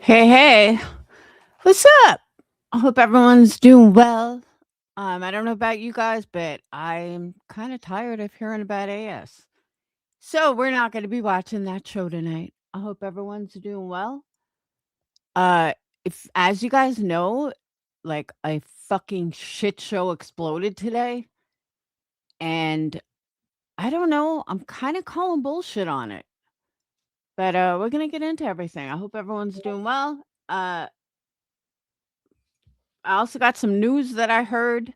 Hey, hey, what's up? I hope everyone's doing well. I don't know about you guys, but I'm kind of tired of hearing about AS. So we're not going to be watching that show tonight. I hope everyone's doing well. Uh, if as you guys know, like a fucking shit show exploded today, and I don't know. I'm kind of calling bullshit on it, but we're gonna get into everything. I hope everyone's doing well. I also got some news that I heard.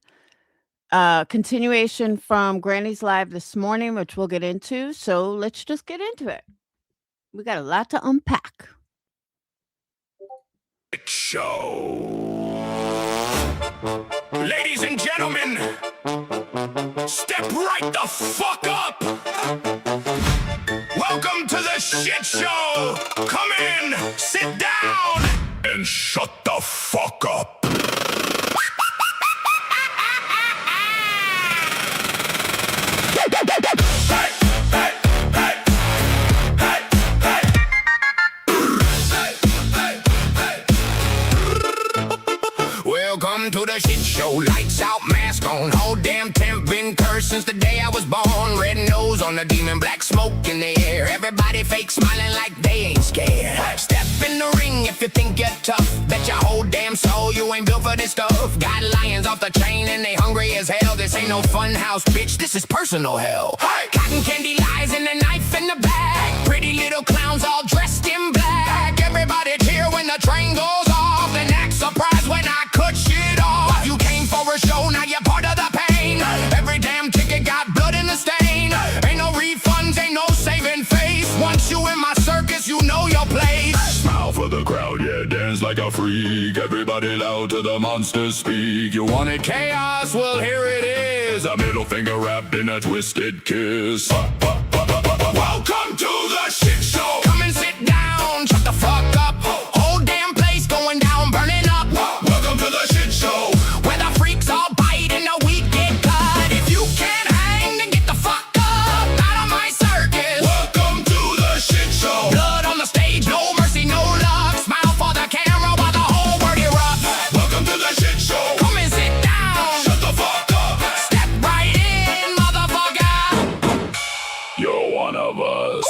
Continuation from Granny's Live this morning, which we'll get into. So let's just get into it. We got a lot to unpack. Show. Ladies and gentlemen, step right the fuck up. Welcome to the shit show. Come in, sit down, and shut the fuck up. Welcome to the shit show. Lights out, mask on. Whole damn temp been cursed since the day I was born. Red nose on the demon, black smoke in the air. Everybody fake smiling like they ain't scared. Step in the ring if you think you're tough. Bet your whole damn soul you ain't built for this stuff. Got lions off the chain and they hungry as hell. This ain't no fun house, bitch. This is personal hell. Cotton candy lies and a knife in the bag. Pretty little clowns all dressed in black. Everybody cheer when the train goes off. And act surprised when I cut shit off. You came for a show, now you're part of the pain. Every damn ticket got blood in the stain. Ain't no refunds, ain't no saving face. Once you in my circus, you know your place. Smile for the crowd, yeah, dance like a freak. Everybody loud to the monsters speak. You wanted chaos, well here it is. A middle finger wrapped in a twisted kiss. Welcome to the shit show. Come and sit down, shut the fuck up. Whole damn place going down, burning up. Welcome to the shit show, where the freaks all bite and the weak get cut. If you can't hang, then get the fuck up out of my circus. Welcome to the shit show. Blood on the stage, no mercy, no luck. Smile for the camera while the whole world erupts. Welcome to the shit show. Come and sit down, shut the fuck up. Step right in, motherfucker. You're one of us.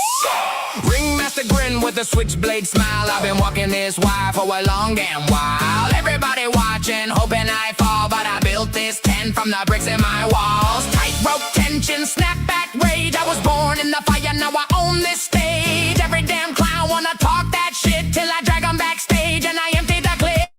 Ringmaster grin with a switchblade smile. I've been walking this wire for a long damn while. Everybody watching, hoping I fall, but I built this tent from the bricks in my walls. Tightrope tension, snapback rage. I was born in the fire, now I own this stage. Every damn clown wanna talk that shit till I drag 'em backstage and I empty the clip.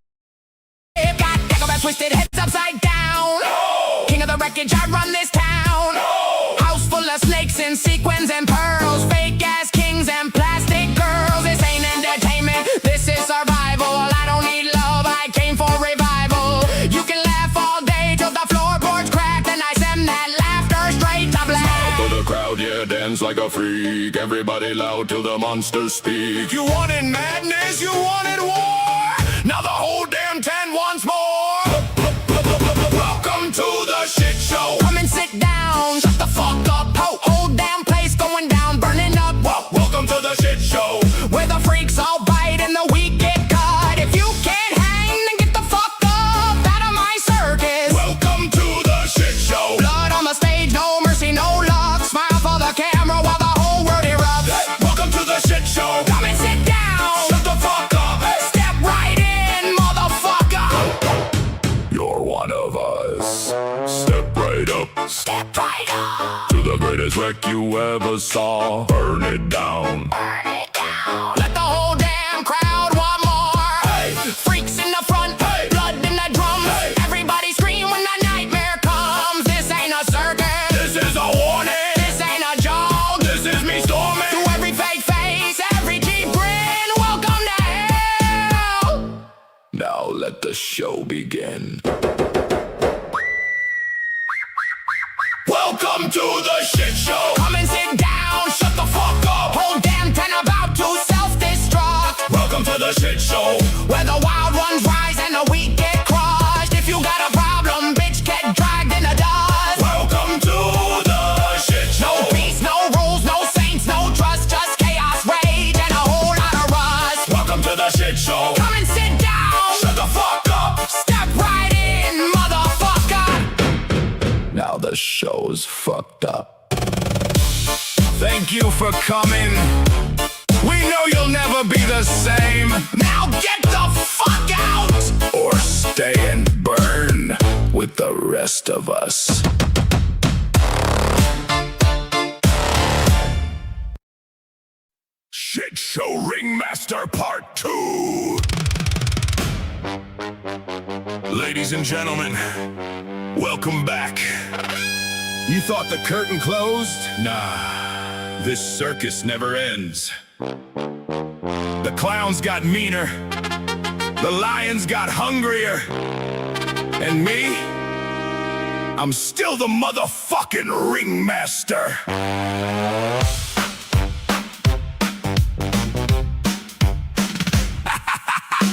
Got Dagobah twisted heads upside down. No. King of the wreckage, I run this town. No. House full of snakes and sequins and pearls. Fake ass kings and plastic girls. This ain't entertainment, this is survival. I don't need love, I came for revival. You can laugh all day till the floorboards crack, then I send that laughter straight to black. Smile for the crowd, yeah, dance like a freak. Everybody loud till the monsters speak. You wanted madness, you wanted war. Now the whole damn tent wants more. Welcome to the shit show. Come and sit down, shut the fuck up. Whole damn place going down, burning up. Welcome to the shit show, where the freaks all bite and the weak get cut. If you can't hang, then get the fuck up out of my circus. Welcome to the shit show. Blood on the stage, no mercy, no luck. Smile for the camera while the whole world erupts. Welcome to the shit show. Come and sit down, shut the fuck up. Step right in, motherfucker. You're one of us. Step right up. Step right up. To the greatest wreck you ever saw. Burn it down. Burn it down. Let the whole damn crowd want more. Hey. Freaks in the front, hey. Blood in the drums. Hey. Everybody scream when the nightmare comes. This ain't a circus. This is a warning. This ain't a joke. This is me storming. To every fake face, every cheap grin. Welcome to hell. Now let the show begin. Welcome to the shit show. Come and sit down, shut the fuck up. Whole damn tent about to self-destruct. Welcome to the shit show, where the wild ones rise and the weak get crushed. If you got a problem, bitch, get dragged in the dust. Welcome to the shit show. No peace, no rules, no saints, no trust, just chaos, rage, and a whole lot of rust. Welcome to the shit show. show's fucked up. Thank you for coming. We know you'll never be the same. Now get the fuck out! Or stay and burn with the rest of us. Shit Show Ringmaster Part 2. Ladies and gentlemen, welcome back. You thought the curtain closed? Nah, this circus never ends. The clowns got meaner, the lions got hungrier, and me? I'm still the motherfucking ringmaster.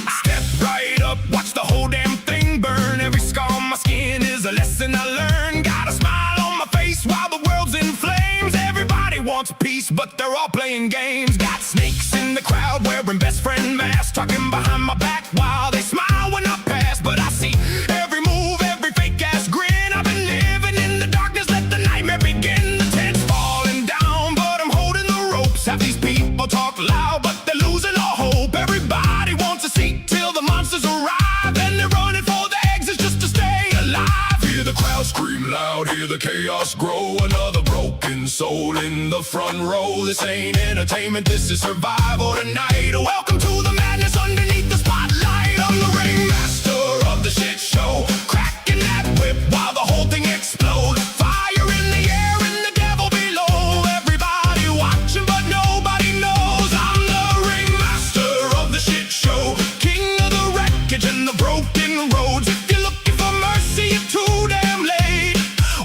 Step right up, watch the whole damn thing burn. Every scar on my skin is a lesson I learned. Got a smile on my face while the world's in flames. Everybody wants peace, but they're all playing games. Got snakes in the crowd wearing best friend masks, talking behind my back while they smile when I pass. But I see every move, every fake ass grin. I've been living in the darkness, let the nightmare begin. The tent's falling down, but I'm holding the ropes. Half these people talk loud, but they're losing all hope. Everybody wants a seat till the monsters arrive, and they're running for the exits just to stay alive. Hear the crowd scream loud, hear the chaos grow. Another broken soul in the front row. This ain't entertainment, this is survival tonight. Welcome to the madness underneath the spotlight. I'm the ringmaster of the shit show, cracking that whip while the whole thing explodes. Fire in the air and the devil below. Everybody watching but nobody knows. I'm the ringmaster of the shit show, king of the wreckage and the broken roads. If you're looking for mercy, you're too damn late.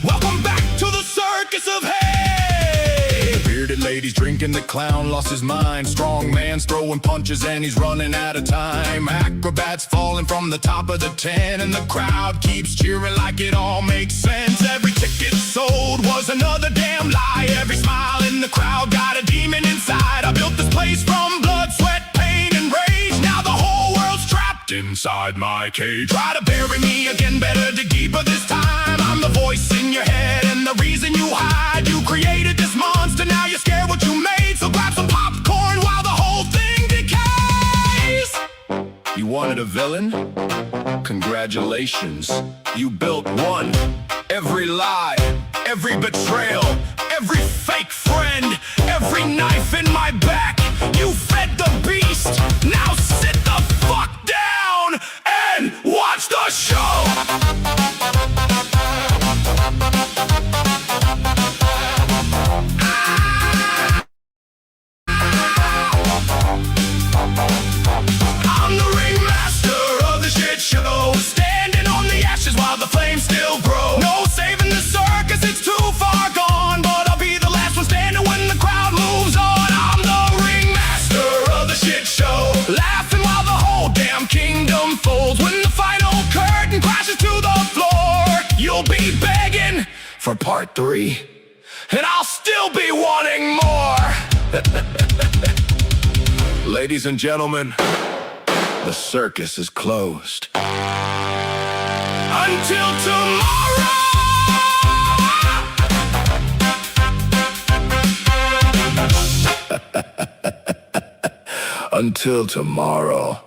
Welcome back to the circus of hate. The bearded lady's drinking, the clown lost his mind. Strong man's throwing punches and he's running out of time. Acrobats falling from the top of the tent, and the crowd keeps cheering like it all makes sense. Every ticket sold was another damn lie. Every smile in the crowd got a demon inside. I built this place from blood, sweat, pain, and rage. Now the whole world's trapped inside my cage. Try to bury me again, better dig deeper this time. I'm the voice in your head and the reason you hide. You created this monster, now you're scared what you made. So grab some popcorn while the whole thing decays. You wanted a villain? Congratulations, you built one. Every lie, every betrayal, every fake friend, every knife in my back. You fed the beast, now sit the fuck down and watch the show. I'm the ringmaster of the shit show, standing on the ashes while the flames still grow. No saving the circus, it's too far gone, but I'll be the last one standing when the crowd moves on. I'm the ringmaster of the shit show, laughing while the whole damn kingdom folds. When the final curtain crashes to the floor, you'll be begging for part 3, and I'll still be wanting more. Ladies and gentlemen, the circus is closed. Until tomorrow! Until tomorrow.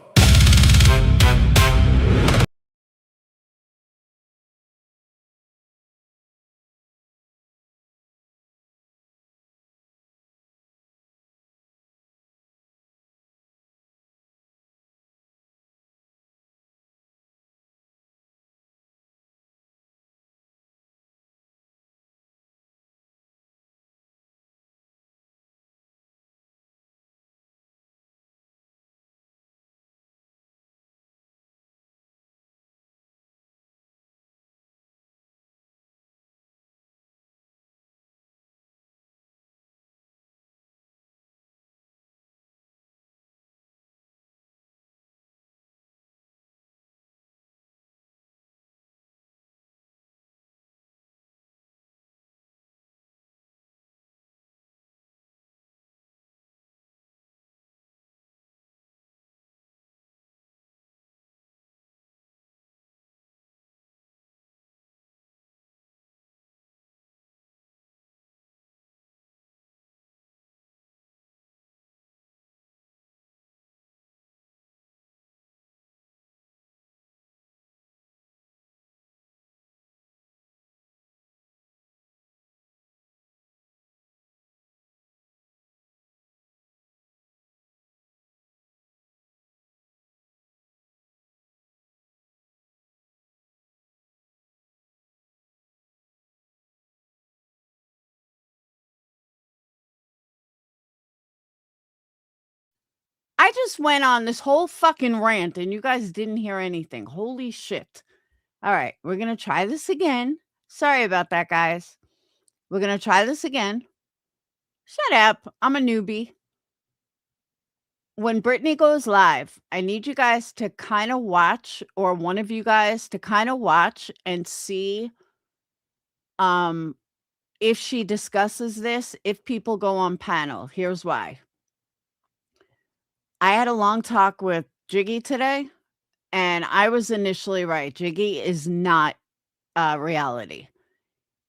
I just went on this whole fucking rant and you guys didn't hear anything. Holy shit. All right, we're going to try this again. Sorry about that, guys. We're going to try this again. Shut up. I'm a newbie. When Brittany goes live, I need you guys to kind of watch, or one of you guys to kind of watch and see if she discusses this, if people go on panel. Here's why. I had a long talk with Jiggy today, and I was initially right. Jiggy is not reality.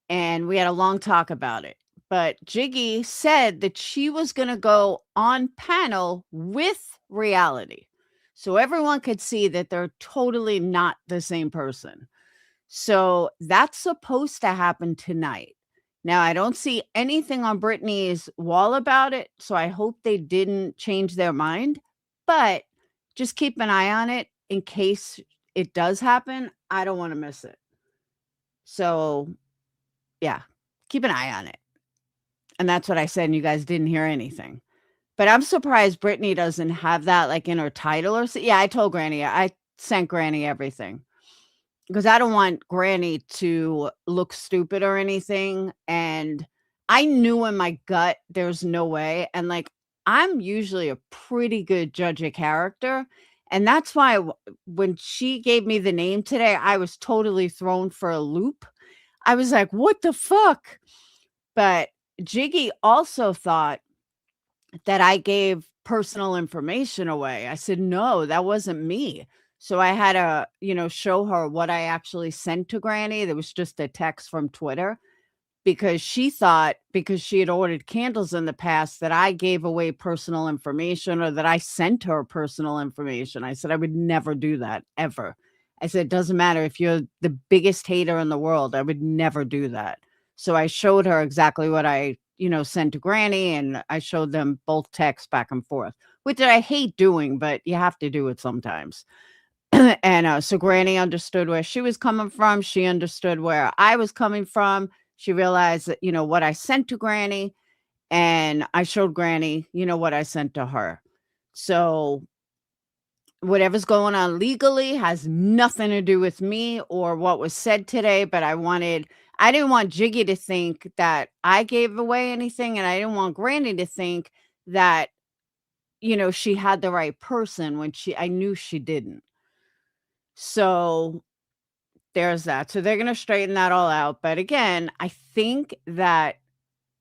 And we had a long talk about it. But Jiggy said that she was going to go on panel with reality. So everyone could see that they're totally not the same person. So that's supposed to happen tonight. Now, I don't see anything on Brittany's wall about it. So I hope they didn't change their mind. But just keep an eye on it in case it does happen. I don't want to miss it. So yeah, keep an eye on it. And that's what I said, and you guys didn't hear anything. But I'm surprised Brittany doesn't have that, like, in her title or so. Yeah, I told Granny. I sent Granny everything. Because I don't want Granny to look stupid or anything, and I knew in my gut there's no way, and, like, I'm usually a pretty good judge of character, and that's why when she gave me the name today, I was totally thrown for a loop. I was like, "What the fuck?" But Jiggy also thought that I gave personal information away. I said, "No, that wasn't me." So I had to, show her what I actually sent to Granny. There was just a text from Twitter because she thought, because she had ordered candles in the past, that I gave away personal information or that I sent her personal information. I said, I would never do that, ever. I said, it doesn't matter if you're the biggest hater in the world. I would never do that. So I showed her exactly what I, sent to Granny, and I showed them both texts back and forth, which I hate doing, but you have to do it sometimes. And so Granny understood where she was coming from. She understood where I was coming from. She realized that, what I sent to Granny, and I showed Granny, what I sent to her. So whatever's going on legally has nothing to do with me or what was said today, but I didn't want Jiggy to think that I gave away anything, and I didn't want Granny to think that, she had the right person when I knew she didn't. So there's that. So they're going to straighten that all out. But again, I think that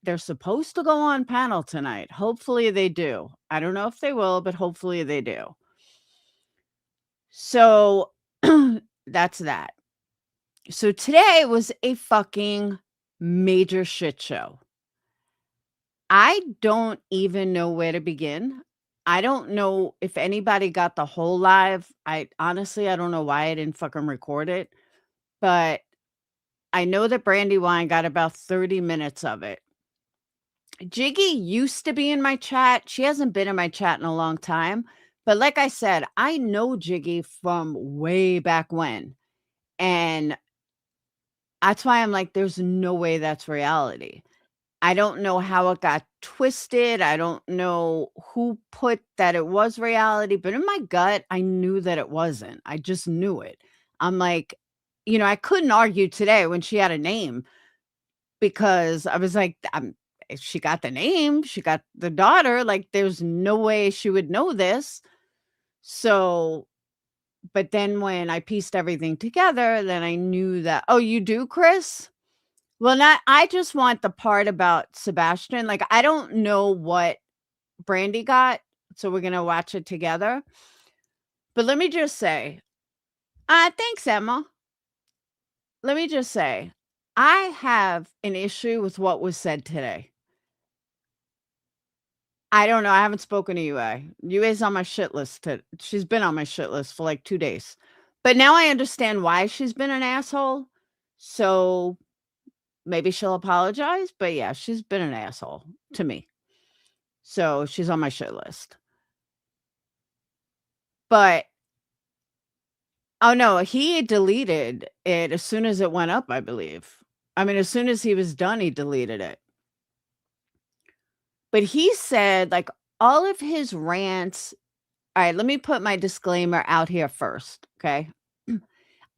they're supposed to go on panel tonight. Hopefully they do. I don't know if they will, but hopefully they do. So that's that. So today was a fucking major shit show. I don't even know where to begin. I don't know if anybody got the whole live. I don't know why I didn't fucking record it, but I know that Brandywine got about 30 minutes of it. Jiggy used to be in my chat. She hasn't been in my chat in a long time. But like I said, I know Jiggy from way back when. And that's why I'm like, there's no way that's reality. I don't know how it got twisted. I don't know who put that it was reality. But in my gut, I knew that it wasn't. I just knew it. I'm like, I couldn't argue today when she had a name, because I was like, she got the name, she got the daughter, like, there's no way she would know this. So, but then when I pieced everything together, then I knew that, oh, you do, Chris? Well, I just want the part about Sebastian. Like, I don't know what Brandy got, so we're going to watch it together. But let me just say, thanks, Emma. Let me just say, I have an issue with what was said today. I don't know. I haven't spoken to Yue. Yue's on my shit list. She's been on my shit list for like 2 days. But now I understand why she's been an asshole. So maybe she'll apologize. But yeah, she's been an asshole to me. So she's on my shit list. But oh no, he deleted it as soon as it went up, I believe. I mean, as soon as he was done, he deleted it. But he said, like, all of his rants All right, let me put my disclaimer out here first, okay?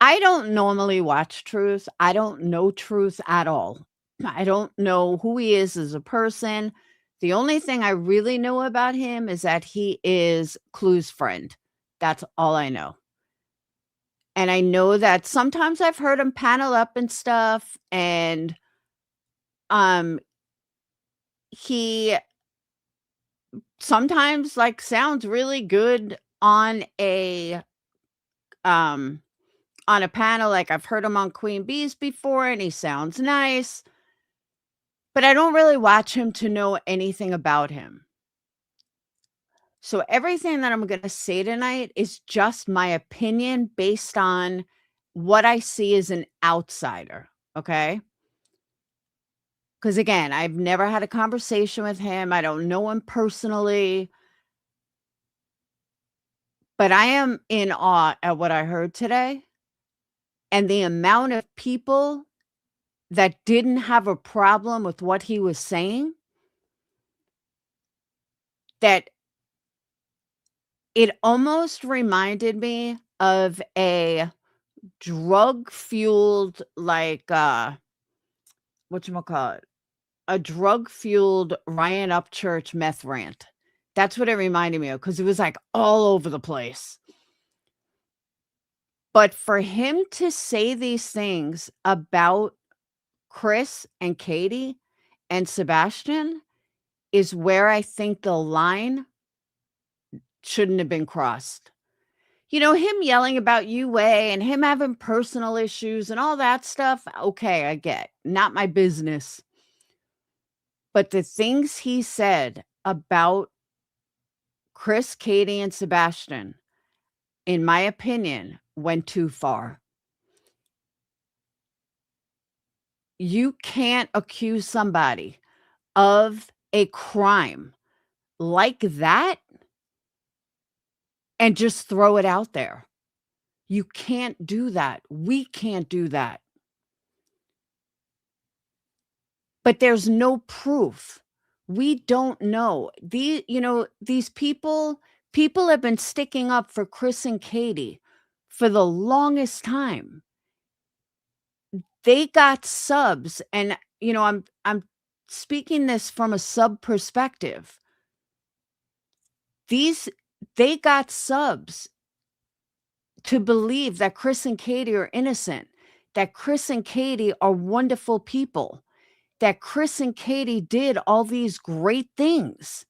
I don't normally watch Truth. I don't know Truth at all. I don't know who he is as a person. The only thing I really know about him is that he is Clue's friend. That's all I know. And I know that sometimes I've heard him panel up and stuff, and um he sometimes like sounds really good um on a panel. Like I've heard him on Queen Bees before and he sounds nice, but I don't really watch him to know anything about him. So everything that I'm going to say tonight is just my opinion based on what I see as an outsider, okay? Because again, I've never had a conversation with him. I don't know him personally, but I am in awe at what I heard today and the amount of people that didn't have a problem with what he was saying, that it almost reminded me of a drug-fueled, like, whatchamacallit, a drug-fueled Ryan Upchurch meth rant. That's what it reminded me of, because it was, like, all over the place. But for him to say these things about Chris and Katie and Sebastian is where I think the line shouldn't have been crossed. You know, him yelling about UA and him having personal issues and all that stuff, okay, I get. Not my business. But the things he said about Chris, Katie, and Sebastian, in my opinion, went too far. You can't accuse somebody of a crime like that and just throw it out there. You can't do that. We can't do that. But there's no proof. We don't know. These people have been sticking up for Chris and Katie for the longest time. They got subs, and I'm speaking this from a sub perspective. They got subs to believe that Chris and Katie are innocent, that Chris and Katie are wonderful people, that Chris and Katie did all these great things.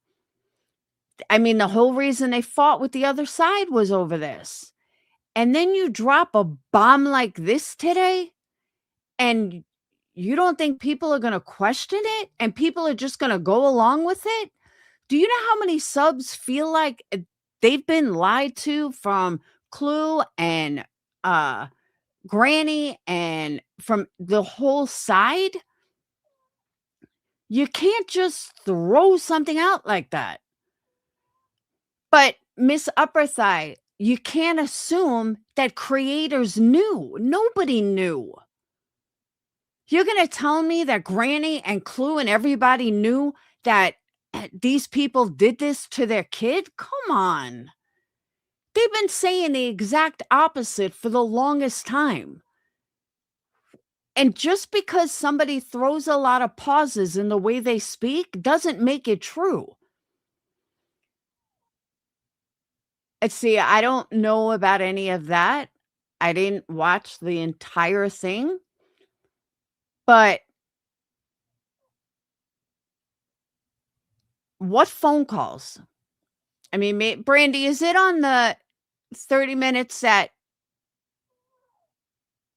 I mean, the whole reason they fought with the other side was over this. And then you drop a bomb like this today, and you don't think people are going to question it and people are just going to go along with it? Do you know how many subs feel like they've been lied to from Clue and Granny and from the whole side? You can't just throw something out like that. But Miss Upper Thigh, you can't assume that creators knew. Nobody knew. You're going to tell me that Granny and Clue and everybody knew that these people did this to their kid? Come on. They've been saying the exact opposite for the longest time. And just because somebody throws a lot of pauses in the way they speak doesn't make it true. And see, I don't know about any of that. I didn't watch the entire thing. But what phone calls? I mean, Brandy, is it on the 30 minutes that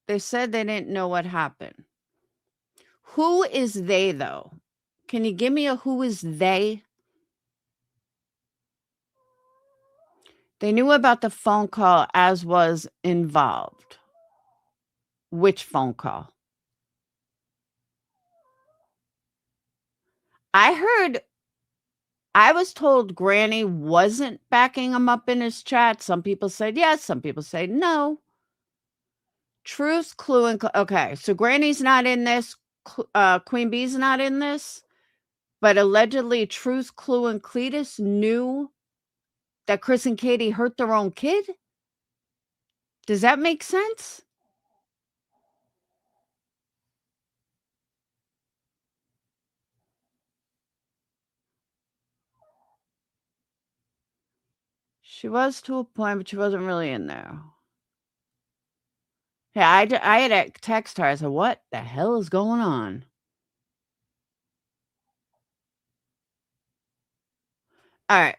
they said they didn't know what happened? Who is they, though? Can you give me a who is they? They knew about the phone call as was involved. Which phone call? I was told Granny wasn't backing him up in his chat. Some people said yes, some people say no. Truth, Clue, and okay, so Granny's not in this. Queen Bee's not in this, but allegedly Truth, Clue, and Cletus knew that Chris and Katie hurt their own kid? Does that make sense? She was to a point, but she wasn't really in there. Yeah, I had to text her. I said, "What the hell is going on?" All right.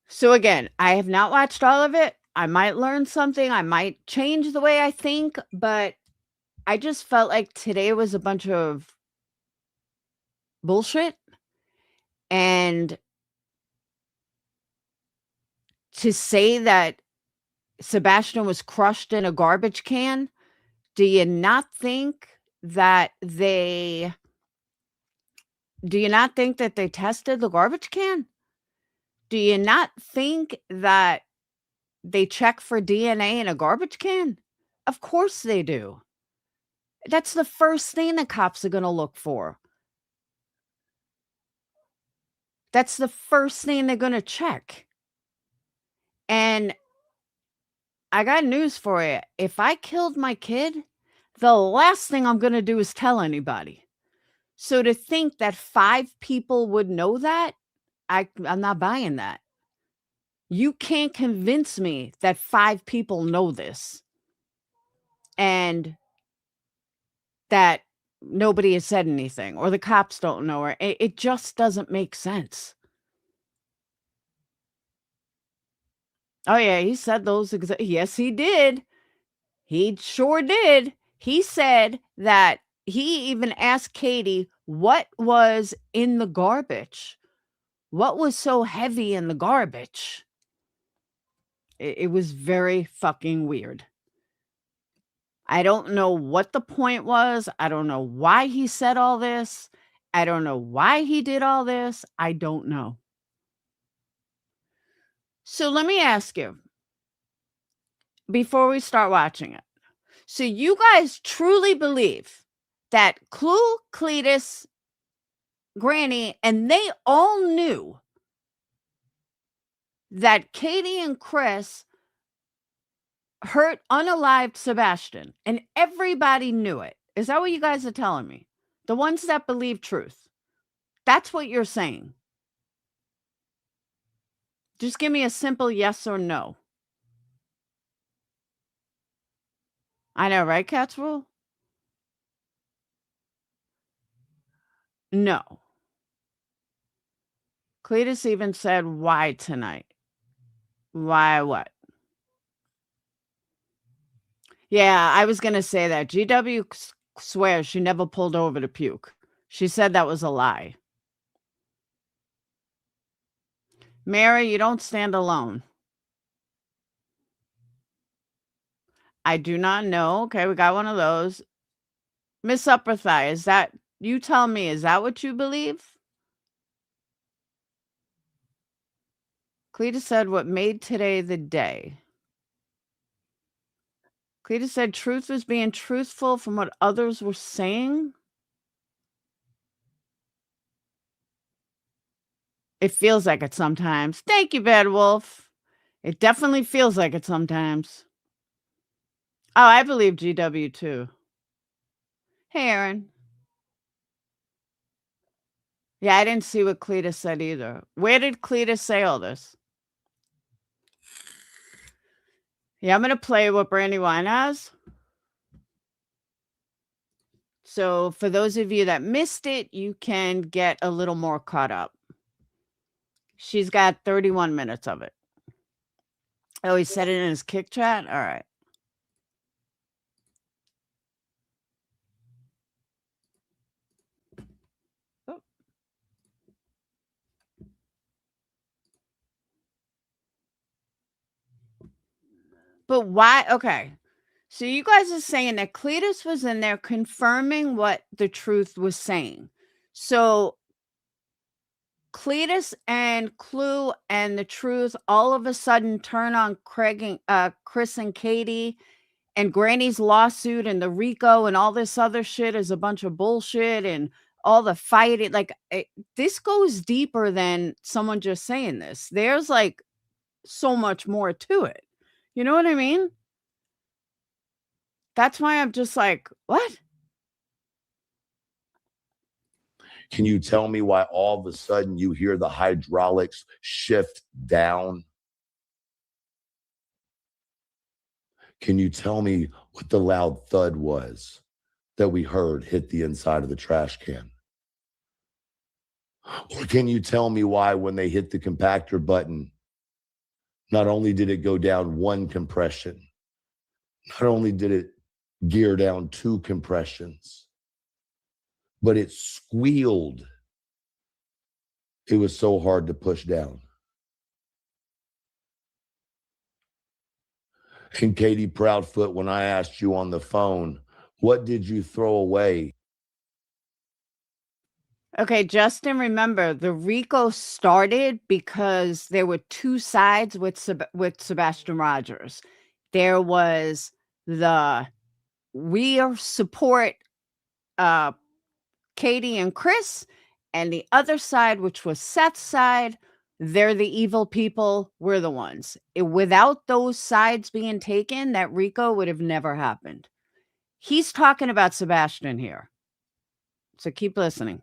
So again, I have not watched all of it. I might learn something. I might change the way I think, but I just felt like today was a bunch of bullshit. And to say that Sebastian was crushed in a garbage can, do you not think that they tested the garbage can? Do you not think that they check for DNA in a garbage can? Of course they do. That's the first thing the cops are gonna look for. That's the first thing they're gonna check. And I got news for you. If I killed my kid, the last thing I'm gonna do is tell anybody. So to think that 5 people would know that, I'm not buying that. You can't convince me that 5 people know this and that nobody has said anything or the cops don't know, or it just doesn't make sense. Oh, yeah, he said those yes, he did. He sure did. He said that he even asked Katie what was in the garbage. What was so heavy in the garbage? It was very fucking weird. I don't know what the point was. I don't know why he said all this. I don't know why he did all this. I don't know. So let me ask you before we start watching it. So you guys truly believe that Clue, Cletus, Granny, and they all knew that Katie and Chris hurt unalived Sebastian, and everybody knew it. Is that what you guys are telling me? The ones that believe truth. That's what you're saying. Just give me a simple yes or no. I know, right, Cat's Rule? No. Cletus even said, why tonight? Why what? Yeah, I was going to say that. GW swears she never pulled over to puke. She said that was a lie. Mary, you don't stand alone. I do not know. Okay, we got one of those. Miss Upper Thigh, is that, you tell me, is that what you believe? Cletus said, what made today the day? Cletus said truth was being truthful from what others were saying. It feels like it sometimes. Thank you, Bad Wolf. It definitely feels like it sometimes. Oh, I believe GW too. Hey, Aaron. Yeah, I didn't see what Cletus said either. Where did Cletus say all this? Yeah, I'm going to play what Brandywine has. So for those of you that missed it, you can get a little more caught up. She's got 31 minutes of it. Oh, he said it in his kick chat? All right. Oh. But why? Okay. So you guys are saying that Cletus was in there confirming what the truth was saying. So Cletus and Clue and the truth all of a sudden turn on Chris and Katie, and Granny's lawsuit and the RICO and all this other shit is a bunch of bullshit, and all the fighting, like, this goes deeper than someone just saying this. There's, like, so much more to it. You know what I mean? That's why I'm just like, "What?" Can you tell me why all of a sudden you hear the hydraulics shift down? Can you tell me what the loud thud was that we heard hit the inside of the trash can? Or can you tell me why when they hit the compactor button, not only did it go down one compression, not only did it gear down two compressions, but it squealed. It was so hard to push down. And Katie Proudfoot, when I asked you on the phone, what did you throw away? Okay, Justin, remember, the RICO started because there were two sides with Sebastian Rogers. There was the we support Katie and Chris, and the other side, which was Seth's side, they're the evil people, we're the ones. Without those sides being taken, that RICO would have never happened. He's talking about Sebastian here. So keep listening.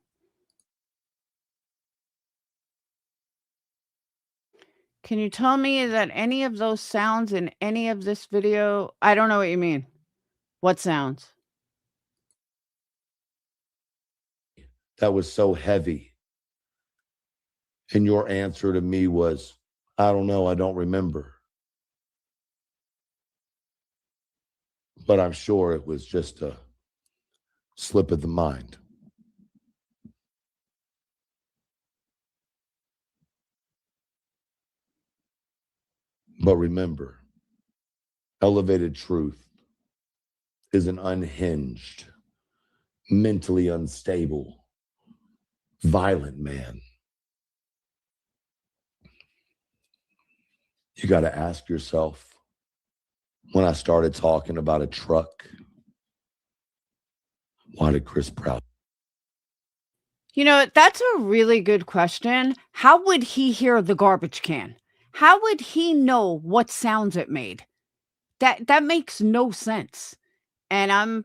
Can you tell me that any of those sounds in any of this video? I don't know what you mean. What sounds? That was so heavy. And your answer to me was, I don't know, I don't remember. But I'm sure it was just a slip of the mind. But remember, elevated truth is an unhinged, mentally unstable, violent man. You got to ask yourself, when I started talking about a truck, why did Chris Proud? You know, that's a really good question. How would he hear the garbage can? How would he know what sounds it made? That makes no sense. And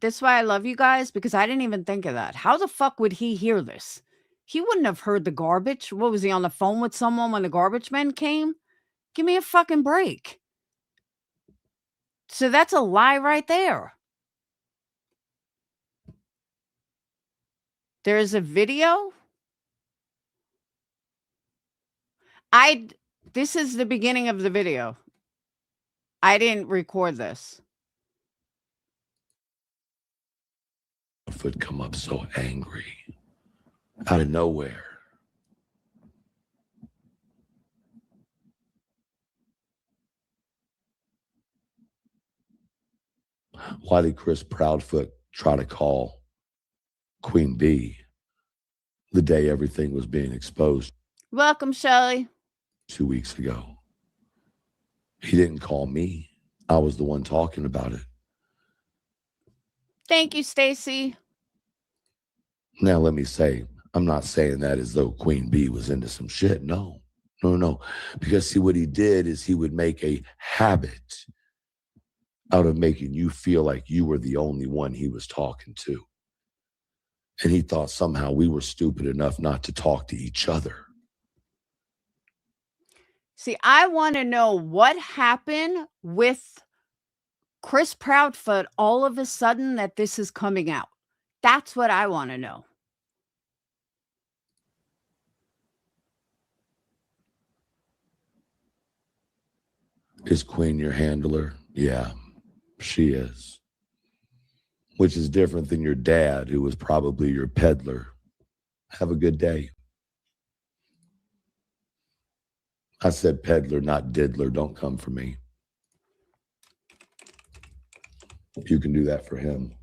that's why I love you guys, because I didn't even think of that. How the fuck would he hear this? He wouldn't have heard the garbage. What was he, on the phone with someone when the garbage men came? Give me a fucking break. So that's a lie right there. There's a video. This is the beginning of the video. I didn't record this. Would come up so angry out of nowhere. Why did Chris Proudfoot try to call Queen Bee the day everything was being exposed? Welcome, Shelly. 2 weeks ago. He didn't call me. I was the one talking about it. Thank you, Stacy. Now, let me say, I'm not saying that as though Queen Bee was into some shit. No. Because see, what he did is he would make a habit out of making you feel like you were the only one he was talking to. And he thought somehow we were stupid enough not to talk to each other. See, I want to know what happened with Chris Proudfoot all of a sudden that this is coming out. That's what I want to know. Is Queen your handler? Yeah, she is. Which is different than your dad, who was probably your peddler. Have a good day. I said peddler, not diddler. Don't come for me. You can do that for him.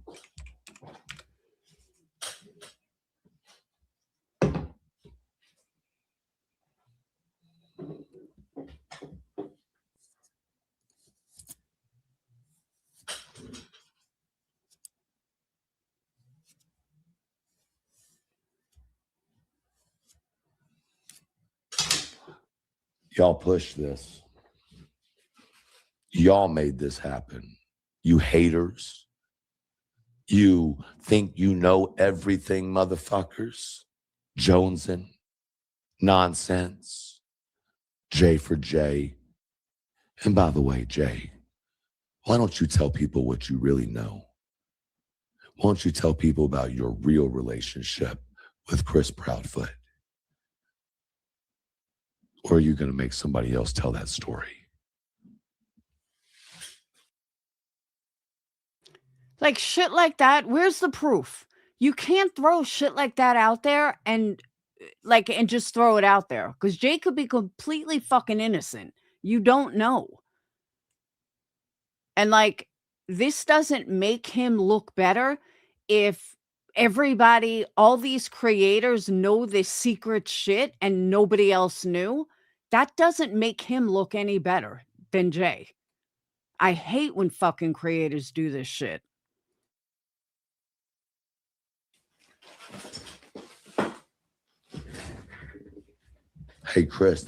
Y'all pushed this. Y'all made this happen. You haters. You think you know everything, motherfuckers. Jonesing. Nonsense. J for J. And by the way, Jay, why don't you tell people what you really know? Why don't you tell people about your real relationship with Chris Proudfoot? Or are you going to make somebody else tell that story? Like shit like that, where's the proof? You can't throw shit like that out there and just throw it out there because Jay could be completely fucking innocent. You don't know. And like, this doesn't make him look better if everybody, all these creators know this secret shit and nobody else knew. That doesn't make him look any better than Jay. I hate when fucking creators do this shit. Hey, Chris.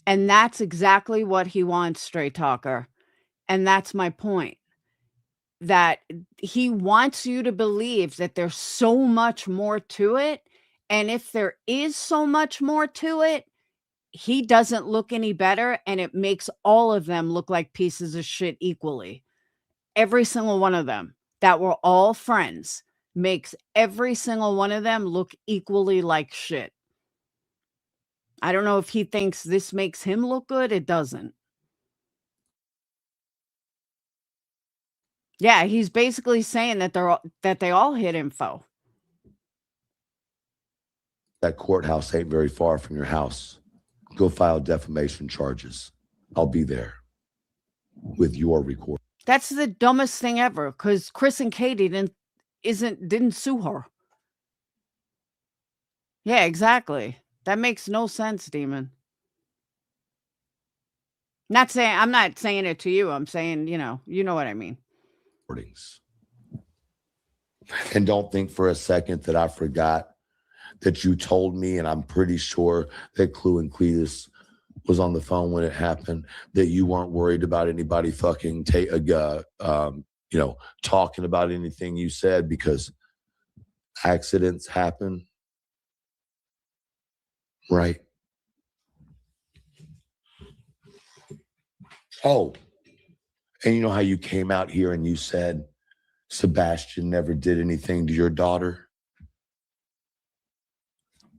And that's exactly what he wants, Straight Talker. And that's my point. That he wants you to believe that there's so much more to it. And if there is so much more to it, he doesn't look any better. And it makes all of them look like pieces of shit equally. Every single one of them that were all friends makes every single one of them look equally like shit. I don't know if he thinks this makes him look good. It doesn't. Yeah, he's basically saying that they all hid info. That courthouse ain't very far from your house. Go file defamation charges. I'll be there with your record. That's the dumbest thing ever because Chris and Katie didn't sue her. Yeah, exactly. That makes no sense, Demon. I'm not saying it to you. I'm saying, you know what I mean. And don't think for a second that I forgot that you told me, and I'm pretty sure that Clue and Cletus was on the phone when it happened, that you weren't worried about anybody fucking talking about anything you said because accidents happen. Right. Oh, and you know how you came out here and you said Sebastian never did anything to your daughter?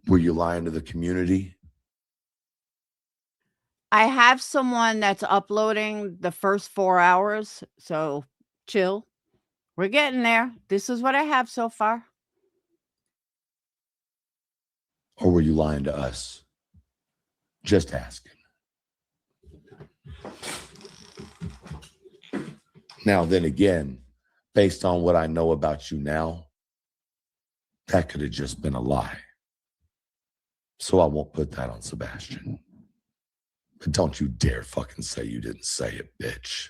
Were you lying to the community? I have someone that's uploading the first 4 hours, so chill. We're getting there. This is what I have so far. Or were you lying to us? Just asking. Now, then again, based on what I know about you now, that could have just been a lie. So I won't put that on Sebastian. But don't you dare fucking say you didn't say it, bitch.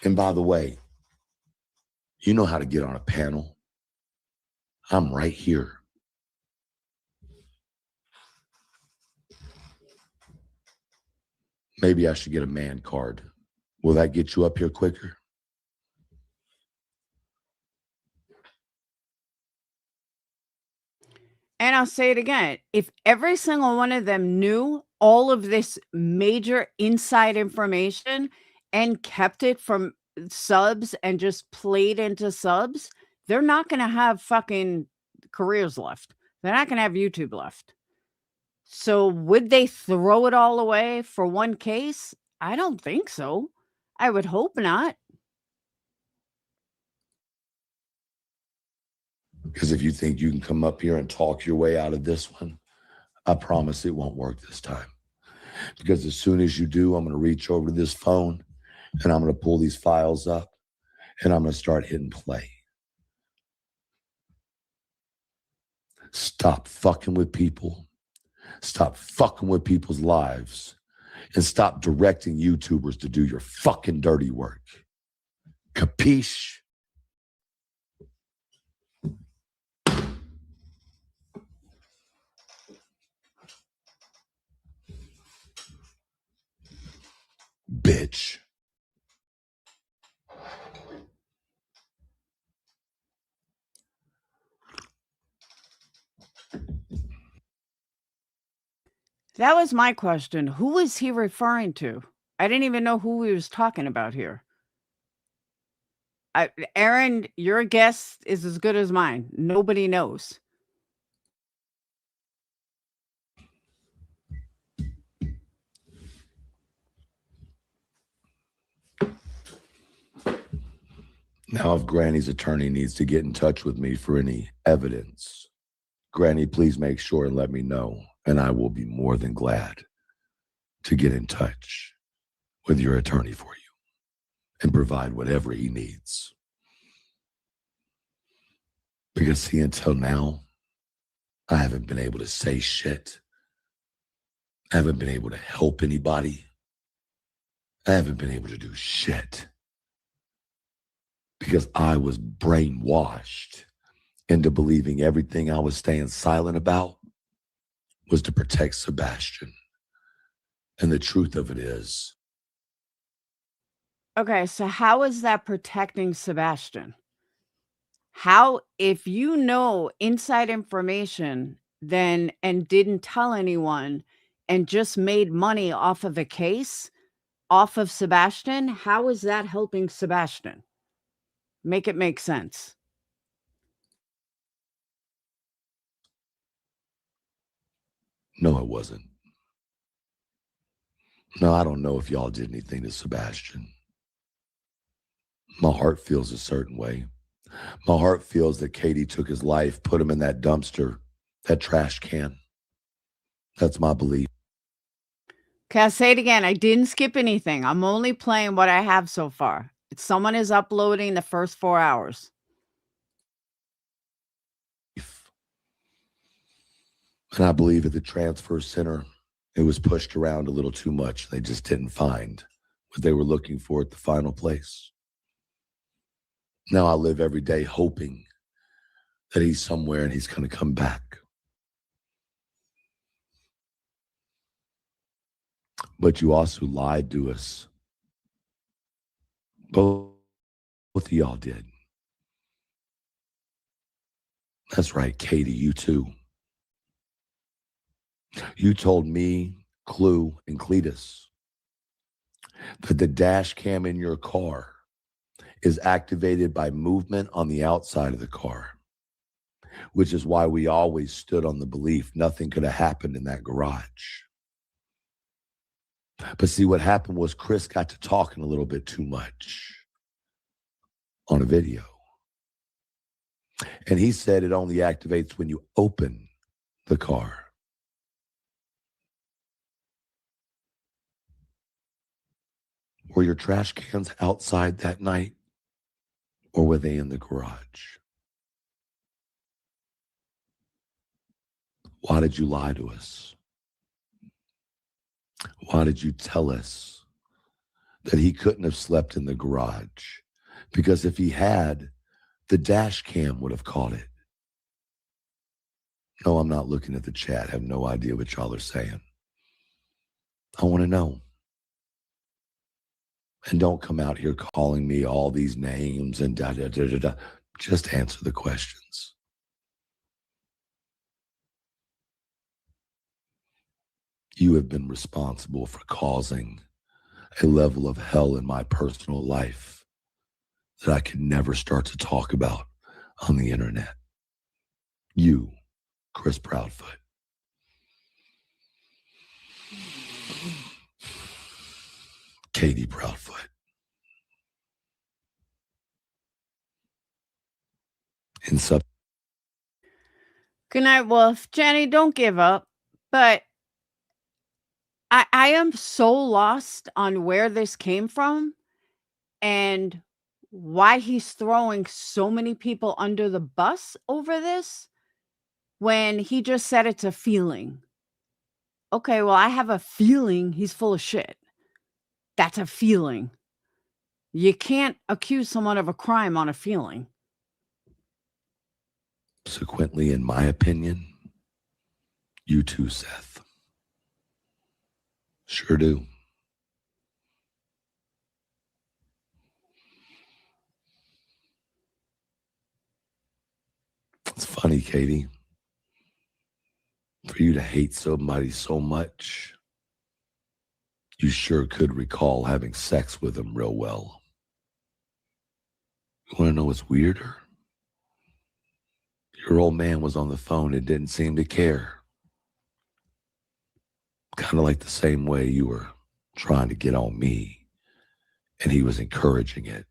And by the way, you know how to get on a panel? I'm right here. Maybe I should get a man card. Will that get you up here quicker? And I'll say it again. If every single one of them knew all of this major inside information and kept it from subs and just played into subs, they're not going to have fucking careers left. They're not going to have YouTube left. So would they throw it all away for one case? I don't think so. I would hope not. Because if you think you can come up here and talk your way out of this one, I promise it won't work this time. Because as soon as you do, I'm going to reach over to this phone and I'm going to pull these files up and I'm going to start hitting play. Stop fucking with people. Stop fucking with people's lives. And stop directing YouTubers to do your fucking dirty work. Capiche? bitch. That was my question. Who was he referring to? I didn't even know who he was talking about here. Aaron, your guess is as good as mine. Nobody knows. Now, if Granny's attorney needs to get in touch with me for any evidence, Granny, please make sure and let me know, and I will be more than glad to get in touch with your attorney for you and provide whatever he needs. Because, see, until now, I haven't been able to say shit. I haven't been able to help anybody. I haven't been able to do shit. Because I was brainwashed into believing everything I was staying silent about was to protect Sebastian. And the truth of it is, Okay, so how is that protecting Sebastian? How, if you know inside information, then and didn't tell anyone and just made money off of a case, off of Sebastian, how is that helping Sebastian? Make it make sense. no, it wasn't. No, I don't know if y'all did anything to Sebastian. My heart feels a certain way. My heart feels that Katie took his life, put him in that dumpster, that trash can. That's my belief. Okay, I'll say it again. I didn't skip anything. I'm only playing what I have so far. Someone is uploading the first 4 hours. And I believe at the transfer center, it was pushed around a little too much. They just didn't find what they were looking for at the final place. Now I live every day hoping that he's somewhere and he's going to come back. But you also lied to us. Both of y'all did. That's right, Katie, you too. You told me, Clue, and Cletus that the dash cam in your car is activated by movement on the outside of the car, which is why we always stood on the belief nothing could have happened in that garage. But see, what happened was Chris got to talking a little bit too much on a video. And he said it only activates when you open the car. Were your trash cans outside that night, or were they in the garage? Why did you lie to us? Why did you tell us that he couldn't have slept in the garage? Because if he had, the dash cam would have caught it. No, I'm not looking at the chat. I have no idea what y'all are saying. I want to know. And don't come out here calling me all these names and da-da-da-da-da. Just answer the questions. You have been responsible for causing a level of hell in my personal life that I could never start to talk about on the internet. You, Chris Proudfoot. Katie Proudfoot. And sub. Good night, Wolf. Jenny, don't give up. But I am so lost on where this came from and why he's throwing so many people under the bus over this when he just said it's a feeling. Okay, well, I have a feeling he's full of shit. That's a feeling. You can't accuse someone of a crime on a feeling. Subsequently, in my opinion, you too, Seth. Sure do. Katie, for you to hate somebody so much, you sure could recall having sex with him real well. You want to know what's weirder? Your old man was on the phone and didn't seem to care. Kind of like the same way you were trying to get on me, and he was encouraging it.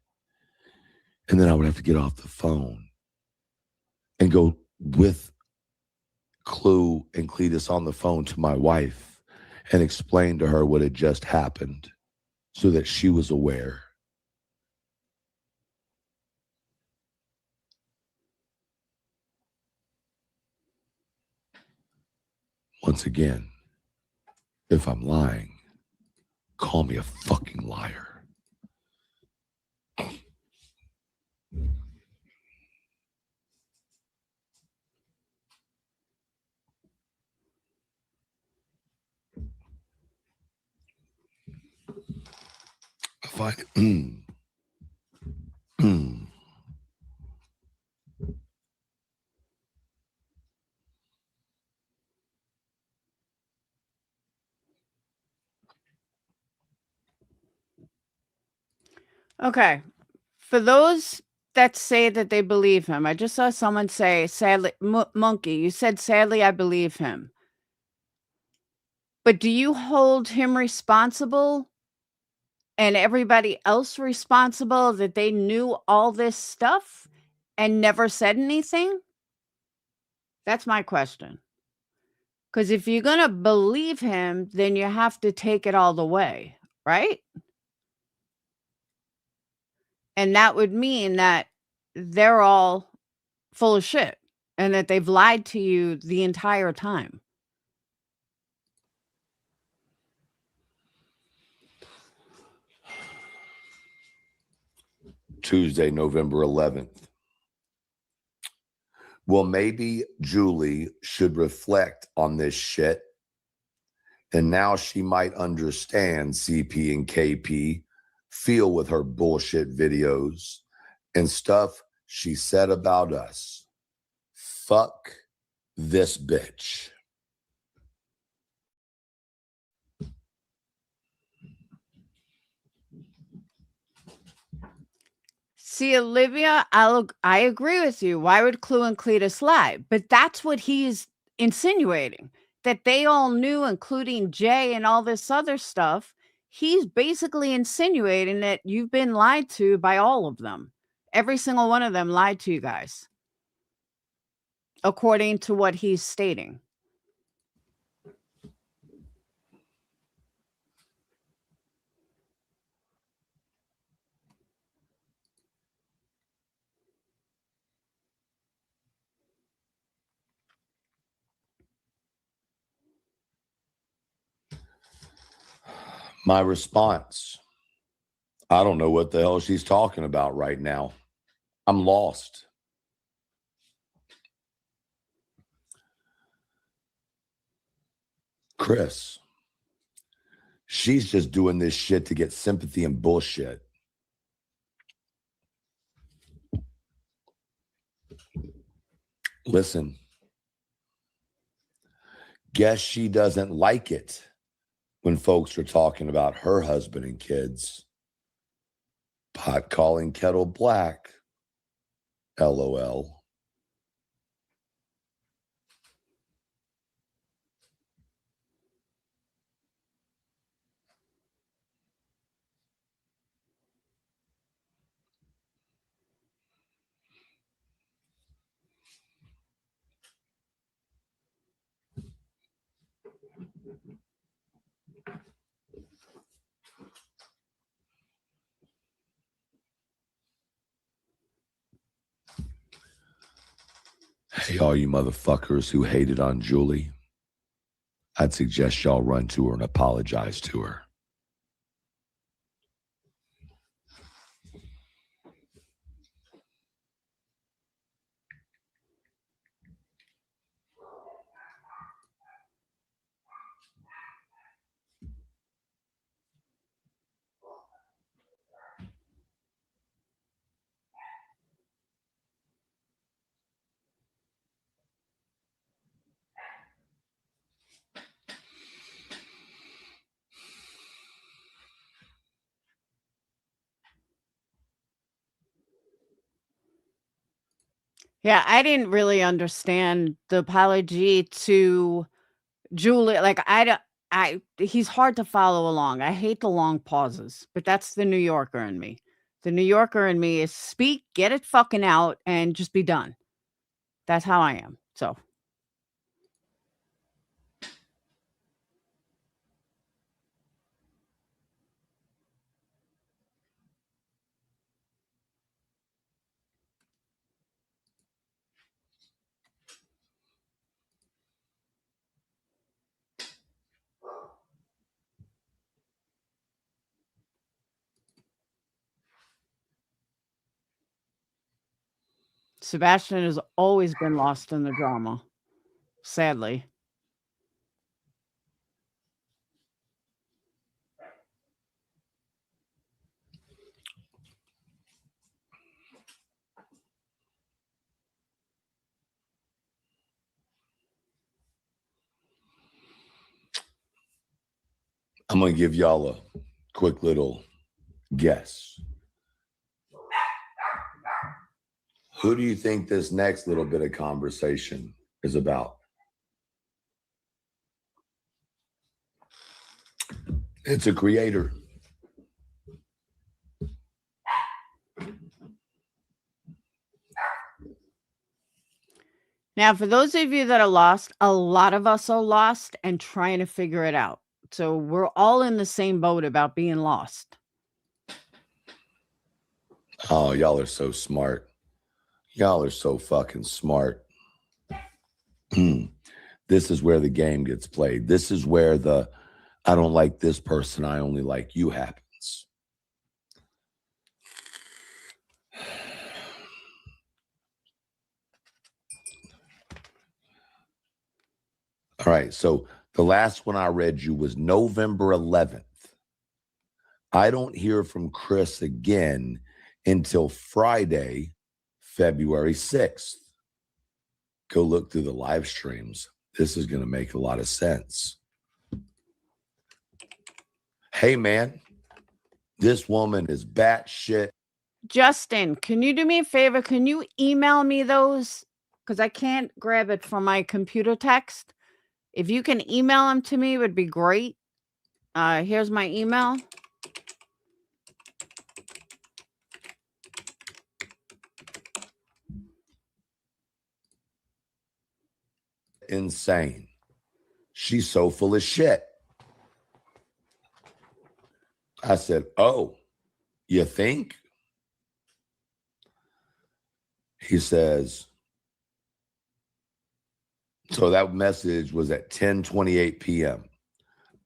And then I would have to get off the phone and go with Clue and Cletus on the phone to my wife and explain to her what had just happened so that she was aware. Once again, if I'm lying, call me a fucking liar. I find it. Okay. For those that say that they believe him, I just saw someone say, sadly, Monkey, you said, sadly, I believe him. But do you hold him responsible and everybody else responsible that they knew all this stuff and never said anything? That's my question. Because if you're going to believe him, then you have to take it all the way, right? And that would mean that they're all full of shit and that they've lied to you the entire time. Tuesday, November 11th. Well, maybe Julie should reflect on this shit. And now she might understand CP and KP feel with her bullshit videos and stuff she said about us. Fuck this bitch. See, Olivia, I agree with you. Why would Clue and Cletus lie? But that's what he's insinuating, that they all knew, including Jay and all this other stuff. He's basically insinuating that you've been lied to by all of them. Every single one of them lied to you guys, according to what he's stating. My response, I don't know what the hell she's talking about right now. I'm lost. Chris, she's just doing this shit to get sympathy and bullshit. Listen, guess she doesn't like it when folks are talking about her husband and kids. Pot calling kettle black. LOL. Hey, all you motherfuckers who hated on Julie, I'd suggest y'all run to her and apologize to her. Yeah, I didn't really understand the apology to Julie. Like, he's hard to follow along. I hate the long pauses, but that's the New Yorker in me. The New Yorker in me is speak, get it fucking out, and just be done. That's how I am. So, Sebastian has always been lost in the drama, sadly. I'm going to give y'all a quick little guess. Who do you think this next little bit of conversation is about? It's a creator. Now, for those of you that are lost, a lot of us are lost and trying to figure it out. So we're all in the same boat about being lost. Oh, y'all are so smart. Y'all are so fucking smart. This is where the game gets played. This is where the I don't like this person, I only like you happens. All right, so the last one I read you was November 11th. I don't hear from Chris again until Friday, February 6th. Go look through the live streams. This is going to make a lot of sense. Hey, man, this woman is batshit. Justin, can you do me a favor? Can you email me those? Because I can't grab it from my computer text. If you can email them to me, it would be great. Here's my email. Insane. She's so full of shit. I said, oh, you think? He says, so that message was at 10:28 p.m.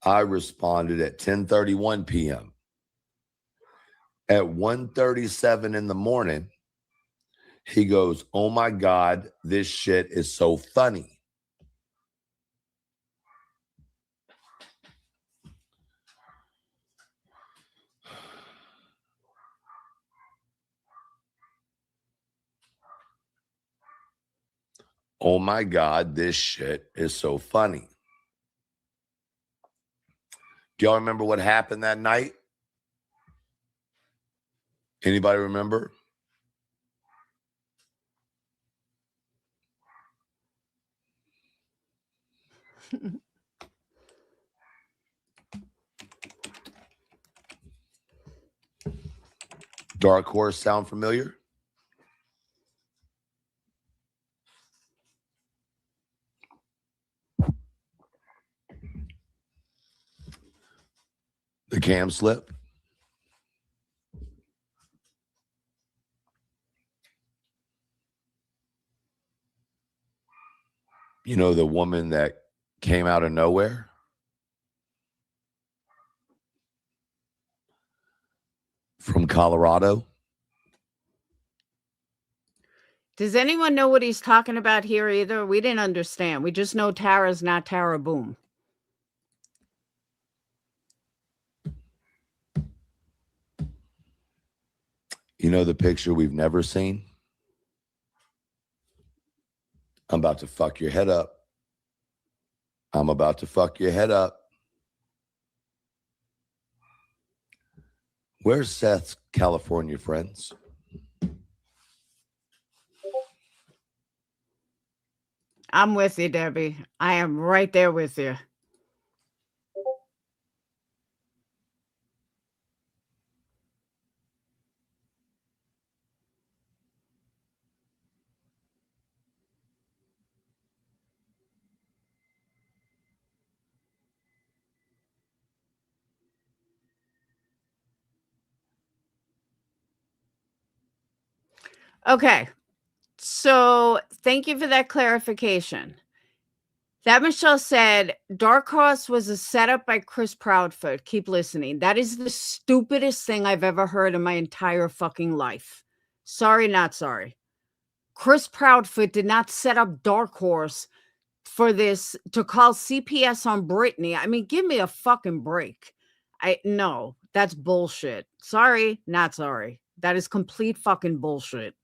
I responded at 10:31 p.m. At 1:37 in the morning, he goes, oh my God, this shit is so funny. Oh my God, this shit is so funny. Do y'all remember what happened that night? Anybody remember? Dark Horse sound familiar? The cam slip? You know, the woman that came out of nowhere? From Colorado? Does anyone know what he's talking about here either? We didn't understand. We just know Tara's not Tara Boom. You know the picture we've never seen? I'm about to fuck your head up. I'm about to fuck your head up. Where's Seth's California friends? I'm with you, Debbie. I am right there with you. Okay. So thank you for that clarification. That Michelle said Dark Horse was a setup by Chris Proudfoot. Keep listening. That is the stupidest thing I've ever heard in my entire fucking life. Sorry, not sorry. Chris Proudfoot did not set up Dark Horse for this to call CPS on Britney. I mean, give me a fucking break. No, that's bullshit. Sorry, not sorry. That is complete fucking bullshit.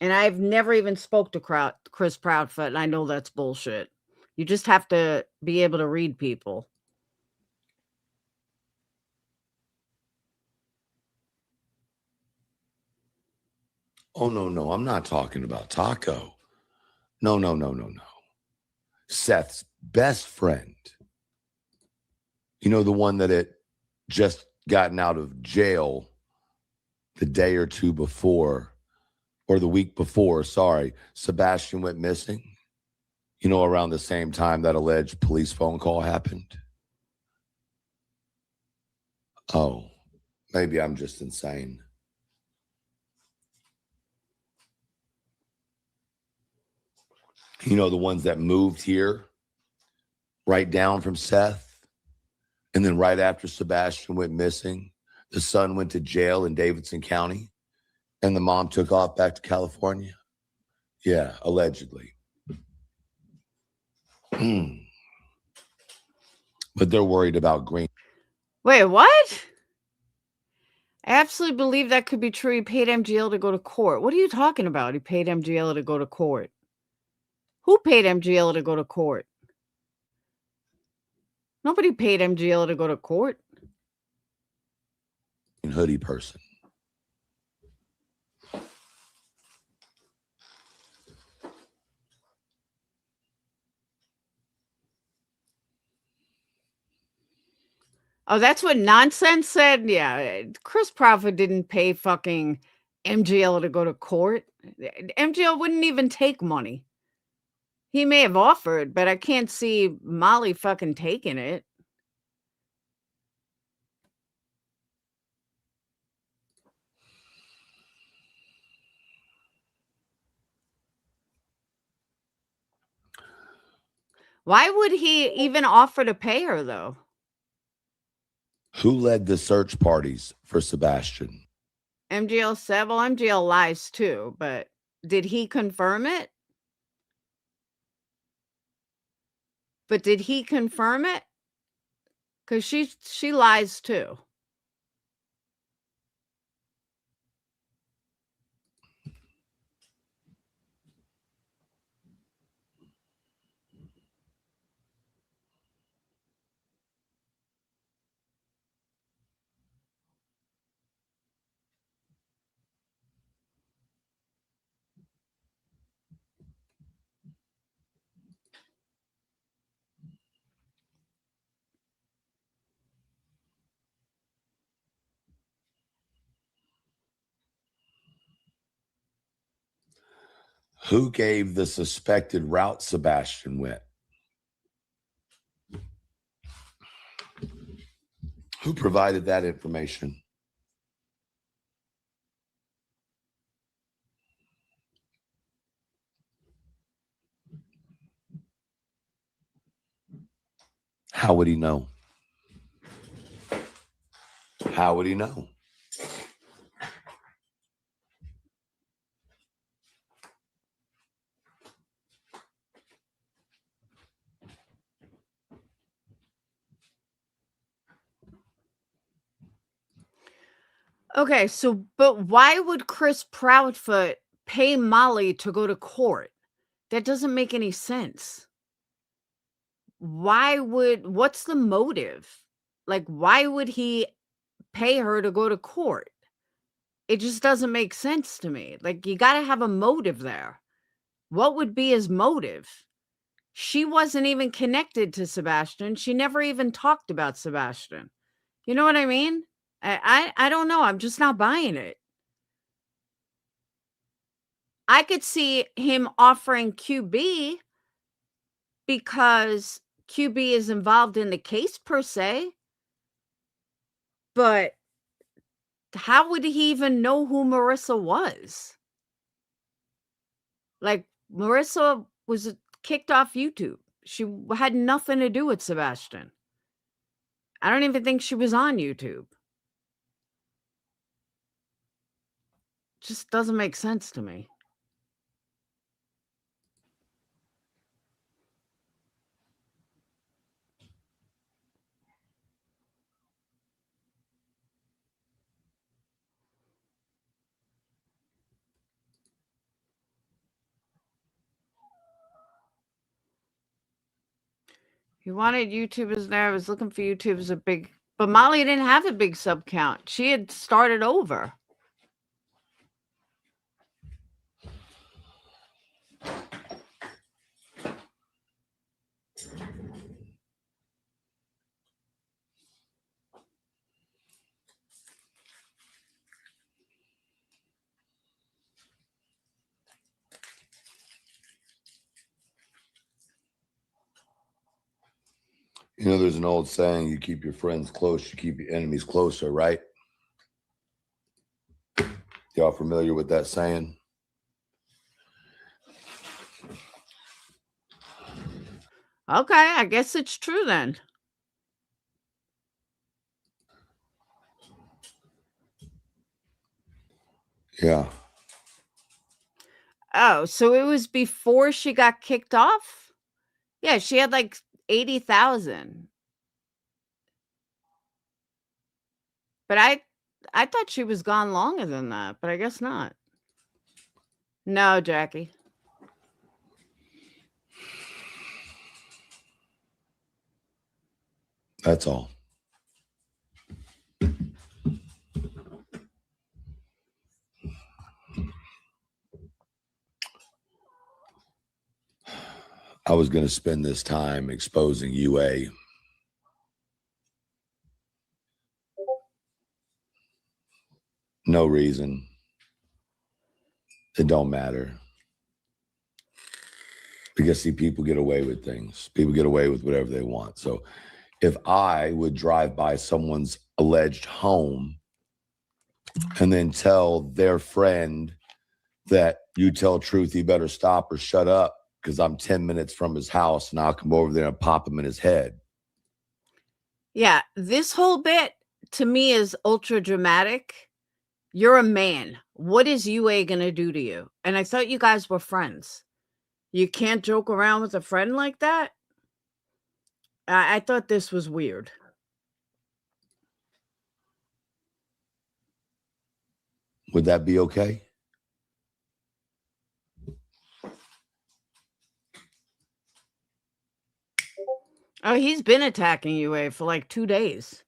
And I've never even spoke to Chris Proudfoot, and I know that's bullshit. You just have to be able to read people. Oh, no. I'm not talking about Taco. No. Seth's best friend. You know, the one that had just gotten out of jail the day or two before, or the week before, sorry, Sebastian went missing. You know, around the same time that alleged police phone call happened. Oh, maybe I'm just insane. You know, the ones that moved here right down from Seth. And then right after Sebastian went missing, the son went to jail in Davidson County and the mom took off back to California. Yeah, allegedly. But they're worried about Green. Wait, what? I absolutely believe that could be true. He paid MGL to go to court. What are you talking about? He paid MGL to go to court. Who paid MGL to go to court? Nobody paid MGL to go to court. Hoodie person. Oh, that's what Nonsense said? Yeah, Chris Proudfoot didn't pay fucking MGL to go to court. MGL wouldn't even take money. He may have offered, but I can't see Molly fucking taking it. Why would he even offer to pay her, though? Who led the search parties for Sebastian? MGL said, well, MGL lies too, but did he confirm it? But did he confirm it? Because she lies too. Who gave the suspected route Sebastian went? Who provided that information? How would he know? How would he know? Okay, so but why would Chris Proudfoot pay Molly to go to court? That doesn't make any sense. What's the motive? Like, why would he pay her to go to court? It just doesn't make sense to me. Like, you got to have a motive there. What would be his motive? She wasn't even connected to Sebastian. She never even talked about Sebastian. You know what I mean? I don't know. I'm just not buying it. I could see him offering QB because QB is involved in the case per se, but how would he even know who Marissa was? Like, Marissa was kicked off YouTube. She had nothing to do with Sebastian. I don't even think she was on YouTube. Just doesn't make sense to me. He wanted YouTubers there. I was looking for YouTubers but Molly didn't have a big sub count. She had started over. You know, there's an old saying, you keep your friends close, you keep your enemies closer, right? Y'all familiar with that saying? Okay, I guess it's true then. Yeah. Oh, so it was before she got kicked off? Yeah, she had like 80,000. But I thought she was gone longer than that, but I guess not. No, Jackie. That's all. I was going to spend this time exposing UA. No reason. It don't matter. Because, see, people get away with things. People get away with whatever they want. So if I would drive by someone's alleged home and then tell their friend that you tell truth, he better stop or shut up because I'm 10 minutes from his house and I'll come over there and pop him in his head. Yeah, this whole bit to me is ultra dramatic. You're a man. What is UA going to do to you? And I thought you guys were friends. You can't joke around with a friend like that? I thought this was weird. Would that be okay? Oh, he's been attacking UA for like 2 days.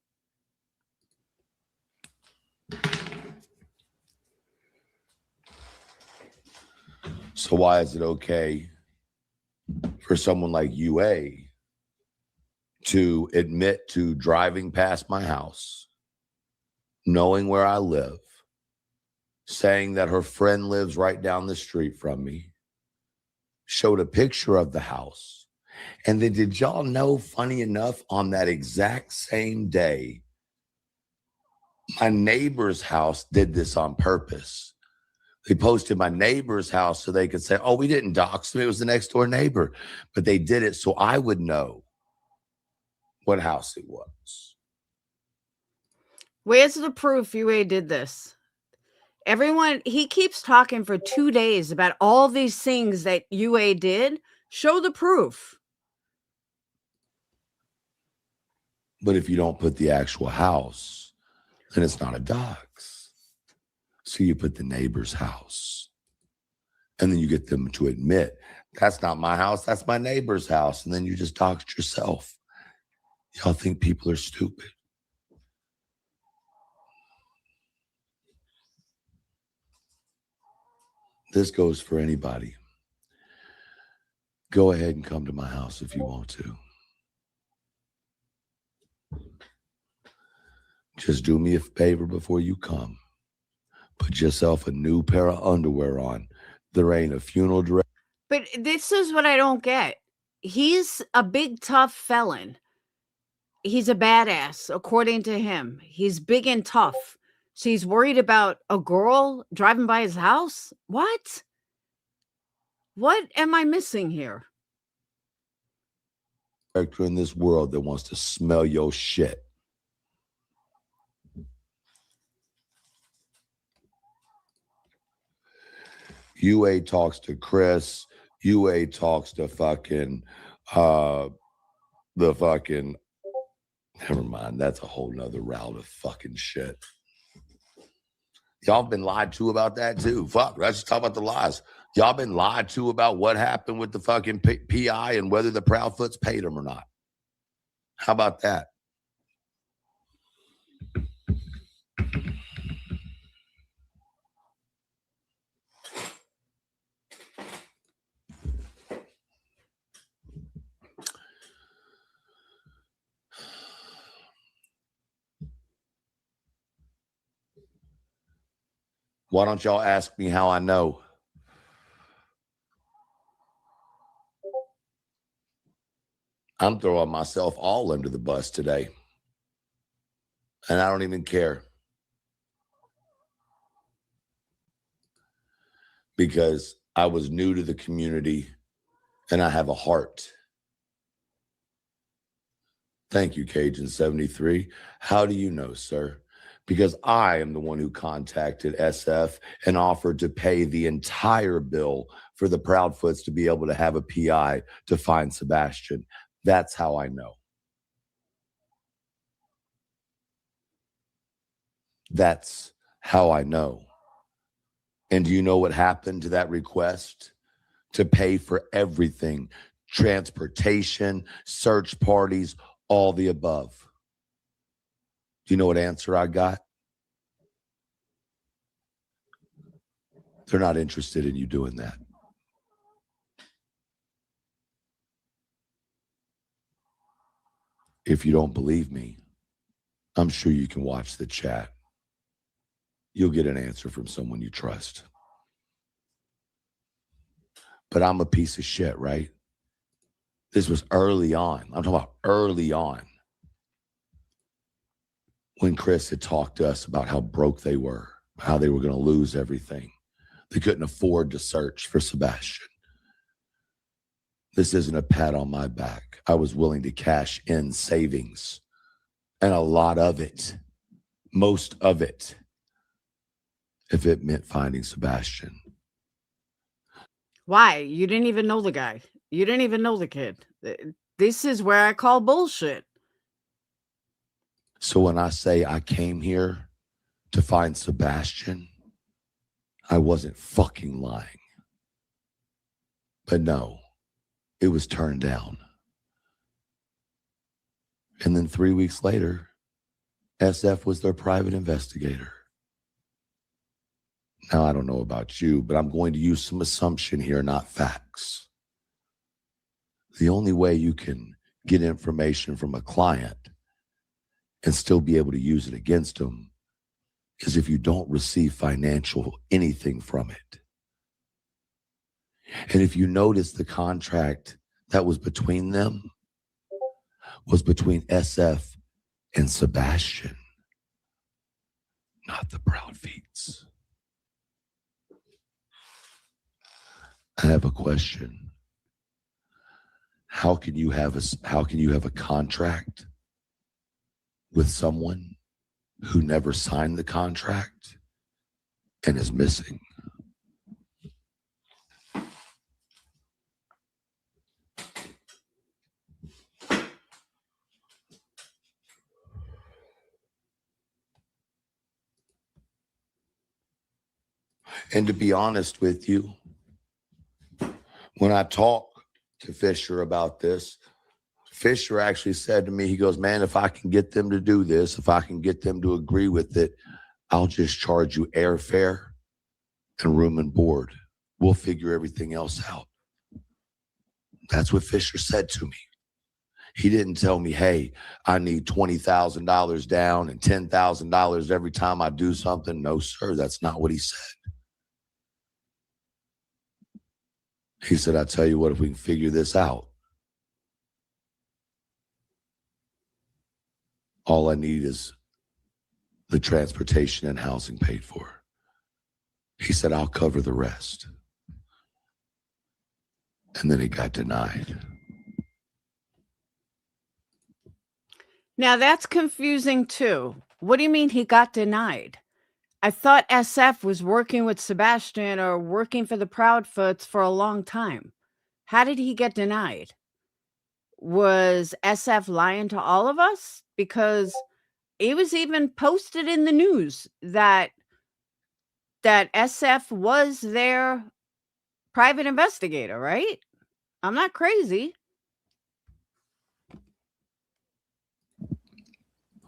So why is it okay for someone like UA to admit to driving past my house, knowing where I live, saying that her friend lives right down the street from me, showed a picture of the house, and then did y'all know, funny enough, on that exact same day, my neighbor's house did this on purpose. They posted my neighbor's house so they could say, oh, we didn't dox him. It was the next door neighbor. But they did it so I would know what house it was. Where's the proof UA did this? Everyone, he keeps talking for 2 days about all these things that UA did. Show the proof. But if you don't put the actual house, then it's not a dox. So you put the neighbor's house. And then you get them to admit, that's not my house, that's my neighbor's house. And then you just doxed yourself. Y'all think people are stupid. This goes for anybody. Go ahead and come to my house if you want to. Just do me a favor before you come. Put yourself a new pair of underwear on. There ain't a funeral director. But this is what I don't get. He's a big, tough felon. He's a badass, according to him. He's big and tough. So he's worried about a girl driving by his house? What? What am I missing here? In this world that wants to smell your shit. UA talks to Chris. UA talks to fucking the fucking, never mind, that's a whole nother route of fucking shit. Y'all been lied to about that too. Fuck, let's just talk about the lies. Y'all been lied to about what happened with the fucking PI and whether the Proudfoots paid him or not. How about that? Why don't y'all ask me how I know? I'm throwing myself all under the bus today. And I don't even care. Because I was new to the community and I have a heart. Thank you, Cajun73. How do you know, sir? Because I am the one who contacted SF and offered to pay the entire bill for the Proudfoots to be able to have a PI to find Sebastian. That's how I know. That's how I know. And do you know what happened to that request? To pay for everything, transportation, search parties, all the above. Do you know what answer I got? They're not interested in you doing that. If you don't believe me, I'm sure you can watch the chat. You'll get an answer from someone you trust. But I'm a piece of shit, right? This was early on. I'm talking about early on. When Chris had talked to us about how broke they were, how they were going to lose everything. They couldn't afford to search for Sebastian. This isn't a pat on my back. I was willing to cash in savings, and a lot of it, most of it, if it meant finding Sebastian. Why? You didn't even know the guy. You didn't even know the kid. This is where I call bullshit. So when I say I came here to find Sebastian, I wasn't fucking lying. But no, it was turned down. And then 3 weeks later, SF was their private investigator. Now, I don't know about you, but I'm going to use some assumption here, not facts. The only way you can get information from a client and still be able to use it against them is if you don't receive financial anything from it. And if you notice, the contract that was between them was between SF and Sebastian, not the Proudfeets. I have a question. How can you have a contract with someone who never signed the contract and is missing? And to be honest with you, when I talk to Fisher about this, Fisher actually said to me, he goes, man, if I can get them to do this, if I can get them to agree with it, I'll just charge you airfare and room and board. We'll figure everything else out. That's what Fisher said to me. He didn't tell me, hey, I need $20,000 down and $10,000 every time I do something. No, sir, that's not what he said. He said, I tell you what, if we can figure this out, all I need is the transportation and housing paid for. He said, I'll cover the rest. And then he got denied. Now that's confusing too. What do you mean he got denied? I thought SF was working with Sebastian or working for the Proudfoots for a long time. How did he get denied? Was SF lying to all of us? Because it was even posted in the news that SF was their private investigator, right? I'm not crazy.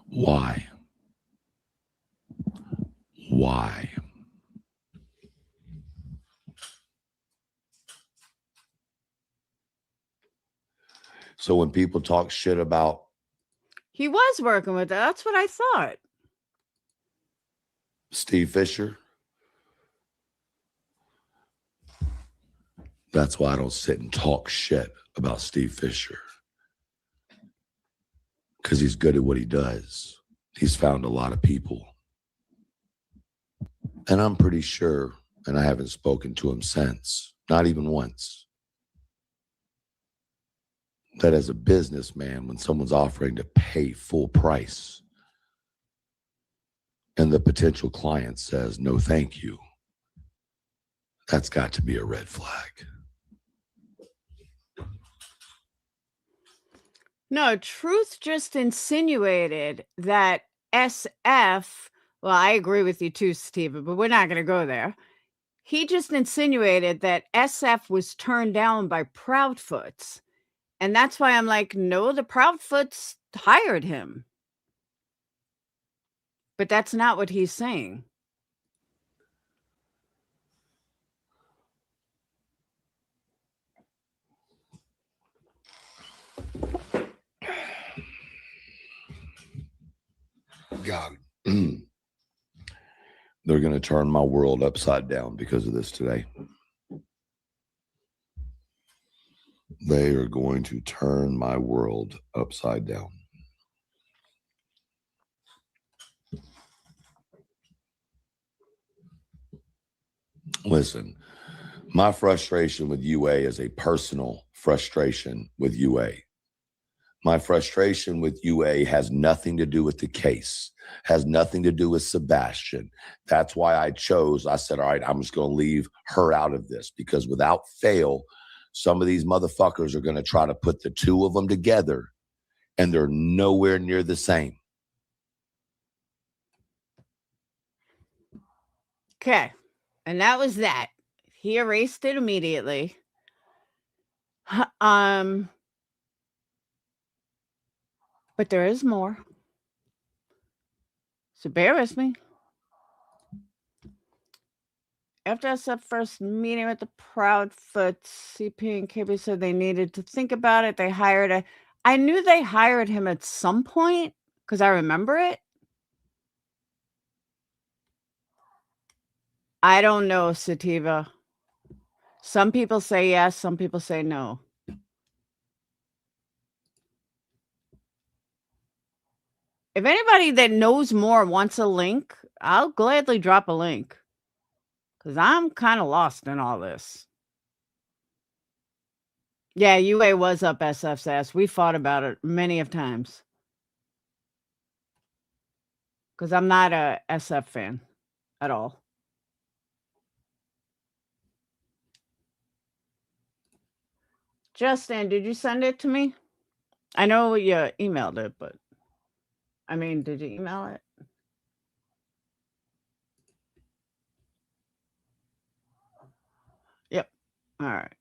Why? Why? So when people talk shit about He was working with it. That's what I thought. Steve Fisher, that's why I don't sit and talk shit about Steve Fisher. Because he's good at what he does. He's found a lot of people. And I'm pretty sure, and I haven't spoken to him since, not even once, that as a businessman, when someone's offering to pay full price and the potential client says, no, thank you, that's got to be a red flag. No, Truth just insinuated that SF, well, I agree with you too, Stephen, but we're not going to go there. He just insinuated that SF was turned down by Proudfoots. And that's why I'm like, no, the Proudfoots hired him. But that's not what he's saying. God, they're going to turn my world upside down because of this today. They are going to turn my world upside down. Listen, my frustration with UA is a personal frustration with UA. My frustration with UA has nothing to do with the case, has nothing to do with Sebastian. That's why I said, all right, I'm just going to leave her out of this, because without fail, some of these motherfuckers are going to try to put the two of them together, and they're nowhere near the same. Okay. And that was that. He erased it immediately. But there is more. So bear with me. After SF first meeting with the Proudfoots, CP and KB said they needed to think about it. They hired I knew they hired him at some point because I remember it. I don't know, Sativa. Some people say yes, some people say no. If anybody that knows more wants a link, I'll gladly drop a link. Because I'm kind of lost in all this. Yeah, UA was up SF's ass. We fought about it many of times. Because I'm not a SF fan at all. Justin, did you send it to me? I know you emailed it, but I mean, did you email it? Yep. All right.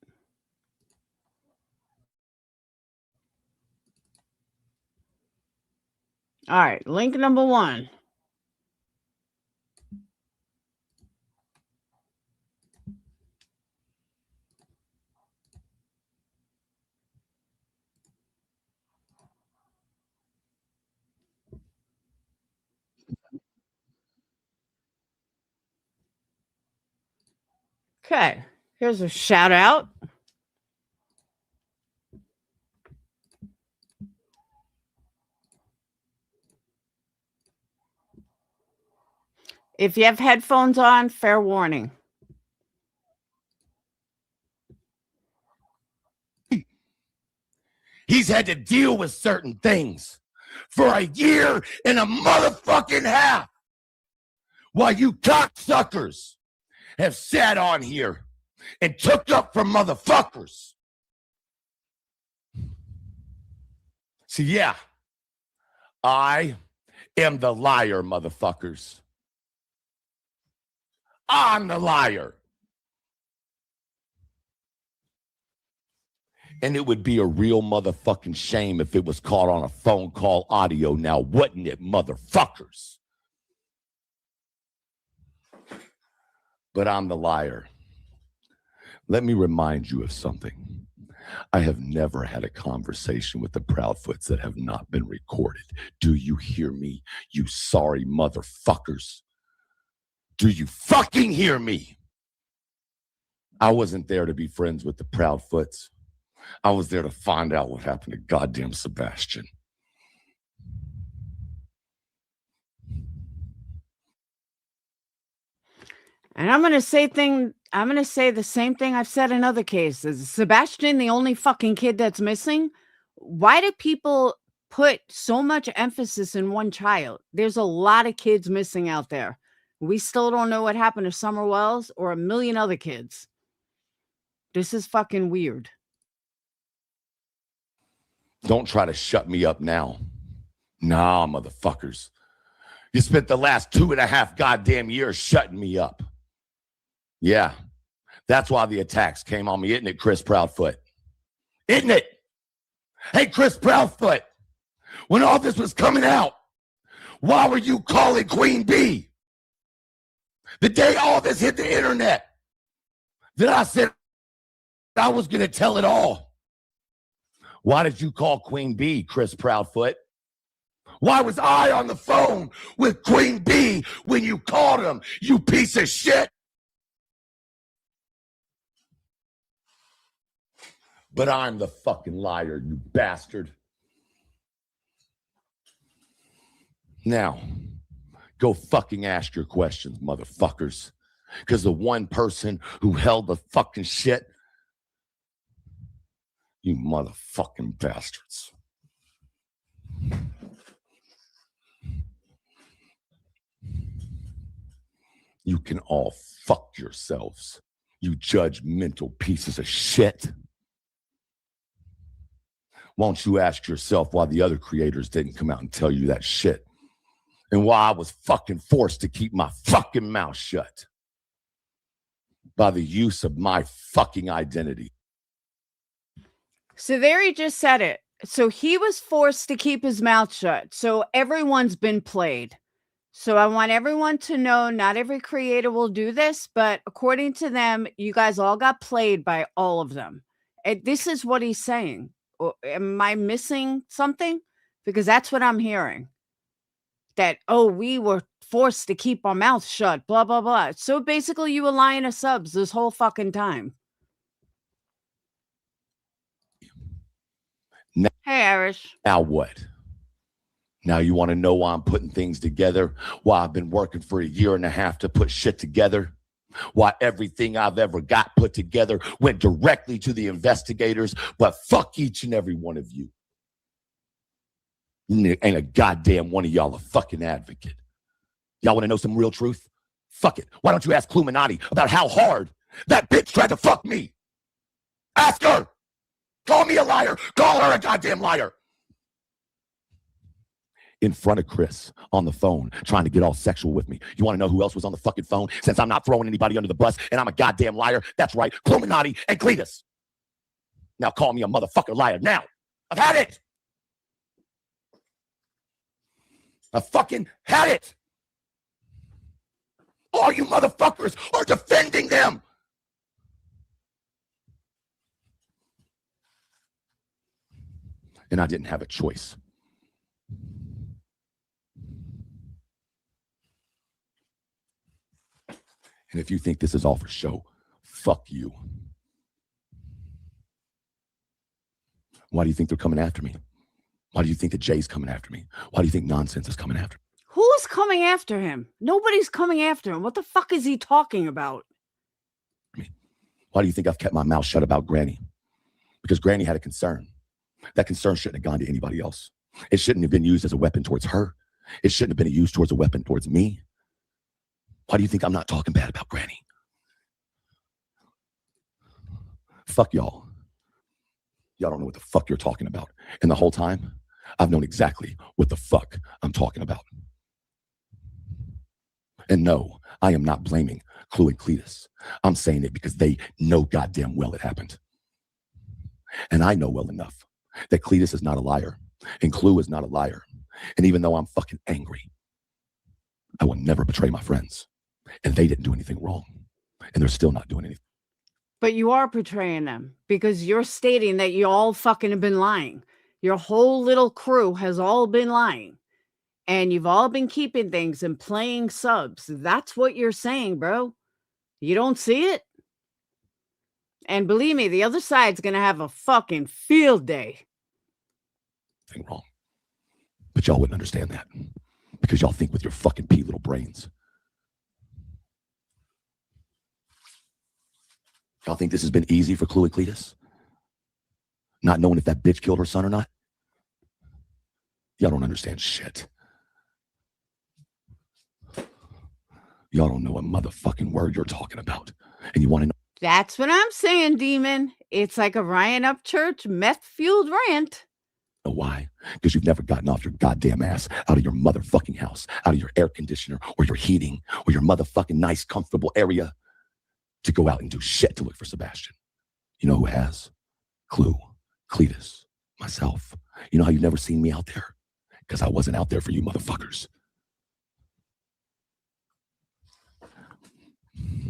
All right. Link number 1. Okay, here's a shout out. If you have headphones on, fair warning. He's had to deal with certain things for a year and a motherfucking half while you cocksuckers have sat on here and took up for motherfuckers. See, yeah, I am the liar, motherfuckers. I'm the liar. And it would be a real motherfucking shame if it was caught on a phone call audio now, wouldn't it, motherfuckers? But I'm the liar. Let me remind you of something. I have never had a conversation with the Proudfoots that have not been recorded. Do you hear me, you sorry motherfuckers? Do you fucking hear me? I wasn't there to be friends with the Proudfoots. I was there to find out what happened to goddamn Sebastian. And I'm gonna say the same thing I've said in other cases. Is Sebastian the only fucking kid that's missing? Why do people put so much emphasis in one child? There's a lot of kids missing out there. We still don't know what happened to Summer Wells or a million other kids. This is fucking weird. Don't try to shut me up now. Nah, motherfuckers. You spent the last 2.5 goddamn years shutting me up. Yeah, that's why the attacks came on me, isn't it, Chris Proudfoot? Isn't it? Hey, Chris Proudfoot, when all this was coming out, why were you calling Queen Bee? The day all this hit the internet, that I said I was going to tell it all. Why did you call Queen Bee, Chris Proudfoot? Why was I on the phone with Queen Bee when you called him, you piece of shit? But I'm the fucking liar, you bastard. Now, go fucking ask your questions, motherfuckers. Because the one person who held the fucking shit, you motherfucking bastards. You can all fuck yourselves, you judgmental pieces of shit. Won't you ask yourself why the other creators didn't come out and tell you that shit? And why I was fucking forced to keep my fucking mouth shut by the use of my fucking identity. So there he just said it. So he was forced to keep his mouth shut. So everyone's been played. So I want everyone to know not every creator will do this, but according to them, you guys all got played by all of them. And this is what he's saying. Am I missing something? Because that's what I'm hearing. That, oh, we were forced to keep our mouths shut, blah, blah, blah. So basically you were lying to subs this whole fucking time. Now, hey, Irish. Now what? Now you want to know why I'm putting things together? Why I've been working for a year and a half to put shit together? Why everything I've ever got put together went directly to the investigators, but fuck each and every one of you. Ain't a goddamn one of y'all a fucking advocate. Y'all want to know some real truth? Fuck it. Why don't you ask Cluminati about how hard that bitch tried to fuck me? Ask her. Call me a liar. Call her a goddamn liar. In front of Chris on the phone trying to get all sexual with me. You want to know who else was on the fucking phone? Since I'm not throwing anybody under the bus and I'm a goddamn liar, that's right, Cluminati and Cletus. Now call me a motherfucker liar now. I've had it. I fucking had it. All you motherfuckers are defending them. And I didn't have a choice. And if you think this is all for show, Fuck you. Why do you think they're coming after me? Why do you think that Jay's coming after me? Why do you think nonsense is coming after me? Who's coming after him? Nobody's coming after him. What the fuck is he talking about? Why do you think I've kept my mouth shut about Granny? Because Granny had a concern. That concern shouldn't have gone to anybody else. It shouldn't have been used as a weapon towards her. It shouldn't have been used towards a weapon towards me. Why do you think I'm not talking bad about Granny? Fuck y'all. Y'all don't know what the fuck you're talking about. And the whole time, I've known exactly what the fuck I'm talking about. And no, I am not blaming Clue and Cletus. I'm saying it because they know goddamn well it happened. And I know well enough that Cletus is not a liar and Clue is not a liar. And even though I'm fucking angry, I will never betray my friends. And they didn't do anything wrong. And they're still not doing anything. But you are betraying them because you're stating that you all fucking have been lying. Your whole little crew has all been lying. And you've all been keeping things and playing subs. That's what you're saying, bro. You don't see it? And believe me, the other side's going to have a fucking field day. Nothing wrong. But y'all wouldn't understand that because y'all think with your fucking pea little brains. Y'all think this has been easy for Clue and Cletus? Not knowing if that bitch killed her son or not? Y'all don't understand shit. Y'all don't know a motherfucking word you're talking about. And you want to know? That's what I'm saying, Demon. It's like a Ryan Upchurch meth-fueled rant. Why? Because you've never gotten off your goddamn ass out of your motherfucking house, out of your air conditioner or your heating or your motherfucking nice, comfortable area to go out and do shit to look for Sebastian. You know who has? Clue, Cletus, myself. You know how you've never seen me out there? Because I wasn't out there for you motherfuckers.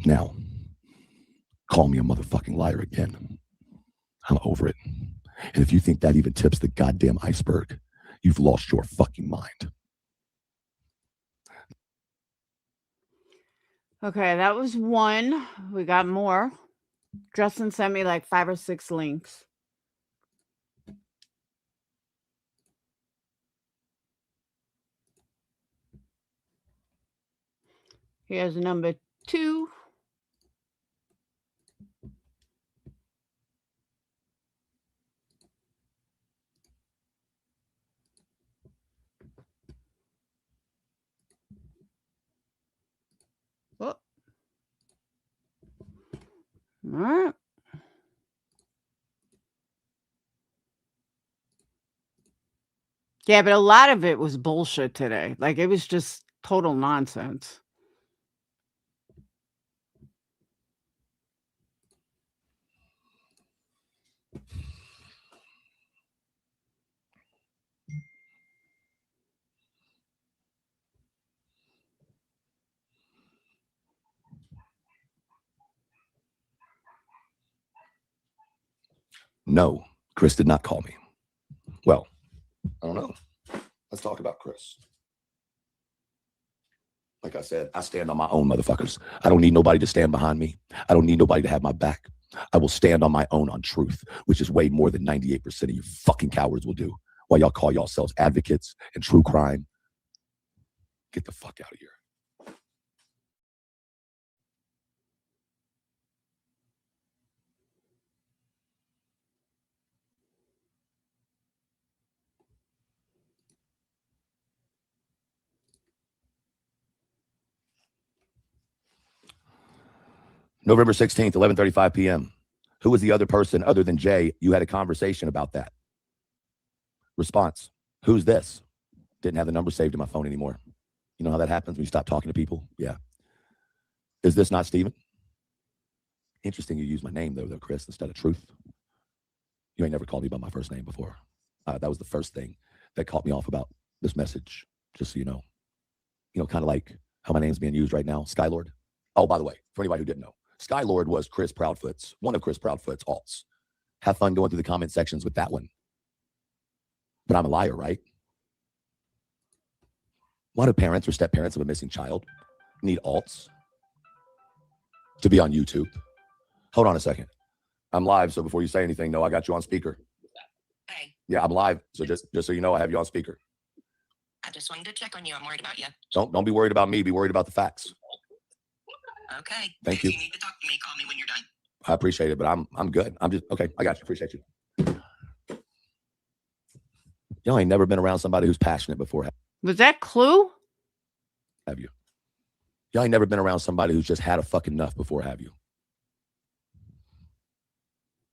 Now, call me a motherfucking liar again. I'm over it. And if you think that even tips the goddamn iceberg, you've lost your fucking mind. Okay, that was one. We got more. Justin sent me like 5 or 6 links. Here's number 2. Oh. All right. Yeah, but a lot of it was bullshit today. Like, it was just total nonsense. No, Chris did not call me. Well, I don't know. Let's talk about Chris. Like I said, I stand on my own, motherfuckers. I don't need nobody to stand behind me. I don't need nobody to have my back. I will stand on my own on truth, which is way more than 98% of you fucking cowards will do. While y'all call yourselves advocates and true crime. Get the fuck out of here. November 16th, 11:35 p.m. Who was the other person other than Jay? You had a conversation about that. Response. Who's this? Didn't have the number saved in my phone anymore. You know how that happens when you stop talking to people? Yeah. Is this not Steven? Interesting you use my name, though, Chris, instead of Truth. You ain't never called me by my first name before. That was the first thing that caught me off about this message, just so you know. You know, kind of like how my name's being used right now, Skylord. Oh, by the way, for anybody who didn't know, Skylord was Chris Proudfoot's, one of Chris Proudfoot's alts. Have fun going through the comment sections with that one. But I'm a liar, right? Why do parents or step-parents of a missing child need alts to be on YouTube? Hold on a second. I'm live, so before you say anything, no, I got you on speaker. Hey, Yeah, I'm live, so just so you know, I have you on speaker. I just wanted to check on you. I'm worried about you. Don't be worried about me. Be worried about the facts. Okay. Thank If you. you need to talk to me, call me when you're done. I appreciate it, but I'm good. I'm just okay. I got you. Appreciate you. Y'all ain't never been around somebody who's passionate before, Was that Clue? have you? Y'all ain't never been around somebody who's just had a fucking enough before, have you?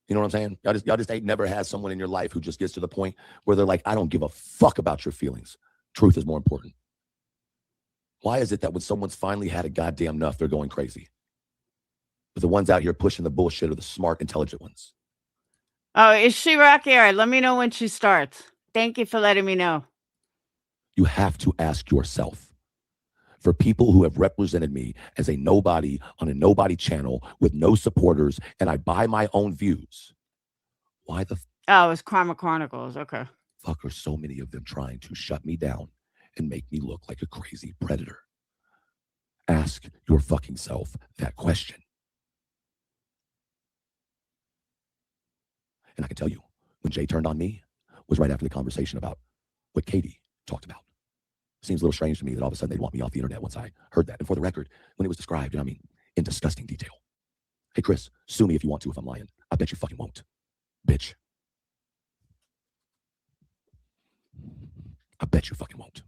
You know what I'm saying? Y'all just ain't never had someone in your life who just gets to the point where they're like, I don't give a fuck about your feelings. Truth is more important. Why is it that when someone's finally had a goddamn enough, they're going crazy? But the ones out here pushing the bullshit are the smart, intelligent ones. Oh, is she Rocky? All right, let me know when she starts. Thank you for letting me know. You have to ask yourself. For people who have represented me as a nobody on a nobody channel with no supporters, and I buy my own views, why the Oh, it was Karma Chronicles. Okay. fuck are so many of them trying to shut me down and make me look like a crazy predator? Ask your fucking self that question. And I can tell you, when Jay turned on me, was right after the conversation about what Katie talked about. Seems a little strange to me that all of a sudden they'd want me off the internet once I heard that. And for the record, when it was described, in disgusting detail. Hey, Chris, sue me if you want to if I'm lying. I bet you fucking won't. Bitch. I bet you fucking won't.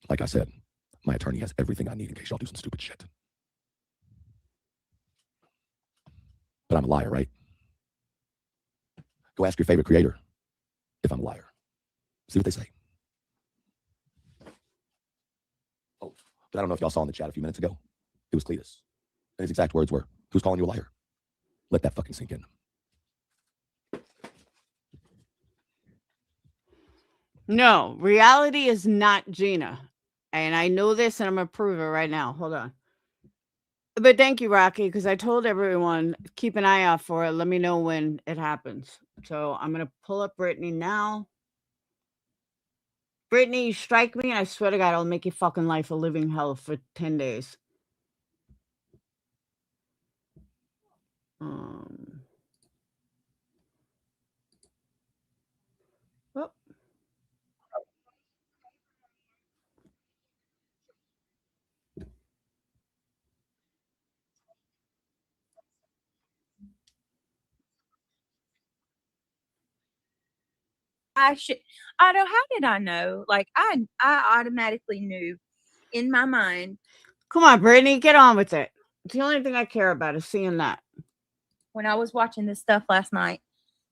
Like I said, my attorney has everything I need in case y'all do some stupid shit. But I'm a liar, right? Go ask your favorite creator if I'm a liar. See what they say. Oh, but I don't know if y'all saw in the chat a few minutes ago. It was Cletus. And his exact words were, who's calling you a liar? Let that fucking sink in. No, reality is not Gina. And I know this and I'm going to prove it right now. Hold on. But thank you, Rocky, because I told everyone, keep an eye out for it. Let me know when it happens. So I'm going to pull up Brittany now. Brittany, you strike me, and I swear to God, I'll make your fucking life a living hell for 10 days. Oh. Otto, how did I know? Like I automatically knew in my mind Come on, Brittany, get on with it. The only thing I care about is seeing that. when I was watching this stuff last night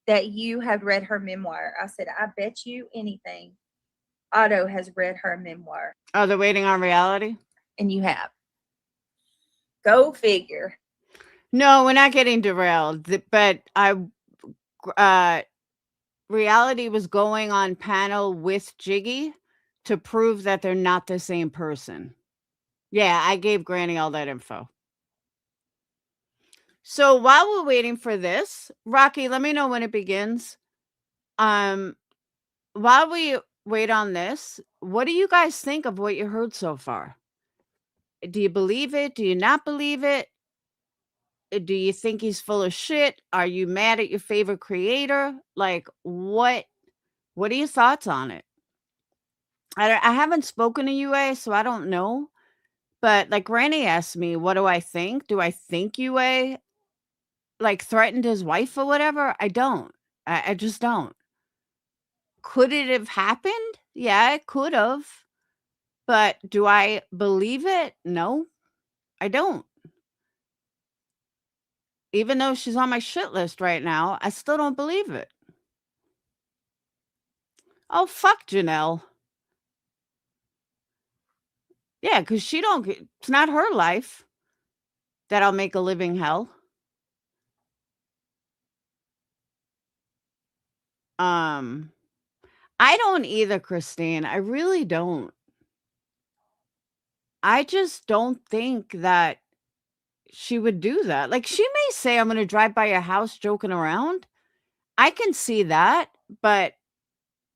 that you had read her memoir. I said, I bet you anything Otto has read her memoir. Oh, they're waiting on reality? And you have. Go figure. No, we're not getting derailed. But reality was going on panel with Jiggy to prove that they're not the same person. Yeah, I gave Granny all that info. So while we're waiting for this, Rocky, let me know when it begins. While we wait on this, what do you guys think of what you heard so far? Do you believe it? Do you not believe it? Do you think he's full of shit? Are you mad at your favorite creator? Like, what are your thoughts on it? I haven't spoken to UA, so I don't know. But like Granny asked me, what do I think? Do I think UA like threatened his wife or whatever? I don't. I just don't. Could it have happened? Yeah, it could have. But do I believe it? No, I don't. Even though she's on my shit list right now, I still don't believe it. Oh, fuck Janelle. Yeah, because it's not her life that I'll make a living hell. I don't either, Christine. I really don't. I just don't think that she would do that. Like, she may say, I'm going to drive by your house joking around. I can see that. But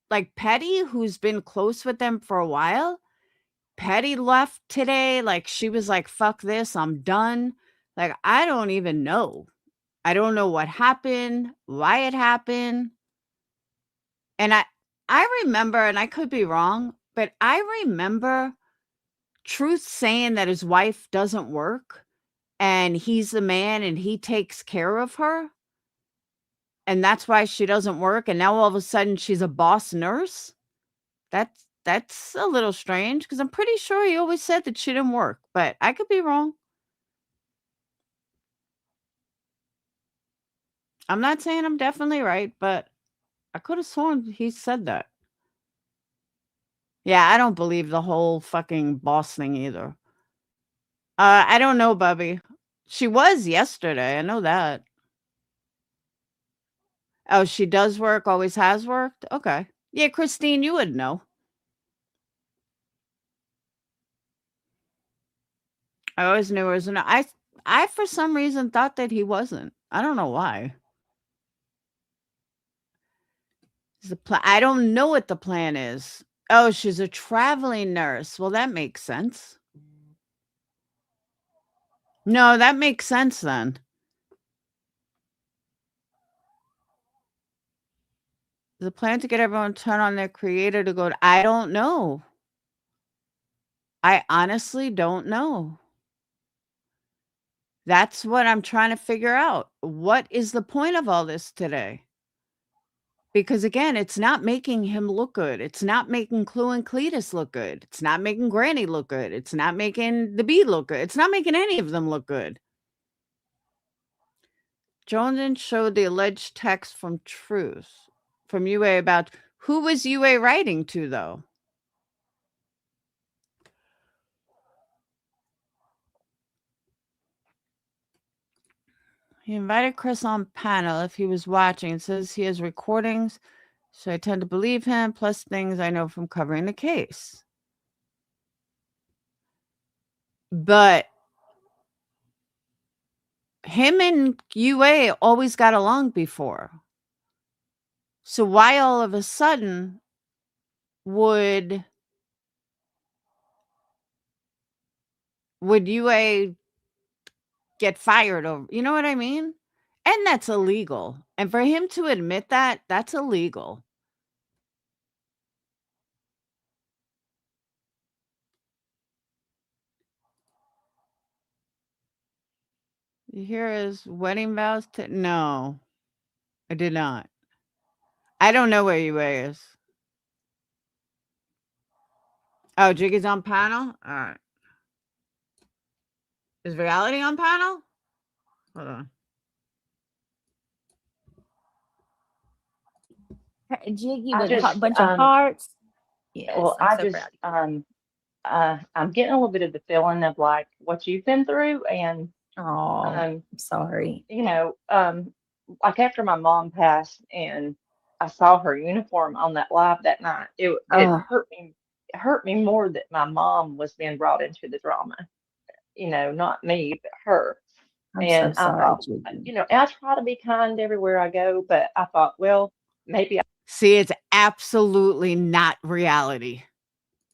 like Petty, who's been close with them for a while, Petty left today. Like, she was like, fuck this, I'm done. Like, I don't even know. I don't know what happened, why it happened. And I remember, and I could be wrong, but I remember Truth saying that his wife doesn't work and he's the man and he takes care of her. And that's why she doesn't work. And now all of a sudden she's a boss nurse. That's a little strange because I'm pretty sure he always said that she didn't work, but I could be wrong. I'm not saying I'm definitely right, but I could have sworn he said that. Yeah, I don't believe the whole fucking boss thing either. I don't know, Bubby. She was yesterday. I know that. Oh, she does work, always has worked? Okay. Yeah, Christine, you would know. I always knew it was an I for some reason thought that he wasn't. I don't know why. I don't know what the plan is. Oh, she's a traveling nurse. Well, that makes sense. No, that makes sense then. The plan to get everyone to turn on their creator to go to, I don't know. I honestly don't know. That's what I'm trying to figure out. What is the point of all this today? Because again, it's not making him look good. It's not making Clue and Cletus look good. It's not making Granny look good. It's not making the Bee look good. It's not making any of them look good. Jones showed the alleged text from Truth, from UA about who was UA writing to, though? He invited Chris on panel if he was watching. It says he has recordings, so I tend to believe him, plus things I know from covering the case. But him and UA always got along before. So why all of a sudden would UA get fired over, you know what I mean? And that's illegal. And for him to admit that, that's illegal. You hear his wedding vows? No, I did not. I don't know where UA is. Oh, Jiggy's on panel? All right. Is Reality on panel? Hold on. Jiggy I with a just, bunch of hearts. Yes, well, I'm I so just, proud. I'm getting a little bit of the feeling of like what you've been through, and Oh, um, I'm sorry. you know, like after my mom passed, and I saw her uniform on that live that night, it Oh, hurt me. It hurt me more that my mom was being brought into the drama. Not me, but her. I'm so And I sorry, thought, Jiggy. I try to be kind everywhere I go, but I thought, well, maybe See, it's absolutely not Reality.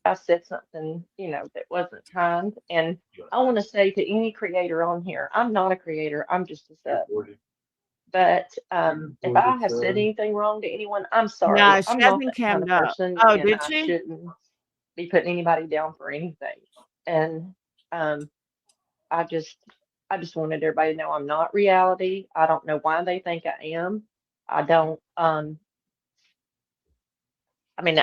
I said something, that wasn't kind. And I want to say to any creator on here, I'm not a creator, I'm just a sub. But if I have said anything wrong to anyone, I'm sorry. No, she I'm not hasn't that kind of cammed up. person, Oh, and did I she? shouldn't be putting anybody down for anything. And I just, I just wanted everybody to know I'm not Reality. I don't know why they think I am. I don't. I mean,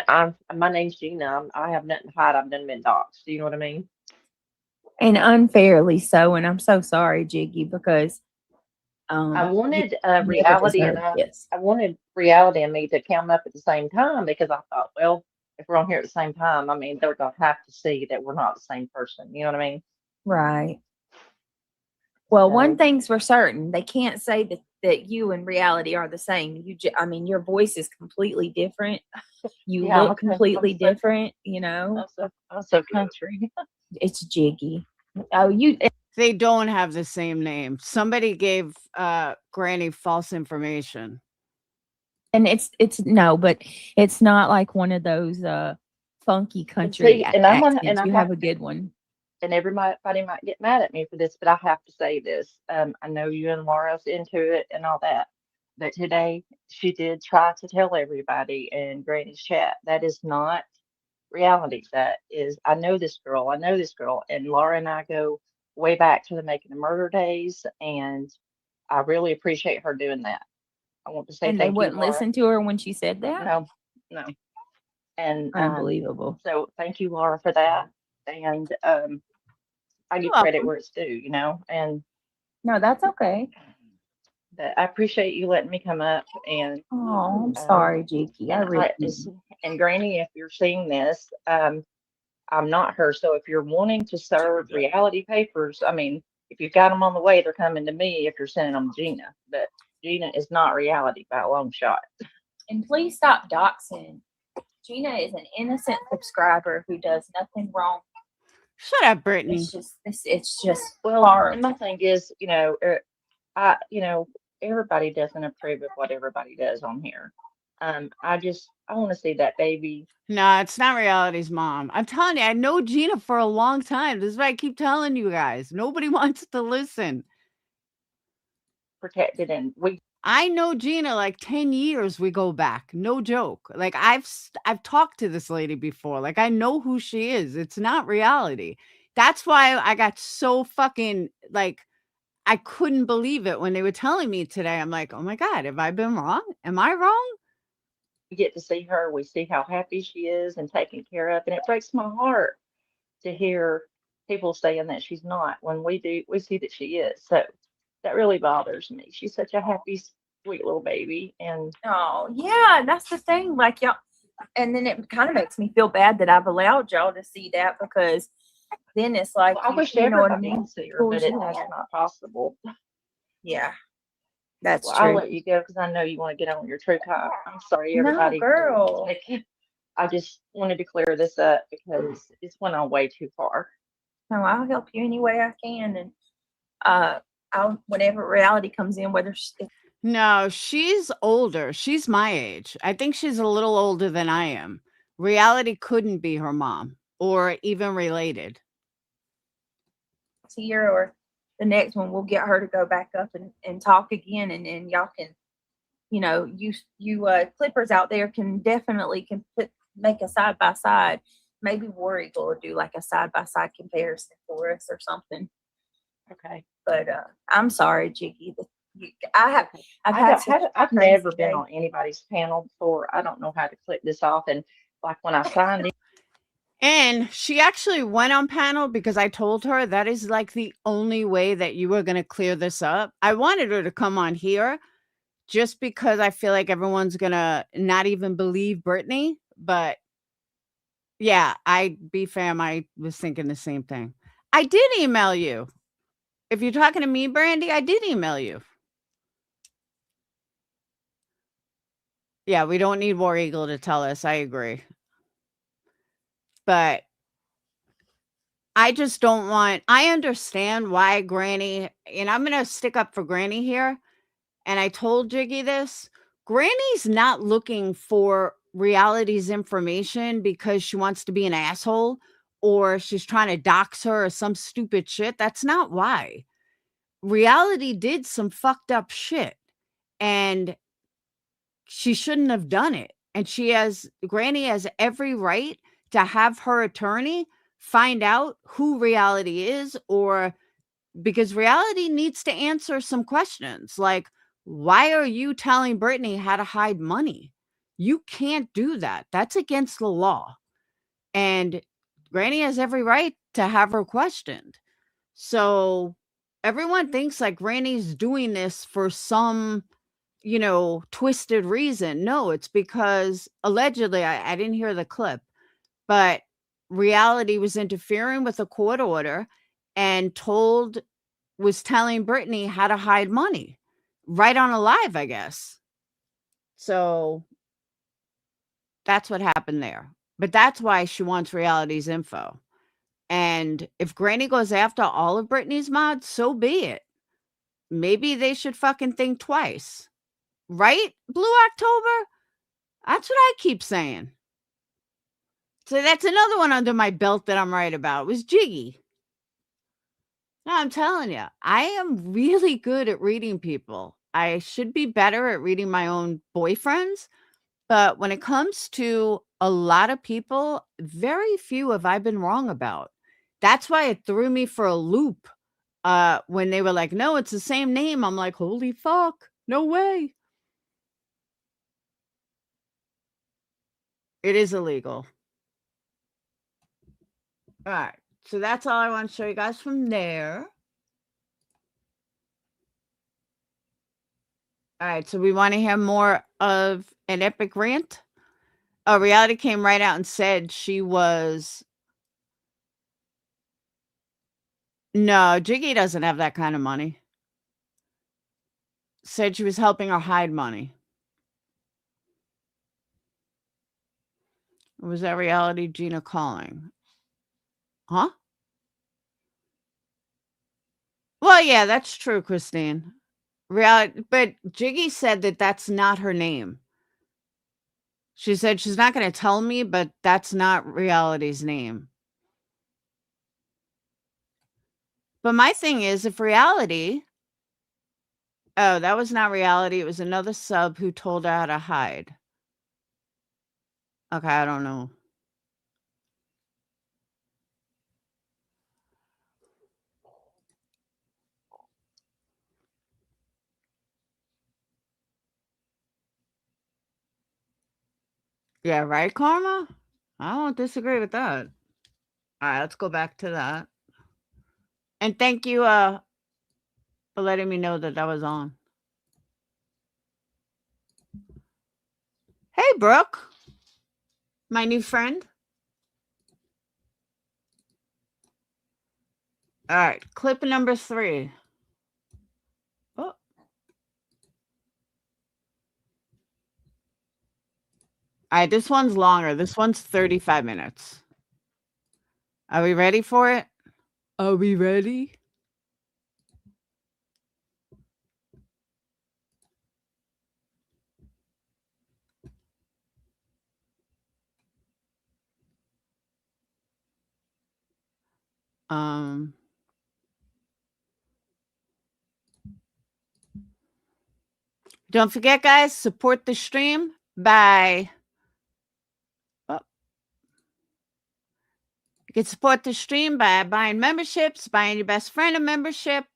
my name's Gina. I have nothing to hide. I've done been doxxed. Do you know what I mean? And unfairly so. And I'm so sorry, Jiggy, because I you wanted never Reality, and deserved this. I wanted Reality and me to come up at the same time, because I thought, well, if we're on here at the same time, I mean, they're gonna have to see that we're not the same person. You know what I mean? Right. Well, one So thing's for certain, they can't say that you and Reality are the same. I mean, your voice is completely different. You yeah, look completely different. I'm so country. It's Jiggy. Oh, They don't have the same name. Somebody gave Granny false information. and it's no, but it's not like one of those funky country and I'm gonna, accent. You have a good one. and everybody might get mad at me for this, but I have to say this. I know you and Laura's into it and all that, but today she did try to tell everybody in Granny's chat that is not reality. That is, I know this girl, and Laura and I go way back to the Making a Murder days, and I really appreciate her doing that. I want to say And they thank you, wouldn't Laura. listen to her when she said that? No, no. And Unbelievable. so thank you, Laura, for that. And I give You're credit welcome. where it's due, and No, that's okay. that I appreciate you letting me come up. And Oh, I'm sorry, Jakey. I and really and Granny, if you're seeing this, I'm not her. So if you're wanting to serve reality papers, I mean, if you've got them on the way, they're coming to me. If you're sending them to Gina, but Gina is not reality by a long shot. And please stop doxing. Gina is an innocent subscriber who does nothing wrong. Shut up, Brittany. It's just Well, hard. and my thing is, everybody doesn't approve of what everybody does on here. I want to see that baby. No, it's not reality's mom. I'm telling you, I know Gina for a long time. This is why I keep telling you guys. Nobody wants to listen. Protected, and I know Gina like 10 years we go back. No joke. Like I've talked to this lady before. Like I know who she is. It's not reality. That's why I got so fucking like I couldn't believe it when they were telling me today. I'm like, "Oh my god, have I been wrong? Am I wrong?" we get to see her. We see how happy she is and taken care of, and it breaks my heart to hear people saying that she's not when we see that she is. So that really bothers me. She's such a happy, sweet little baby, and Oh, yeah, that's the thing. Like y'all, and then it kind of makes me feel bad that I've allowed y'all to see that, because then it's like I wish you know what I everybody mean? could see her, Pulls but it's you in. not possible. Yeah, that's Well, I'll true. let you go because I know you want to get on your true time. I'm sorry, No, everybody. girl. I just wanted to clear this up because it's went on way too far. No, I'll help you any way I can, and I'll whenever reality comes in, whether No, she's older. She's my age. I think she's a little older than I am. Reality couldn't be her mom or even related. it's here or the next one, we'll get her to go back up and talk again, and then y'all can, you clippers out there can definitely make a side by side. Maybe War Eagle will do like a side by side comparison for us or something. Okay. But I'm sorry, Jiggy. I've I've never been on anybody's panel before. I don't know how to click this off, and like when I signed in. And she actually went on panel because I told her that is like the only way that you were going to clear this up. I wanted her to come on here just because I feel like everyone's going to not even believe Brittany. But yeah, I was thinking the same thing. I did email you. If you're talking to me, Brandy, I did email you. Yeah, we don't need War Eagle to tell us. I agree. But I just don't want, I understand why Granny, and I'm going to stick up for Granny here. And I told Jiggy this. Granny's not looking for reality's information because she wants to be an asshole or she's trying to dox her or some stupid shit. That's not why. Reality did some fucked up shit and she shouldn't have done it. And Granny has every right to have her attorney find out who reality is, or because reality needs to answer some questions like, why are you telling Brittany how to hide money? You can't do that. That's against the law. And Granny has every right to have her questioned. So everyone thinks like Granny's doing this for some, twisted reason. No, it's because allegedly, I didn't hear the clip, but reality was interfering with a court order and was telling Brittany how to hide money right on a live, I guess. So that's what happened there. But that's why she wants reality's info. And if Granny goes after all of Brittany's mods, so be it. Maybe they should fucking think twice. Right? Blue October? That's what I keep saying. So that's another one under my belt that I'm right about. It was Jiggy. No, I'm telling you, I am really good at reading people. I should be better at reading my own boyfriends, but when it comes to a lot of people, very few have I been wrong about. That's why it threw me for a loop when they were like, "No, it's the same name." I'm like, "Holy fuck, no way." It is illegal. All right, so that's all I want to show you guys from there. All right, so we want to hear more of an epic rant. Reality came right out and said she was. No, Jiggy doesn't have that kind of money. Said she was helping her hide money. Was that Reality Gina calling? Huh? Well, yeah, that's true, Christine. Reality, but Jiggy said that that's not her name. She said she's not going to tell me, but that's not Reality's name. But my thing is, if Reality... Oh, that was not Reality. It was another sub who told her how to hide. Okay, I don't know. Yeah, right, Karma? I won't disagree with that. All right, let's go back to that. And thank you for letting me know that that was on. Hey, Brooke. My new friend. All right, clip number 3. Oh. All right, this one's longer. This one's 35 minutes. Are we ready for it? Are we ready? Don't forget, guys, support the stream by... You can support the stream by buying memberships, buying your best friend a membership,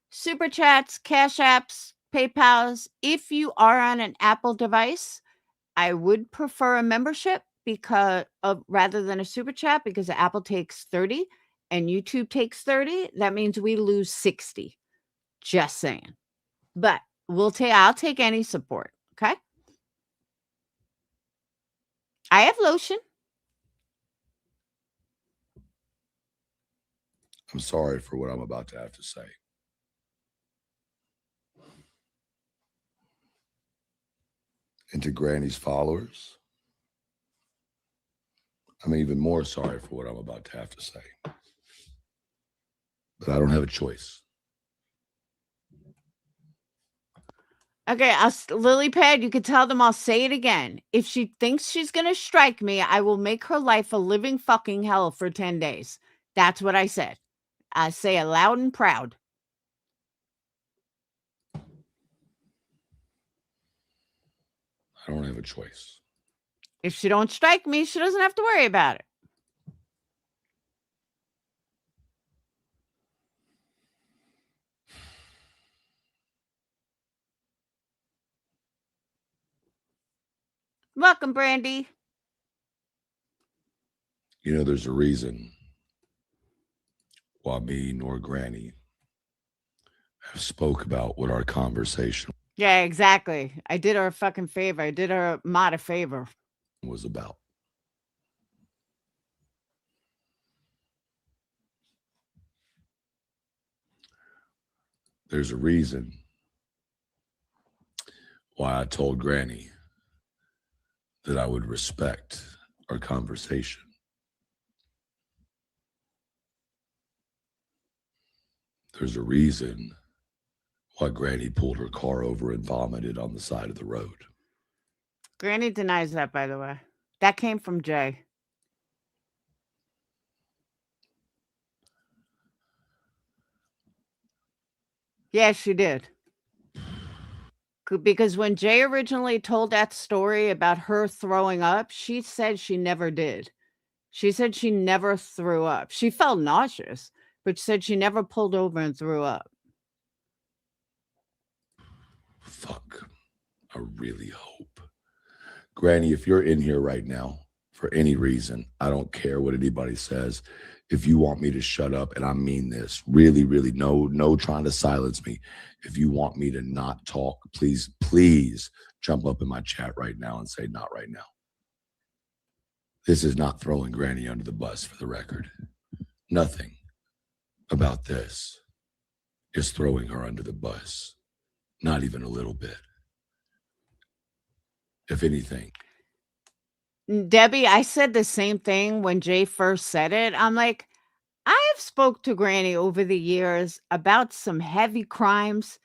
super chats, cash apps, PayPals. If you are on an Apple device, I would prefer a membership because rather than a super chat, because Apple takes 30 and YouTube takes 30. That means we lose 60. Just saying. But I'll take any support. Okay. I have lotion. I'm sorry for what I'm about to have to say. And to Granny's followers, I'm even more sorry for what I'm about to have to say. But I don't have a choice. Okay, Lily Pad, you can tell them I'll say it again. If she thinks she's going to strike me, I will make her life a living fucking hell for 10 days. That's what I said. I say it loud and proud. I don't have a choice. If she don't strike me, she doesn't have to worry about it. Welcome, Brandy. You know, there's a reason why me nor Granny have spoke about what our conversation Yeah, exactly. I did her a fucking favor. I did her mod a favor. Was about. There's a reason why I told Granny that I would respect our conversation. There's a reason why Granny pulled her car over and vomited on the side of the road. Granny denies that, by the way. That came from Jay. Yeah, she did. Because when Jay originally told that story about her throwing up, she said she never did. She said she never threw up. She felt nauseous, but she said she never pulled over and threw up. Fuck. I really hope. Granny, if you're in here right now for any reason, I don't care what anybody says. If you want me to shut up, and I mean this, really, really, no trying to silence me. If you want me to not talk, please jump up in my chat right now and say not right now. This is not throwing Granny under the bus, for the record. Nothing about this is throwing her under the bus. Not even a little bit. If anything. Debbie, I said the same thing when Jay first said it. I'm like, I have spoke to Granny over the years about some heavy crimes.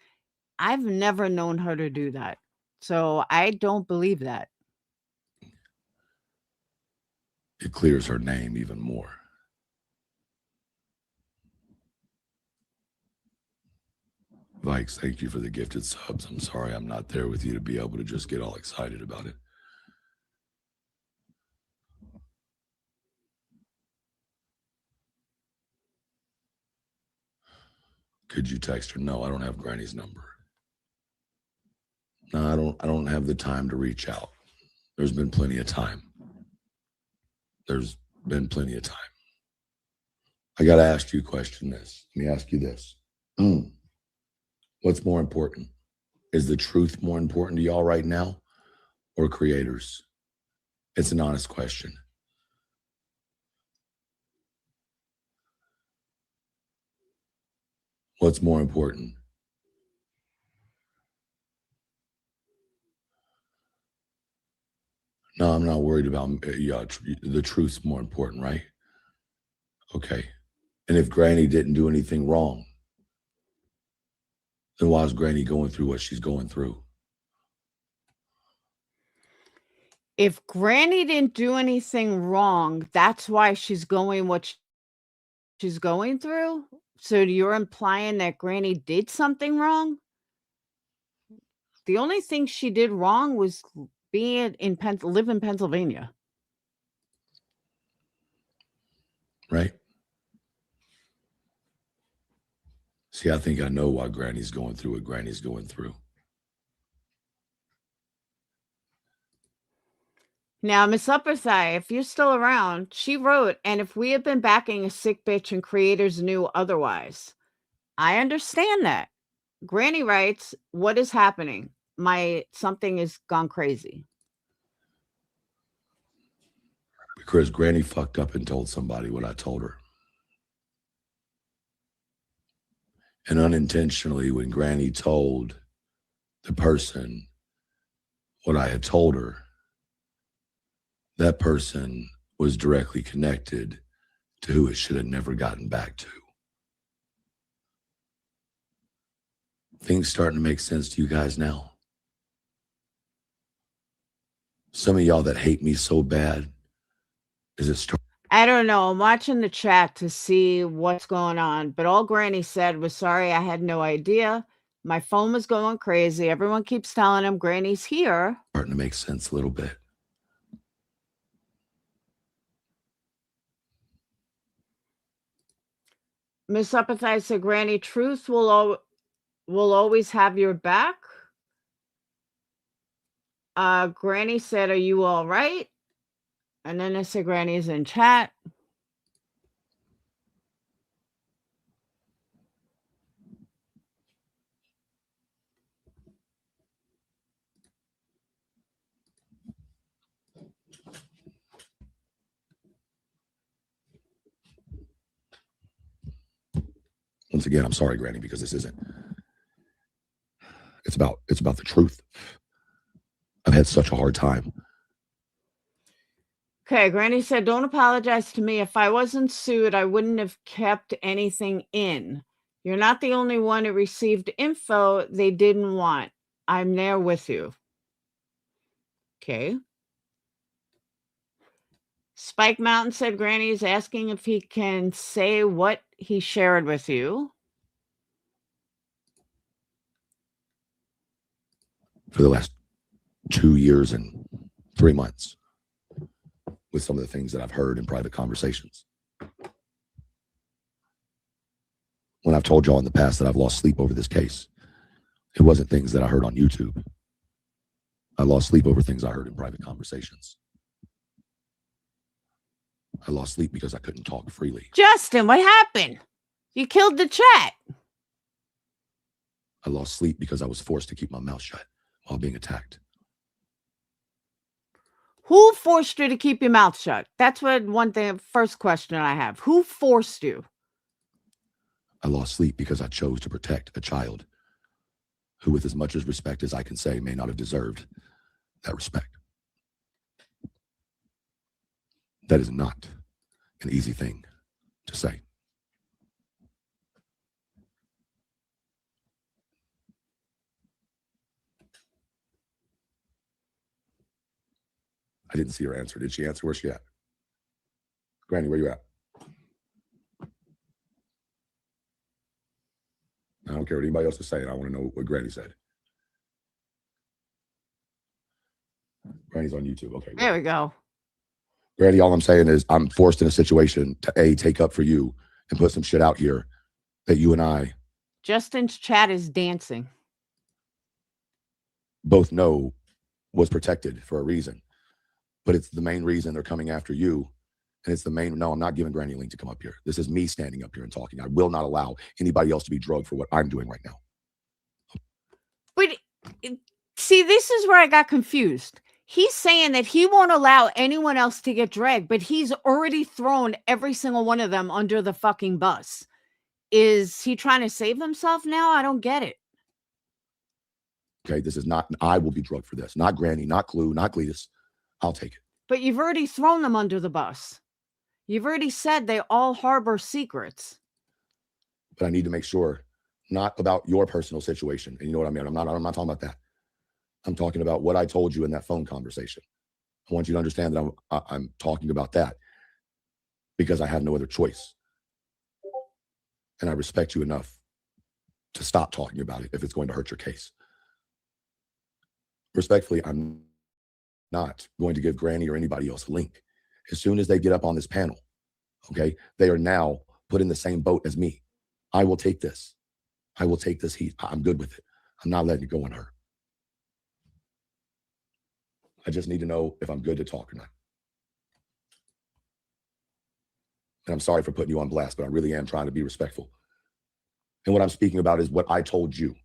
I've never known her to do that. So I don't believe that. It clears her name even more. Vikes, thank you for the gifted subs. I'm sorry I'm not there with you to be able to just get all excited about it. Could you text her? No, I don't have Granny's number. No, I don't have the time to reach out. There's been plenty of time. There's been plenty of time. I got to ask you a question. Let me ask you this. What's more important? Is the truth more important to y'all right now or creators? It's an honest question. What's more important? No, I'm not worried about the truth's more important, right? Okay. And if Granny didn't do anything wrong, then why is Granny going through what she's going through? If Granny didn't do anything wrong, that's why she's going what she's going through? So you're implying that Granny did something wrong? The only thing she did wrong was live in Pennsylvania. Right? See, I think I know why Granny's going through what Granny's going through. Now, Miss Upper Thigh, if you're still around, she wrote, and if we had been backing a sick bitch and creators knew otherwise. I understand that. Granny writes, what is happening? Something has gone crazy. Because Granny fucked up and told somebody what I told her. And unintentionally, when Granny told the person what I had told her, that person was directly connected to who it should have never gotten back to. Things starting to make sense to you guys now? Some of y'all that hate me so bad, is it starting? I don't know. I'm watching the chat to see what's going on, but all Granny said was, sorry, I had no idea. My phone was going crazy. Everyone keeps telling him Granny's here. Starting to make sense a little bit. Miss Upperthigh said, Granny, truth will always have your back. Granny said, are you all right? And then I said, Granny's in chat. Once again, I'm sorry, Granny, because this isn't. It's about the truth. I've had such a hard time. Okay, Granny said, don't apologize to me. If I wasn't sued, I wouldn't have kept anything in. You're not the only one who received info they didn't want. I'm there with you. Okay. Spike Mountain said, Granny is asking if he can say what he shared with you. for the last 2 years and 3 months with some of the things that I've heard in private conversations. When I've told y'all in the past that I've lost sleep over this case, it wasn't things that I heard on YouTube. I lost sleep over things I heard in private conversations. I lost sleep because I couldn't talk freely. Justin, what happened? You killed the chat. I lost sleep because I was forced to keep my mouth shut while being attacked. Who forced you to keep your mouth shut? That's first question I have. Who forced you? I lost sleep because I chose to protect a child who, with as much as respect as I can say, may not have deserved that respect. That is not an easy thing to say. I didn't see her answer. Did she answer? Where's she at? Granny, where you at? I don't care what anybody else is saying. I want to know what Granny said. Granny's on YouTube. Okay. There we go. Granny, all I'm saying is I'm forced in a situation to take up for you and put some shit out here that you and I Justin's chat is dancing. both know was protected for a reason. But it's the main reason they're coming after you. And it's the main, no, I'm not giving Granny a link to come up here. This is me standing up here and talking. I will not allow anybody else to be drugged for what I'm doing right now. But see, this is where I got confused. He's saying that he won't allow anyone else to get dragged, but he's already thrown every single one of them under the fucking bus. Is he trying to save himself now? I don't get it. Okay, this is not, I will be drugged for this. Not Granny, not Clue, not Cletus. I'll take it. But you've already thrown them under the bus. You've already said they all harbor secrets. But I need to make sure, not about your personal situation. And you know what I mean? I'm not talking about that. I'm talking about what I told you in that phone conversation. I want you to understand that I'm talking about that because I have no other choice. And I respect you enough to stop talking about it if it's going to hurt your case. Respectfully, I'm not going to give Granny or anybody else a link. As soon as they get up on this panel, okay, they are now put in the same boat as me. I will take this. I will take this heat. I'm good with it. I'm not letting it go on her. I just need to know if I'm good to talk or not. And I'm sorry for putting you on blast, but I really am trying to be respectful. And what I'm speaking about is what I told you,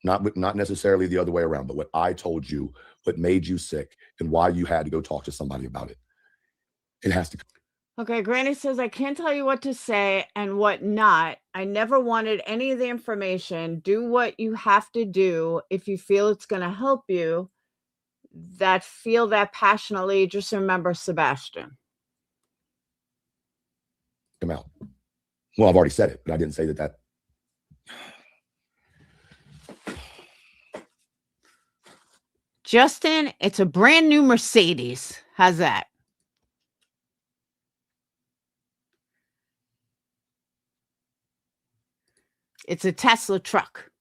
not necessarily the other way around, but what I told you, what made you sick, and why you had to go talk to somebody about it. It has to. Okay, Granny says, I can't tell you what to say and what not. I never wanted any of the information. Do what you have to do if you feel it's going to help you. That feel that passionately. Just remember Sebastian. Come out. Well, I've already said it, but I didn't say that. Justin, it's a brand new Mercedes. How's that? It's a Tesla truck.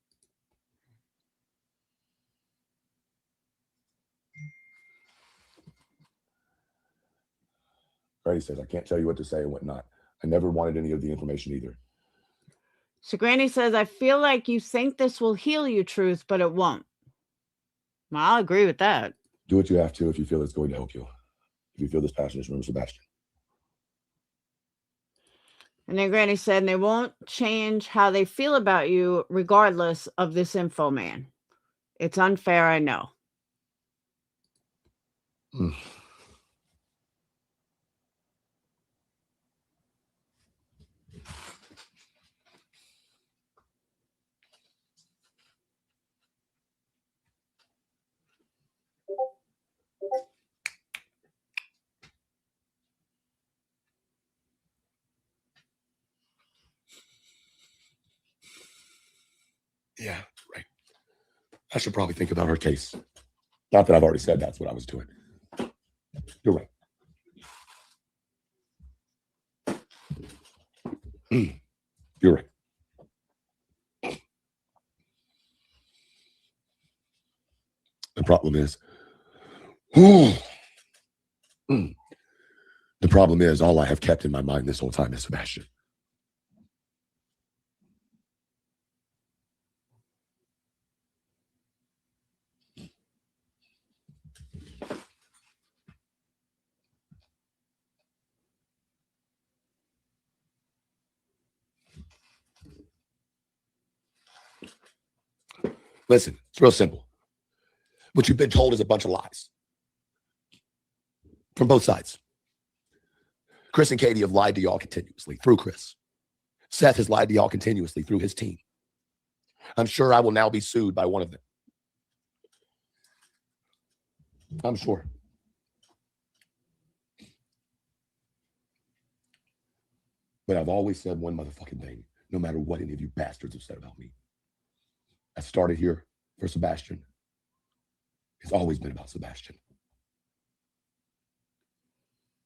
Granny says, I can't tell you what to say and what not. I never wanted any of the information either. So Granny says, I feel like you think this will heal you, Truth, but it won't. Well, I'll agree with that. Do what you have to if you feel it's going to help you. If you feel this passion, just remember Sebastian. And then Granny said, and they won't change how they feel about you regardless of this info man. It's unfair, I know. Yeah, right. I should probably think about her case. Not that I've already said that's what I was doing. You're right. You're right. problem is, the problem is all I have kept in my mind this whole time is Sebastian. Listen, it's real simple. What you've been told is a bunch of lies from both sides. Chris and Katie have lied to y'all continuously through Chris. Seth has lied to y'all continuously through his team. I'm sure I will now be sued by one of them. I'm sure. But I've always said one motherfucking thing, no matter what any of you bastards have said about me. I started here for Sebastian. It's always been about Sebastian.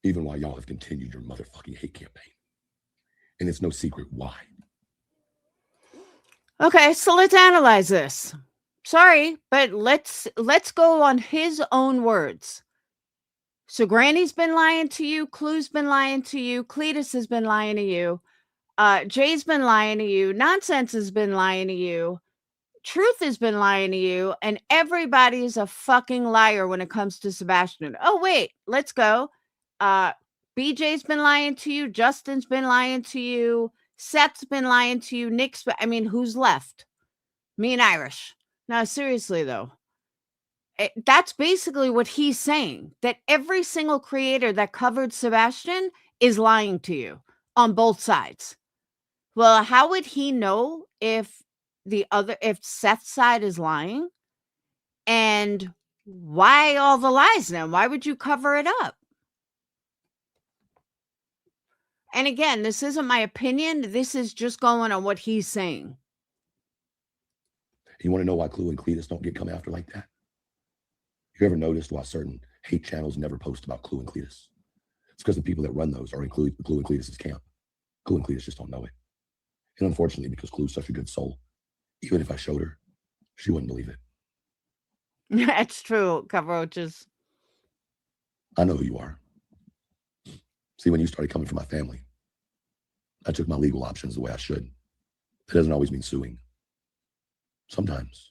Even while y'all have continued your motherfucking hate campaign. And it's no secret why. Okay, so let's analyze this. Sorry, but let's go on his own words. So Granny's been lying to you, Clue's been lying to you, Cletus has been lying to you, Jay's been lying to you, Nonsense has been lying to you, Truth has been lying to you, and everybody's a fucking liar when it comes to Sebastian. Oh, wait, let's go. BJ's been lying to you, Justin's been lying to you, Seth's been lying to you, who's left? Me and Irish. Now, seriously, though. That's basically what he's saying, that every single creator that covered Sebastian is lying to you on both sides. Well, how would he know if Seth's side is lying? And why all the lies now? Why would you cover it up? And again, this isn't my opinion. This is just going on what he's saying. You want to know why Clue and Cletus don't get come after like that? You ever noticed why certain hate channels never post about Clue and Cletus? It's because the people that run those are in Clue and Cletus's camp. Clue and Cletus just don't know it. And unfortunately, because Clue's such a good soul, even if I showed her, she wouldn't believe it. That's true, cockroaches. I know who you are. See, when you started coming for my family, I took my legal options the way I should. That doesn't always mean suing. Sometimes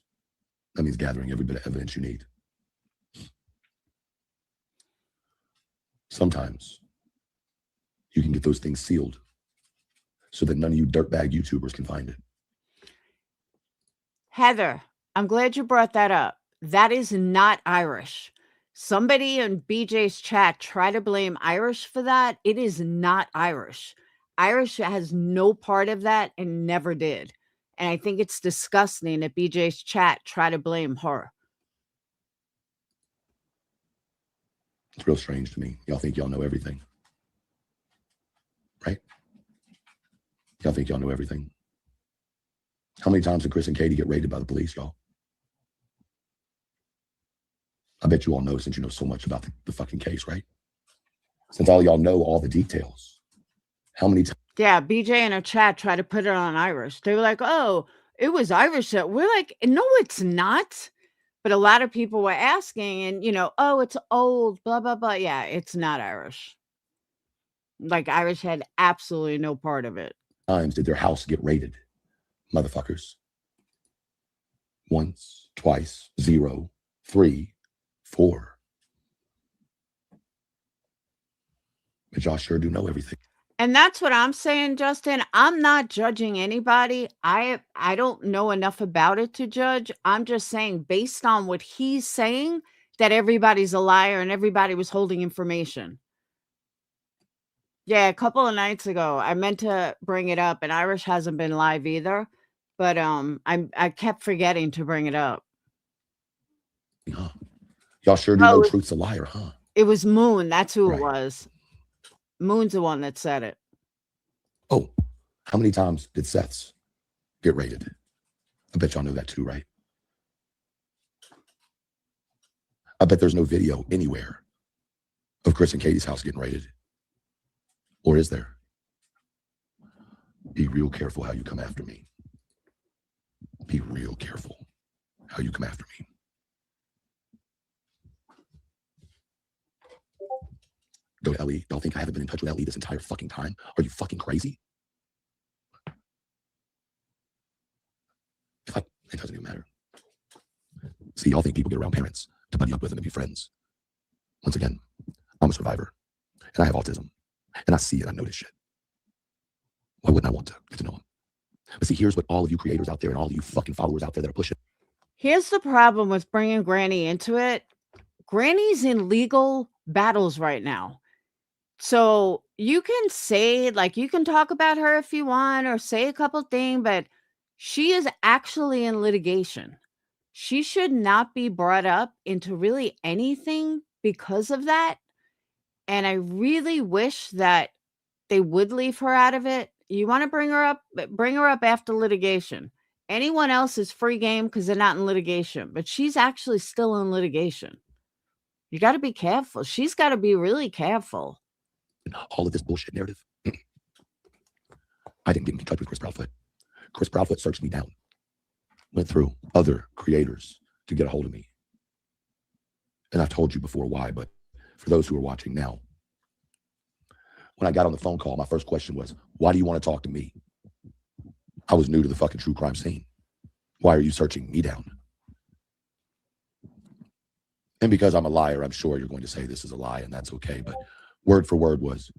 that means gathering every bit of evidence you need. Sometimes you can get those things sealed so that none of you dirtbag YouTubers can find it. Heather, I'm glad you brought that up. That is not Irish. Somebody in BJ's chat tried to blame Irish for that. It is not Irish. Irish has no part of that and never did. And I think it's disgusting that BJ's chat tried to blame her. It's real strange to me. Y'all think y'all know everything. Right? Y'all think y'all know everything. How many times did Chris and Katie get raided by the police, y'all? I bet you all know since you know so much about the fucking case, right? Since all y'all know all the details. How many times? Yeah, BJ in her chat tried to put it on Irish. They were like, oh, it was Irish. We're like, no, it's not. But a lot of people were asking and, oh, it's old, blah, blah, blah. Yeah, it's not Irish. Like Irish had absolutely no part of it. Times did their house get raided? Motherfuckers. Once, twice, 0, 3, 4. But y'all sure do know everything. And that's what I'm saying, Justin. I'm not judging anybody. I don't know enough about it to judge. I'm just saying, based on what he's saying, that everybody's a liar and everybody was holding information. Yeah, a couple of nights ago, I meant to bring it up, and Irish hasn't been live either. But I kept forgetting to bring it up. Huh. Y'all sure do know Truth's a liar, huh? It was Moon. That's who it was. Moon's the one that said it. Oh, how many times did Seth's get raided? I bet y'all know that too, right? I bet there's no video anywhere of Chris and Katie's house getting raided. Or is there? Be real careful how you come after me. Be real careful how you come after me. go to Ellie. Y'all think I haven't been in touch with Ellie this entire fucking time? Are you fucking crazy? It doesn't even matter. See, y'all think people get around parents to buddy up with them and be friends. Once again, I'm a survivor, and I have autism, and I see it. I notice shit. Why wouldn't I want to get to know them? But see, here's what all of you creators out there and all of you fucking followers out there that are pushing. Here's the problem with bringing Granny into it. Granny's in legal battles right now. So you can say, like, you can talk about her if you want or say a couple things, but she is actually in litigation. She should not be brought up into really anything because of that. And I really wish that they would leave her out of it. You want to bring her up after litigation. Anyone else is free game because they're not in litigation, but she's actually still in litigation. You got to be careful. She's got to be really careful. All of this bullshit narrative. I didn't get in touch with Chris Proudfoot. Chris Proudfoot searched me down. Went through other creators to get a hold of me. And I've told you before why, but for those who are watching now, when I got on the phone call, my first question was, why do you want to talk to me? I was new to the fucking true crime scene. Why are you searching me down? And because I'm a liar, I'm sure you're going to say this is a lie, and that's okay. But word for word was,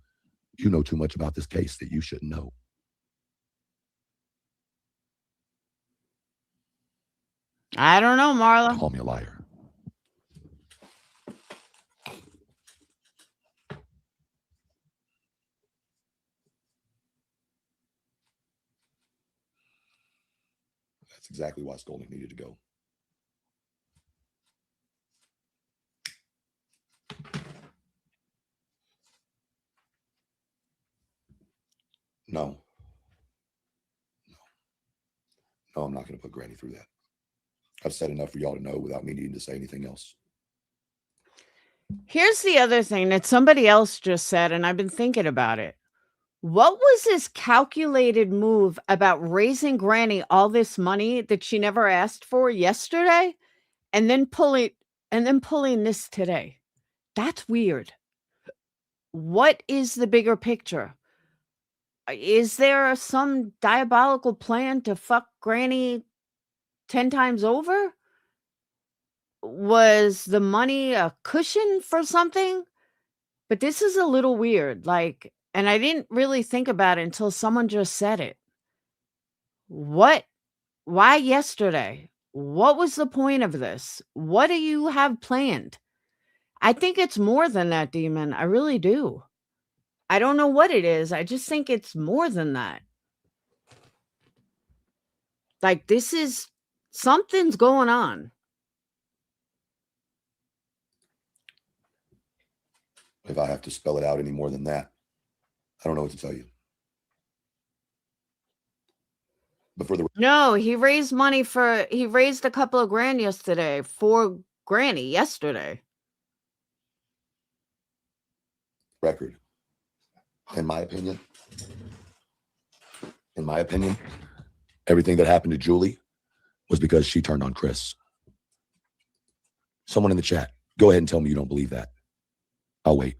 you know too much about this case that you shouldn't know. I don't know, Marla. Call me a liar. That's exactly why Skolnick needed to go. No, I'm not going to put Granny through that. I've said enough for y'all to know without me needing to say anything else. Here's the other thing that somebody else just said, and I've been thinking about it. What was this calculated move about raising Granny all this money that she never asked for yesterday and then pulling this today? That's weird. What is the bigger picture? Is there some diabolical plan to fuck Granny 10 times over? Was the money a cushion for something? But this is a little weird, like, and I didn't really think about it until someone just said it. What? Why yesterday? What was the point of this? What do you have planned? I think it's more than that, Demon. I really do. I don't know what it is. I just think it's more than that. Like, this is something's going on. If I have to spell it out any more than that, I don't know what to tell you. But for the No, he raised a couple of grand yesterday for Granny yesterday. record, in my opinion, everything that happened to Julie was because she turned on Chris. Someone in the chat, go ahead and tell me you don't believe that. I'll wait.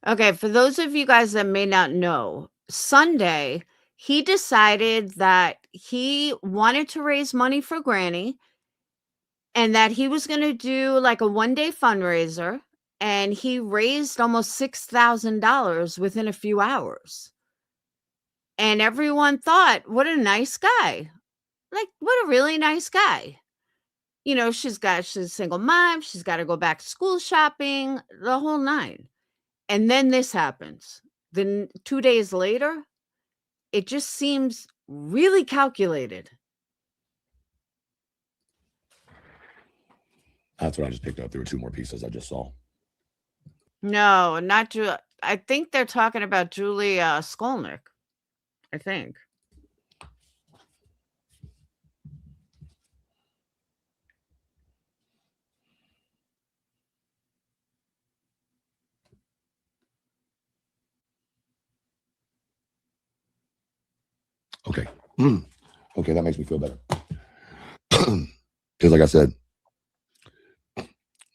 Okay, for those of you guys that may not know, Sunday, he decided that he wanted to raise money for Granny and that he was going to do like a one-day fundraiser, and he raised almost $6,000 within a few hours. And everyone thought, what a nice guy. Like, what a really nice guy. You know, she's a single mom. She's got to go back to school shopping, the whole nine. And then this happens. Then 2 days later, it just seems really calculated. That's what I just picked up. There were two more pieces I just saw. No, not Julie. I think they're talking about Julie Skolnick. I think. Okay. Okay, that makes me feel better. Because like I said,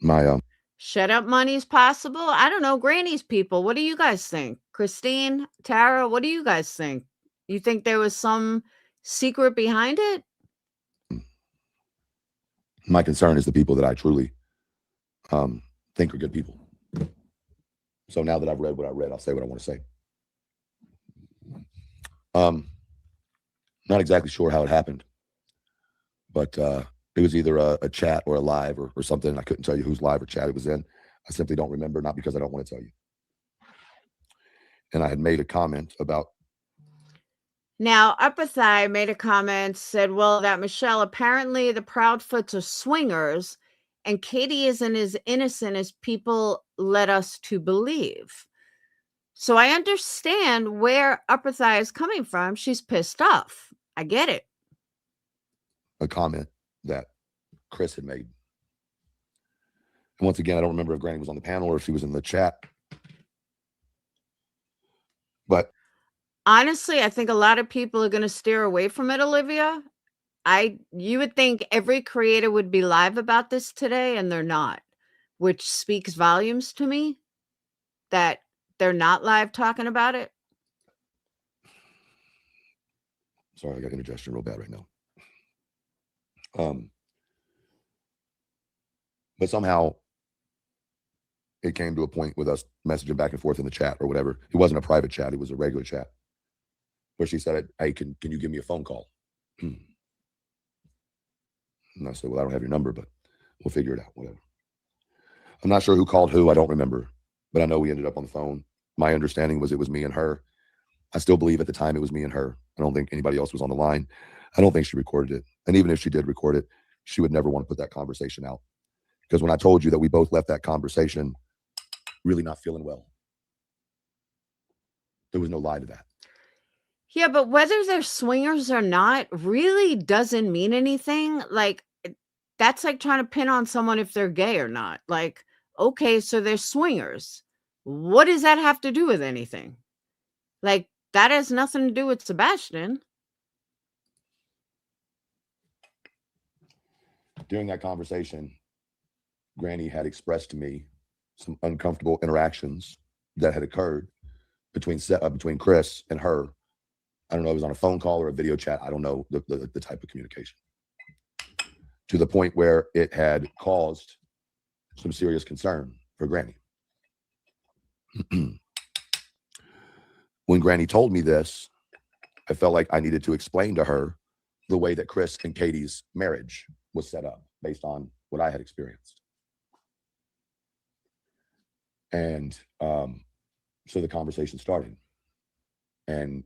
my Shut up money is possible. I don't know. Granny's people. What do you guys think? Christine, Tara, what do you guys think? You think there was some secret behind it? my concern is the people that I truly think are good people. So now that I've read what I read, I'll say what I want to say. Not exactly sure how it happened, but it was either a chat or a live or something. I couldn't tell you whose live or chat it was in. I simply don't remember, not because I don't want to tell you. And I had made a comment about. Now, Upper Thigh made a comment, said, well, that Michelle, apparently the Proudfoots are swingers, and Katie isn't as innocent as people led us to believe. So I understand where Upper Thigh is coming from. She's pissed off. I get it. A comment that Chris had made. And once again, I don't remember if Granny was on the panel or if she was in the chat. But honestly, I think a lot of people are going to steer away from it, Olivia. You would think every creator would be live about this today, and they're not, which speaks volumes to me that they're not live talking about it. Sorry, I got indigestion real bad right now. But somehow it came to a point with us messaging back and forth in the chat or whatever. It wasn't a private chat. It was a regular chat where she said, hey, can you give me a phone call? And I said, well, I don't have your number, but we'll figure it out, whatever. I'm not sure who called who. I don't remember, but I know we ended up on the phone. My understanding was it was me and her. I still believe at the time it was me and her. I don't think anybody else was on the line. I don't think she recorded it. And even if she did record it, she would never want to put that conversation out. Because when I told you that we both left that conversation really not feeling well, there was no lie to that. Yeah, but whether they're swingers or not really doesn't mean anything. Like, that's like trying to pin on someone if they're gay or not. Like, okay, so they're swingers. What does that have to do with anything? Like, that has nothing to do with Sebastian. During that conversation, Granny had expressed to me some uncomfortable interactions that had occurred between Chris and her. I don't know if it was on a phone call or a video chat. I don't know the type of communication. To the point where it had caused some serious concern for Granny. When Granny told me this, I felt like I needed to explain to her the way that Chris and Katie's marriage was set up based on what I had experienced. And so the conversation started. And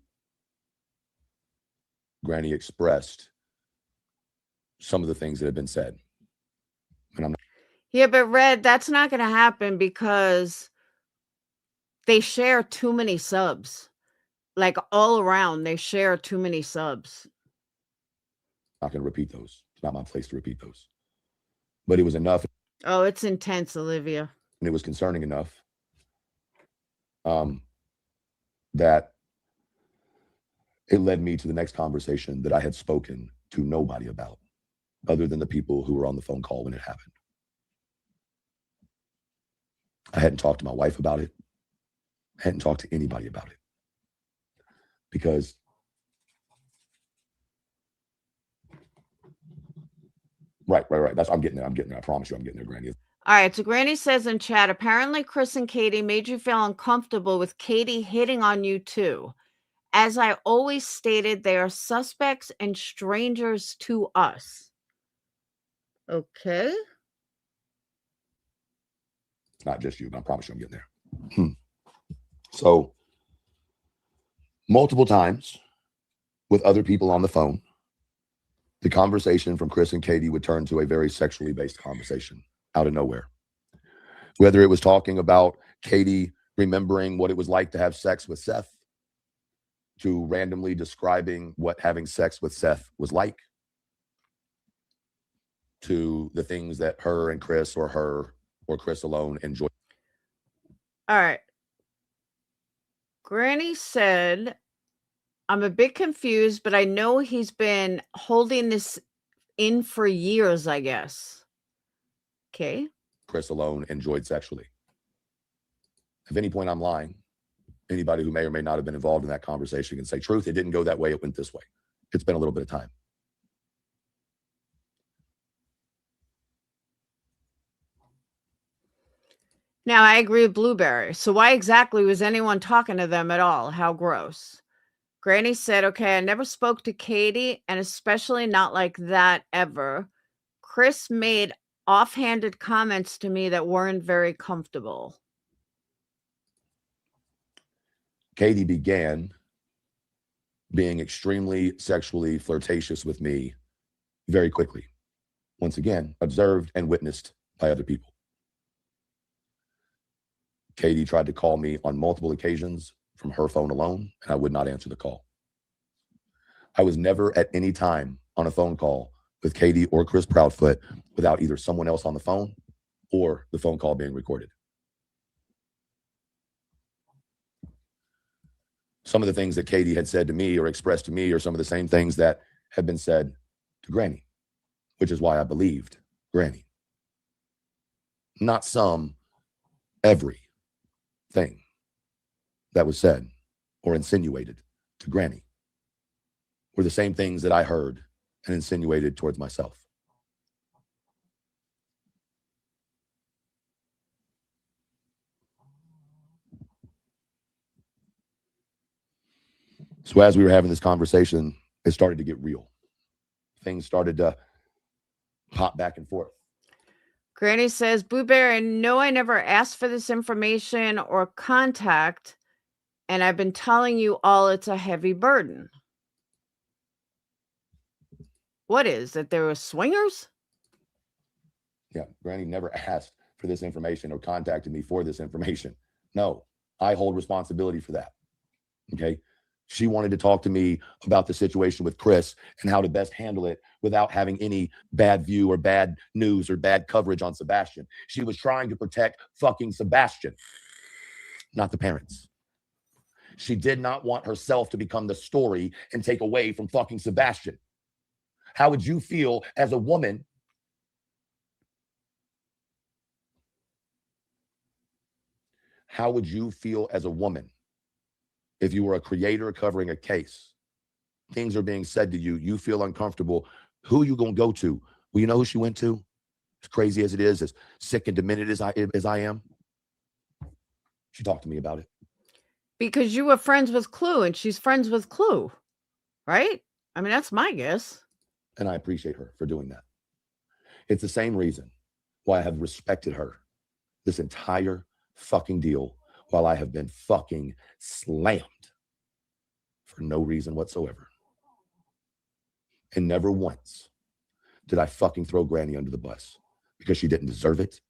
Granny expressed some of the things that had been said. And I'm not. Yeah, but Red, that's not going to happen because they share too many subs. Like, all around, they share too many subs. Not going to repeat those. It's not my place to repeat those. But it was enough. Oh, it's intense, Olivia. And it was concerning enough that it led me to the next conversation that I had spoken to nobody about, other than the people who were on the phone call when it happened. I hadn't talked to my wife about it. I hadn't talked to anybody about it. Because right. I'm getting there. I promise you I'm getting there, Granny. All right, so Granny says in chat, apparently Chris and Katie made you feel uncomfortable with Katie hitting on you too. As I always stated, they are suspects and strangers to us. Okay. It's not just you, but I promise you I'm getting there. So multiple times with other people on the phone, the conversation from Chris and Katie would turn to a very sexually based conversation out of nowhere. Whether it was talking about Katie remembering what it was like to have sex with Seth, to randomly describing what having sex with Seth was like, to the things that her and Chris or her or Chris alone enjoyed. All right. Granny said, I'm a bit confused, but I know he's been holding this in for years, I guess. Okay. Chris alone enjoyed sexually. If any point I'm lying, anybody who may or may not have been involved in that conversation can say, truth, it didn't go that way, it went this way. It's been a little bit of time. Now, I agree with Blueberry. So why exactly was anyone talking to them at all? How gross. Granny said, okay, I never spoke to Katie, and especially not like that ever. Chris made offhanded comments to me that weren't very comfortable. Katie began being extremely sexually flirtatious with me very quickly. Once again, observed and witnessed by other people. Katie tried to call me on multiple occasions from her phone alone, and I would not answer the call. I was never at any time on a phone call with Katie or Chris Proudfoot without either someone else on the phone or the phone call being recorded. Some of the things that Katie had said to me or expressed to me are some of the same things that had been said to Granny, which is why I believed Granny. Not some, every thing that was said or insinuated to Granny were the same things that I heard and insinuated towards myself. So as we were having this conversation, it started to get real. Things started to pop back and forth. Granny says, Blueberry, no, I never asked for this information or contact, and I've been telling you all it's a heavy burden. What is that? There were swingers? Yeah, Granny never asked for this information or contacted me for this information. No, I hold responsibility for that. Okay. She wanted to talk to me about the situation with Chris and how to best handle it without having any bad view or bad news or bad coverage on Sebastian. She was trying to protect fucking Sebastian, not the parents. She did not want herself to become the story and take away from fucking Sebastian. How would you feel as a woman? How would you feel as a woman if you were a creator covering a case? Things are being said to you. You feel uncomfortable. Who are you going to go to? Well, you know who she went to? As crazy as it is, as sick and demented as I am. She talked to me about it. Because you were friends with Clue and she's friends with Clue, right? I mean, that's my guess. And I appreciate her for doing that. It's the same reason why I have respected her this entire fucking deal while I have been fucking slammed for no reason whatsoever. And never once did I fucking throw Granny under the bus because she didn't deserve it.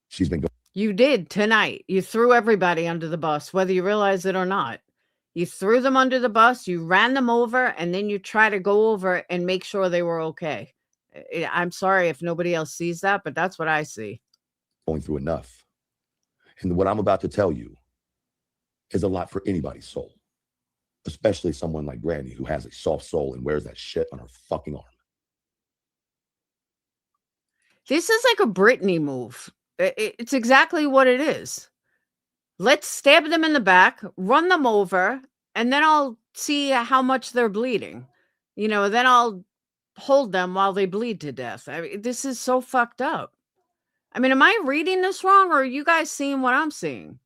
She's been going. You did tonight. You threw everybody under the bus, whether you realize it or not. You threw them under the bus, you ran them over, and then you try to go over and make sure they were okay. I'm sorry if nobody else sees that, but that's what I see. Going through enough. And what I'm about to tell you is a lot for anybody's soul, especially someone like Granny who has a soft soul and wears that shit on her fucking arm. This is like a Britney move. It's exactly what it is. Let's stab them in the back, run them over, and then I'll see how much they're bleeding. You know, then I'll hold them while they bleed to death. I mean, this is so fucked up. I mean, am I reading this wrong or are you guys seeing what I'm seeing?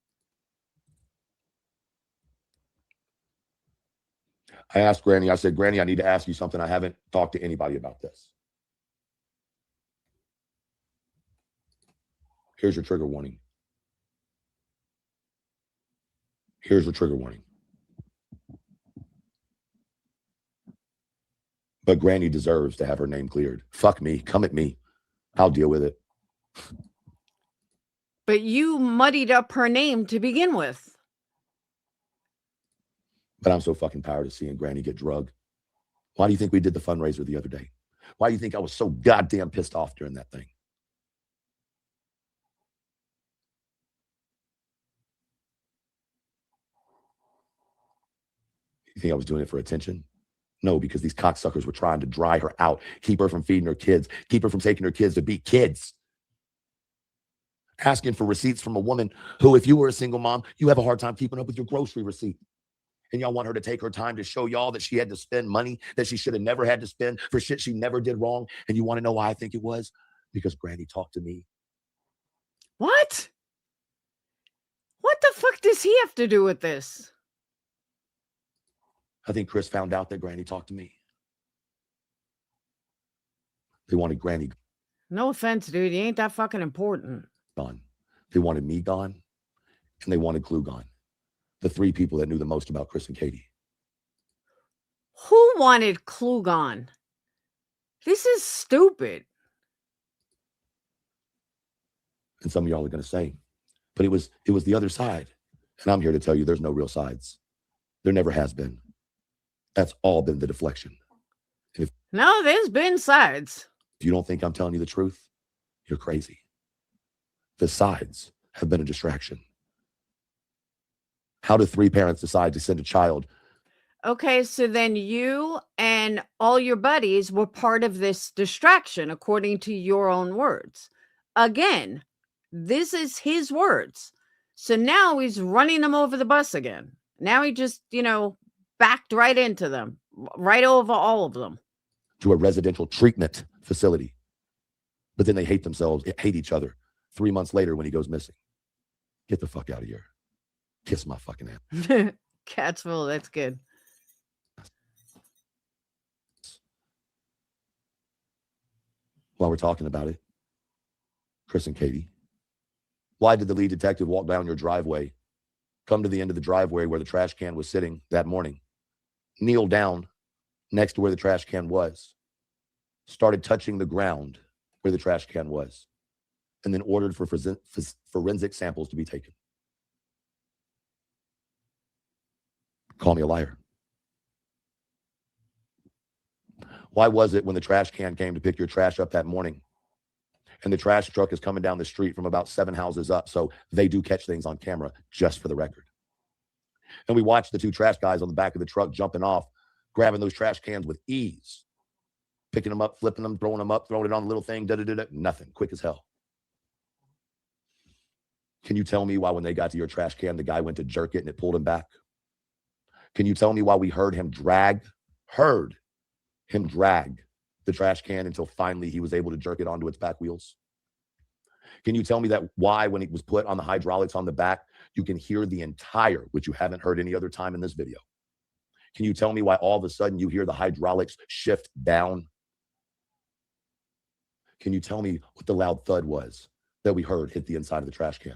I asked Granny, I said, Granny, I need to ask you something. I haven't talked to anybody about this. Here's your trigger warning. Here's your trigger warning. But Granny deserves to have her name cleared. Fuck me. Come at me. I'll deal with it. But you muddied up her name to begin with. But I'm so fucking tired of seeing Granny get drugged. Why do you think we did the fundraiser the other day? Why do you think I was so goddamn pissed off during that thing? You think I was doing it for attention? No, because these cocksuckers were trying to dry her out, keep her from feeding her kids, keep her from taking her kids to be kids. Asking for receipts from a woman who, if you were a single mom, you have a hard time keeping up with your grocery receipt. And y'all want her to take her time to show y'all that she had to spend money that she should have never had to spend for shit she never did wrong. And you want to know why I think it was? Because Granny talked to me. What? What the fuck does he have to do with this? I think Chris found out that Granny talked to me. They wanted Granny No offense, dude. You ain't that fucking important. gone. They wanted me gone. And they wanted Clue gone. The three people that knew the most about Chris and Katie. Who wanted Clue gone? This is stupid. And some of y'all are going to say, but it was the other side. And I'm here to tell you there's no real sides. There never has been. That's all been the deflection. No, there's been sides. If you don't think I'm telling you the truth, you're crazy. The sides have been a distraction. How do three parents decide to send a child? Okay, so then you and all your buddies were part of this distraction, according to your own words. Again, this is his words. So now he's running them over the bus again. Now he just, backed right into them, right over all of them. To a residential treatment facility. But then they hate themselves, hate each other 3 months later when he goes missing. Get the fuck out of here. Kiss my fucking ass. Catsville, that's good. While we're talking about it, Chris and Katie, why did the lead detective walk down your driveway, come to the end of the driveway where the trash can was sitting that morning, kneel down next to where the trash can was, started touching the ground where the trash can was, and then ordered for forensic samples to be taken? Call me a liar. Why was it when the trash can came to pick your trash up that morning and the trash truck is coming down the street from about 7 houses up, so they do catch things on camera, just for the record, and we watched the two trash guys on the back of the truck jumping off, grabbing those trash cans with ease, picking them up, flipping them, throwing them up, throwing it on the little thing, nothing, quick as hell. Can you tell me why when they got to your trash can, the guy went to jerk it and it pulled him back? Can you tell me why we heard him drag the trash can until finally he was able to jerk it onto its back wheels? Can you tell me that why when it was put on the hydraulics on the back, you can hear the entire, which you haven't heard any other time in this video? Can you tell me why all of a sudden you hear the hydraulics shift down? Can you tell me what the loud thud was that we heard hit the inside of the trash can?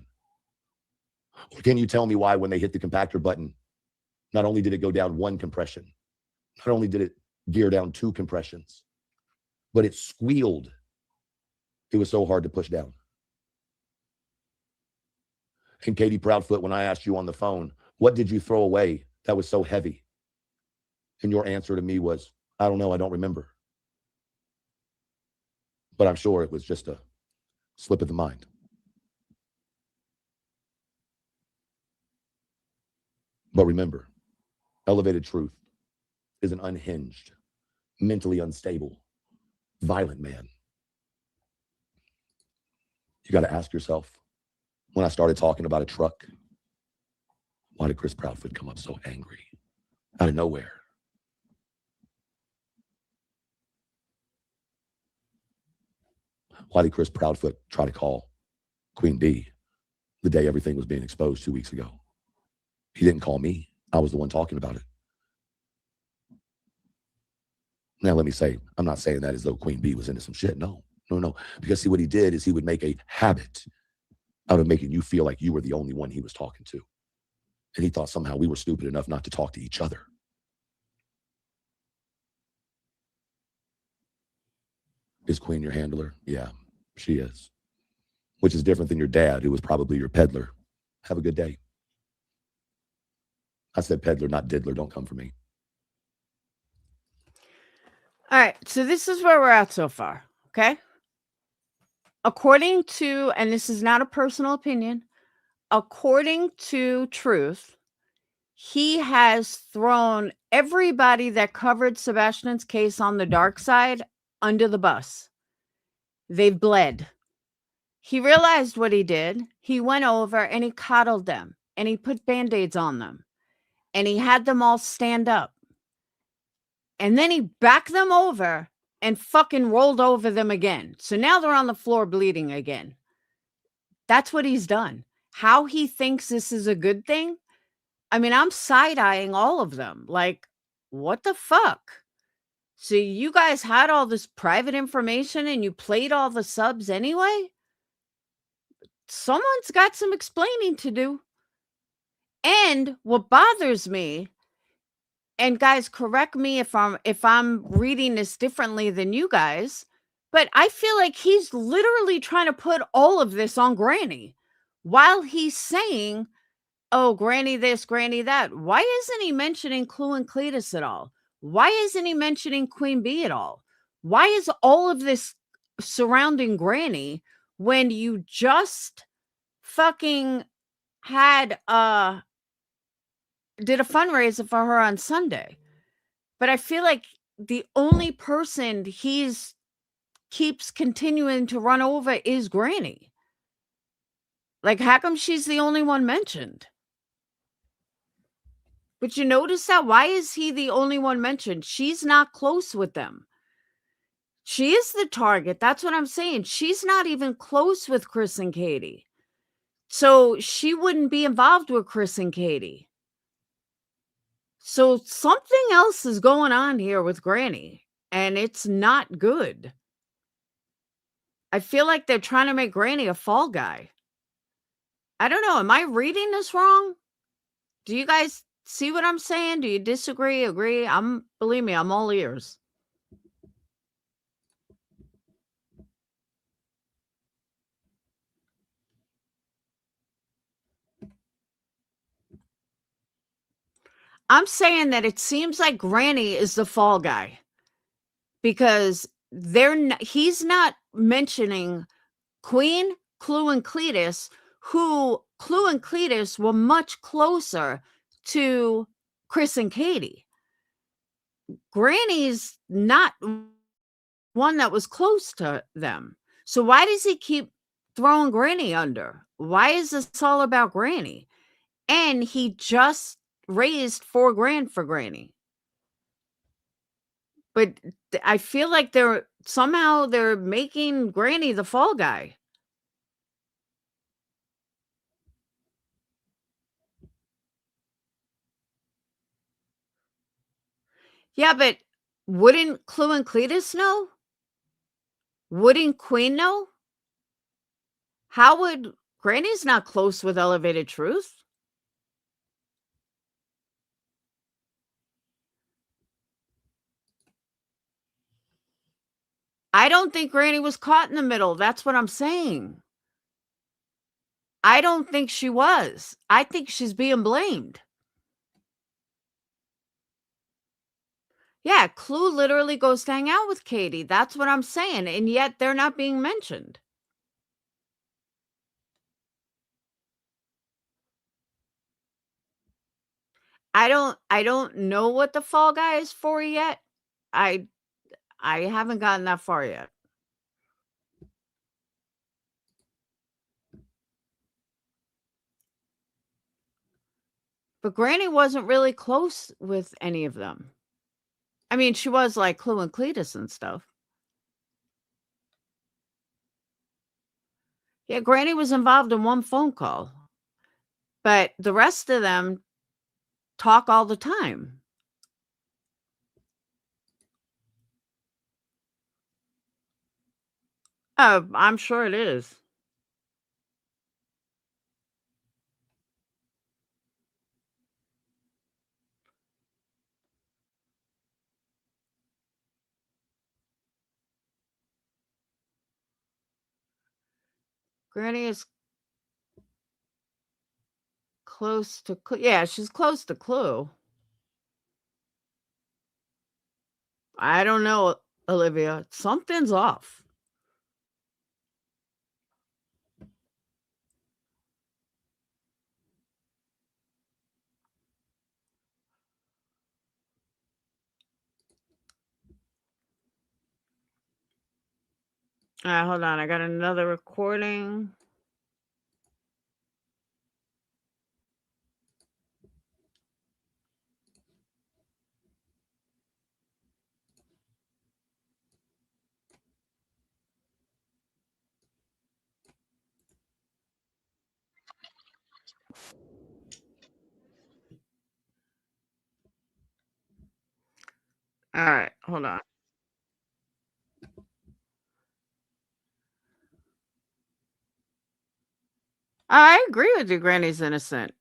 Or can you tell me why when they hit the compactor button, not only did it go down 1 compression, not only did it gear down 2 compressions, but it squealed. It was so hard to push down. And Katie Proudfoot, when I asked you on the phone, what did you throw away that was so heavy? And your answer to me was, I don't know, I don't remember. But I'm sure it was just a slip of the mind. But remember, elevated truth is an unhinged, mentally unstable, violent man. You got to ask yourself, when I started talking about a truck, why did Chris Proudfoot come up so angry out of nowhere? Why did Chris Proudfoot try to call Queen B the day everything was being exposed 2 weeks ago? He didn't call me. I was the one talking about it. Now, let me say, I'm not saying that as though Queen B was into some shit. No. Because see, what he did is he would make a habit out of making you feel like you were the only one he was talking to. And he thought somehow we were stupid enough not to talk to each other. Is Queen your handler? Yeah, she is. Which is different than your dad, who was probably your peddler. Have a good day. I said peddler, not diddler. Don't come for me. All right, so this is where we're at so far, okay? According to, and this is not a personal opinion, according to truth, he has thrown everybody that covered Sebastian's case on the dark side under the bus. They've bled. He realized what he did. He went over and he coddled them and he put band-aids on them and he had them all stand up. And then he backed them over and fucking rolled over them again. So now they're on the floor bleeding again. That's what he's done. How he thinks this is a good thing? I mean, I'm side-eyeing all of them. Like, what the fuck? So you guys had all this private information and you played all the subs anyway? Someone's got some explaining to do. And what bothers me, and guys, correct me if I'm reading this differently than you guys, but I feel like he's literally trying to put all of this on Granny while he's saying, oh, Granny this, Granny that. Why isn't he mentioning Clue and Cletus at all? Why isn't he mentioning Queen Bee at all? Why is all of this surrounding Granny when you just fucking had did a fundraiser for her on Sunday? But I feel like the only person he's keeps continuing to run over is Granny. Like, how come she's the only one mentioned? But you notice that? Why is he the only one mentioned? She's not close with them. She is the target. That's what I'm saying. She's not even close with Chris and Katie. So she wouldn't be involved with Chris and Katie. So something else is going on here with Granny, and it's not good. I feel like they're trying to make Granny a fall guy. I don't know. Am I reading this wrong? Do you guys see what I'm saying? Do you disagree, agree? Believe me, I'm all ears. I'm saying that it seems like Granny is the fall guy because he's not mentioning Queen, Clue, and Cletus, who Clue and Cletus were much closer to Chris and Katie. Granny's not one that was close to them. So why does he keep throwing Granny under? Why is this all about Granny? And he just raised $4,000 for Granny. But I feel like they're making Granny the fall guy. Yeah, but wouldn't Clue and Cletus know? Wouldn't Queen know? How would Granny's not close with Elevated Truth? I don't think Granny was caught in the middle. That's what I'm saying. I don't think she was. I think she's being blamed. Yeah, Clue literally goes to hang out with Katie. That's what I'm saying. And yet they're not being mentioned. I don't know what the fall guy is for yet. I haven't gotten that far yet. But Granny wasn't really close with any of them. I mean, she was like Clue and Cletus and stuff. Yeah, Granny was involved in one phone call. But the rest of them talk all the time. Oh, I'm sure it is. Granny is close to Clue. Yeah, she's close to Clue. I don't know, Olivia. Something's off. Hold on. I got another recording. All right, hold on. I agree with you. Granny's innocent.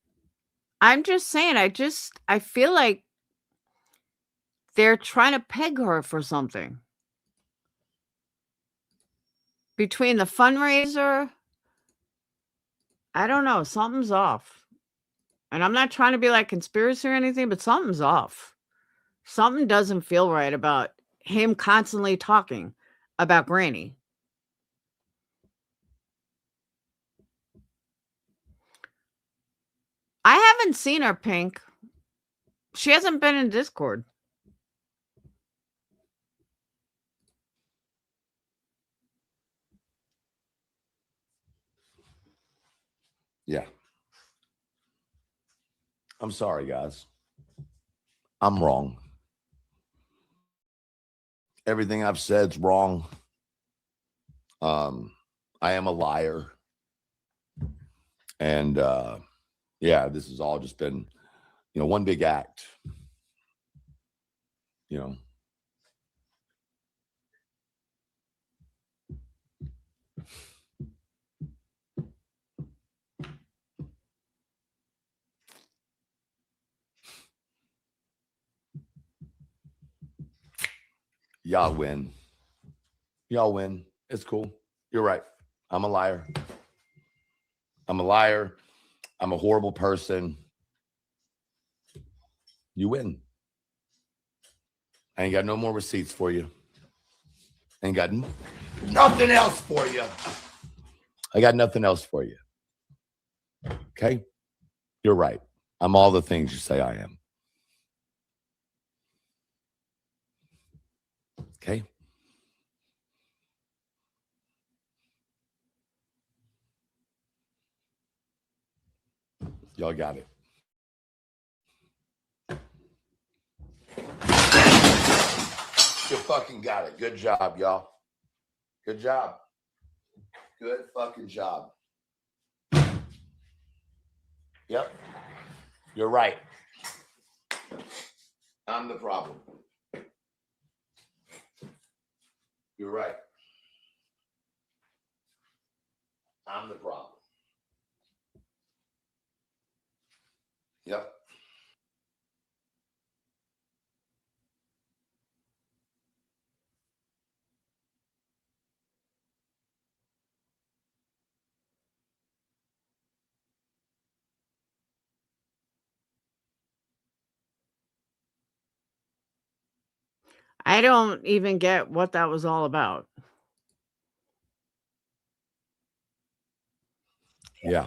I'm just saying. I feel like they're trying to peg her for something. Between the fundraiser, I don't know. Something's off. And I'm not trying to be like conspiracy or anything, but something's off. Something doesn't feel right about him constantly talking about Granny. I haven't seen her, Pink. She hasn't been in Discord. Yeah. I'm sorry, guys. I'm wrong. Everything I've said's wrong. I am a liar. And yeah, this has all just been, one big act. Y'all win. Y'all win. It's cool. You're right. I'm a liar. I'm a liar. I'm a horrible person. You win. I ain't got no more receipts for you. I ain't got nothing else for you. I got nothing else for you. Okay? You're right. I'm all the things you say I am. Okay? Y'all got it. You fucking got it. Good job, y'all. Good job. Good fucking job. Yep. You're right. I'm the problem. You're right. I'm the problem. Yep. I don't even get what that was all about. Yeah.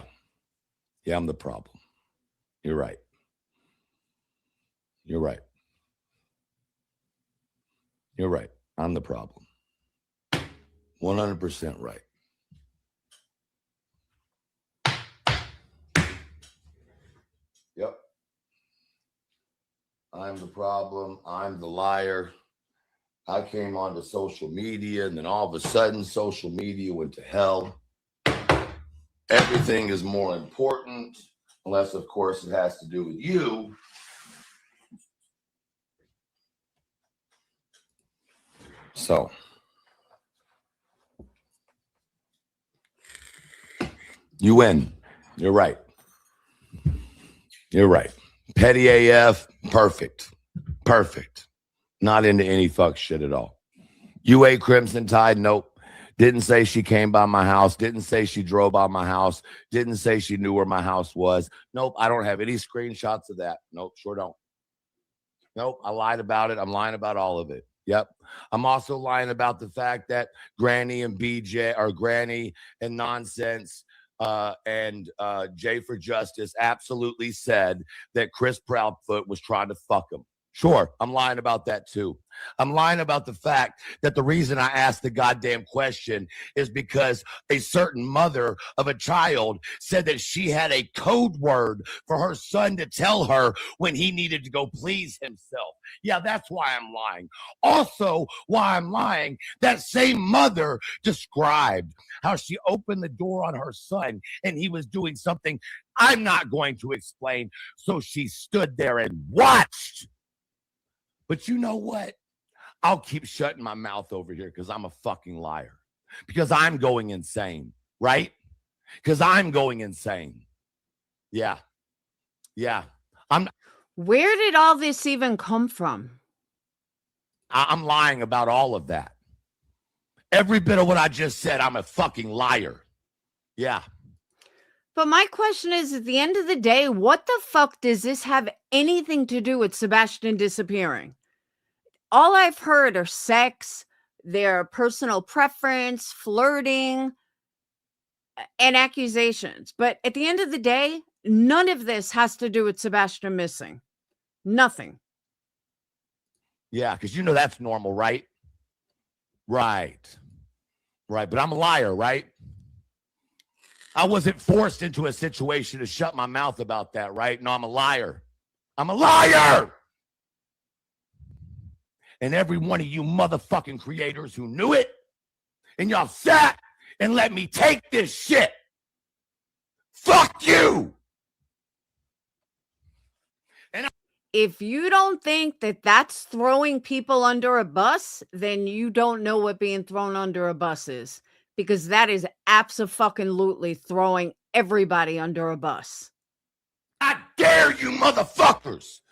Yeah, I'm the problem. You're right. You're right. You're right. I'm the problem. 100% right. Yep. I'm the problem. I'm the liar. I came onto social media, and then all of a sudden, social media went to hell. Everything is more important, unless, of course, it has to do with you. So, you win. You're right. You're right. Petty AF, perfect. Perfect. Not into any fuck shit at all. UA Crimson Tide, nope. Didn't say she came by my house. Didn't say she drove by my house. Didn't say she knew where my house was. Nope, I don't have any screenshots of that. Nope, sure don't. Nope, I lied about it. I'm lying about all of it. Yep. I'm also lying about the fact that Granny and BJ, or Granny and Nonsense and Jay for Justice absolutely said that Chris Proudfoot was trying to fuck him. Sure, I'm lying about that too. I'm lying about the fact that the reason I asked the goddamn question is because a certain mother of a child said that she had a code word for her son to tell her when he needed to go please himself. Yeah, that's why I'm lying. Also, why I'm lying, that same mother described how she opened the door on her son and he was doing something I'm not going to explain. So she stood there and watched. But you know what? I'll keep shutting my mouth over here because I'm a fucking liar. Because I'm going insane, right? Because I'm going insane. Yeah. Yeah. Where did all this even come from? I'm lying about all of that. Every bit of what I just said, I'm a fucking liar. Yeah. But my question is, at the end of the day, what the fuck does this have anything to do with Sebastian disappearing? All I've heard are sex, their personal preference, flirting, and accusations. But at the end of the day, none of this has to do with Sebastian missing. Nothing. Yeah, because you know that's normal, right? Right. Right. But I'm a liar, right? I wasn't forced into a situation to shut my mouth about that, right? No, I'm a liar. I'm a liar. And every one of you motherfucking creators who knew it, and y'all sat and let me take this shit. Fuck you. If you don't think that that's throwing people under a bus, then you don't know what being thrown under a bus is, because that is abso-fucking-lutely throwing everybody under a bus. I dare you motherfuckers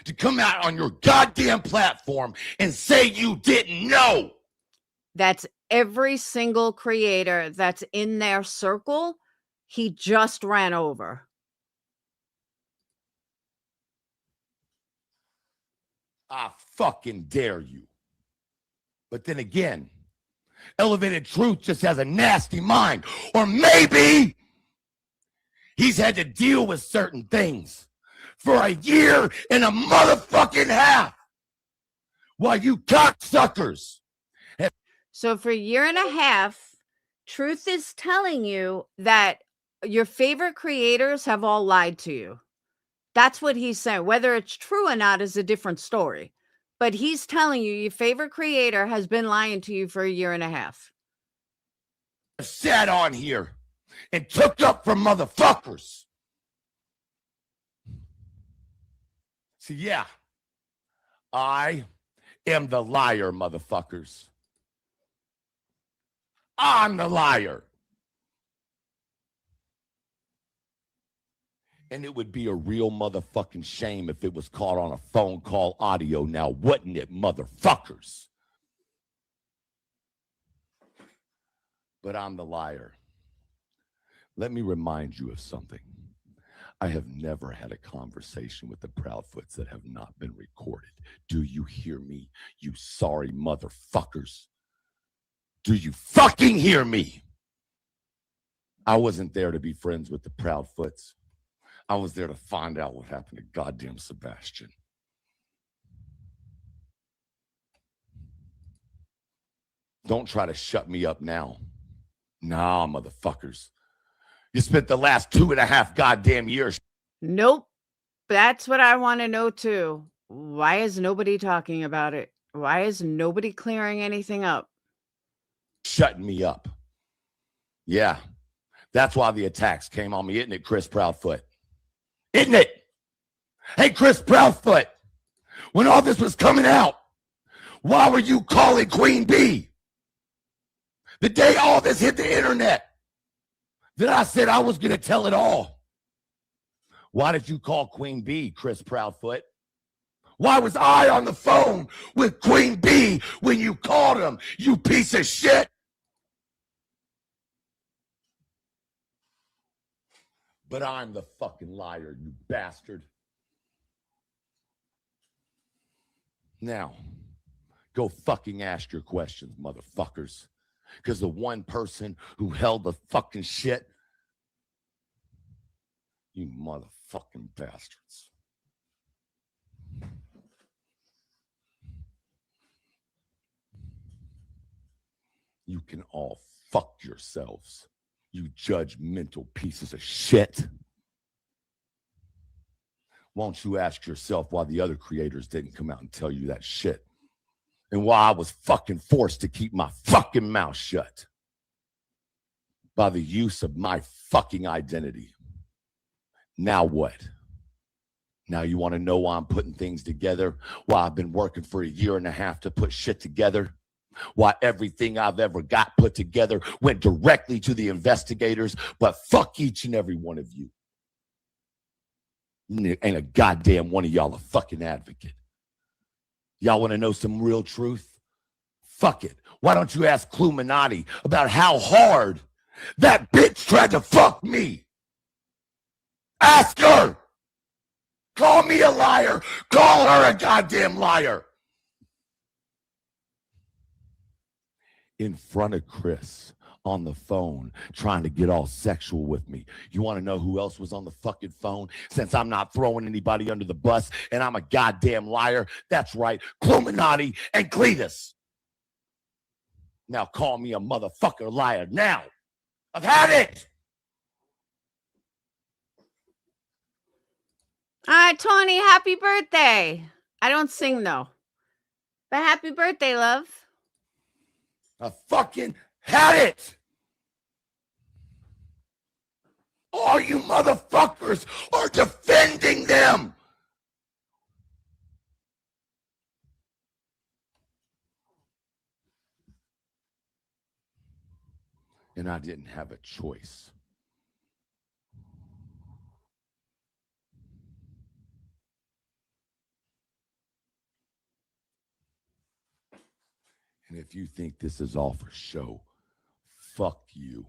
to come out on your goddamn platform and say you didn't know. That's every single creator that's in their circle. He just ran over. I fucking dare you. But then again, Elevated Truth just has a nasty mind. Or maybe he's had to deal with certain things for a year and a motherfucking half while you cocksuckers. So for a year and a half, Truth is telling you that your favorite creators have all lied to you. That's what he's saying. Whether it's true or not is a different story. But he's telling you your favorite creator has been lying to you for a year and a half. Sat on here and took up for motherfuckers. So yeah, I am the liar, motherfuckers. I'm the liar. And it would be a real motherfucking shame if it was caught on a phone call audio now, wouldn't it, motherfuckers? But I'm the liar. Let me remind you of something. I have never had a conversation with the Proudfoots that have not been recorded. Do you hear me, you sorry motherfuckers? Do you fucking hear me? I wasn't there to be friends with the Proudfoots. I was there to find out what happened to goddamn Sebastian. Don't try to shut me up now. Nah, motherfuckers. You spent the last 2.5 goddamn years. Nope. That's what I want to know too. Why is nobody talking about it? Why is nobody clearing anything up? Shutting me up. Yeah. That's why the attacks came on me, isn't it, Chris Proudfoot? Isn't it? Hey, Chris Proudfoot, when all this was coming out, why were you calling Queen Bee? The day all this hit the internet, that I said I was going to tell it all. Why did you call Queen Bee, Chris Proudfoot? Why was I on the phone with Queen Bee when you called him, you piece of shit? But I'm the fucking liar, you bastard. Now, go fucking ask your questions, motherfuckers. Because the one person who held the fucking shit, you motherfucking bastards. You can all fuck yourselves, you judgmental pieces of shit. Won't you ask yourself why the other creators didn't come out and tell you that shit? And why I was fucking forced to keep my fucking mouth shut by the use of my fucking identity. Now what? Now you want to know why I'm putting things together? Why I've been working for a year and a half to put shit together? Why everything I've ever got put together went directly to the investigators, but fuck each and every one of you. Ain't a goddamn one of y'all a fucking advocate. Y'all want to know some real truth? Fuck it. Why don't you ask Cluminati about how hard that bitch tried to fuck me? Ask her. Call me a liar. Call her a goddamn liar. In front of Chris on the phone trying to get all sexual with me. You want to know who else was on the fucking phone? Since I'm not throwing anybody under the bus and I'm a goddamn liar, that's right, Cluminati and Cletus. Now call me a motherfucker liar now. I've had it. All right, Tony, happy birthday. I don't sing though, but happy birthday, love. I fucking had it. All you motherfuckers are defending them. And I didn't have a choice. And if you think this is all for show, fuck you.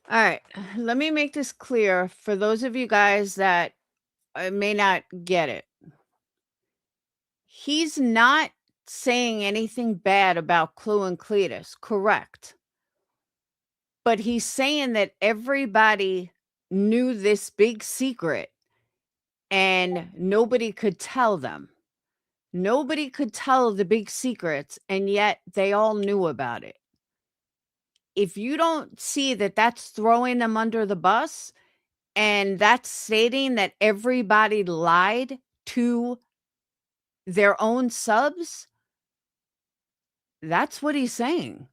All right, let me make this clear for those of you guys that may not get it. He's not saying anything bad about Clue and Cletus, correct? But he's saying that everybody knew this big secret and nobody could tell them. Nobody could tell the big secrets, and yet they all knew about it. If you don't see that that's throwing them under the bus and that's stating that everybody lied to their own subs, that's what he's saying.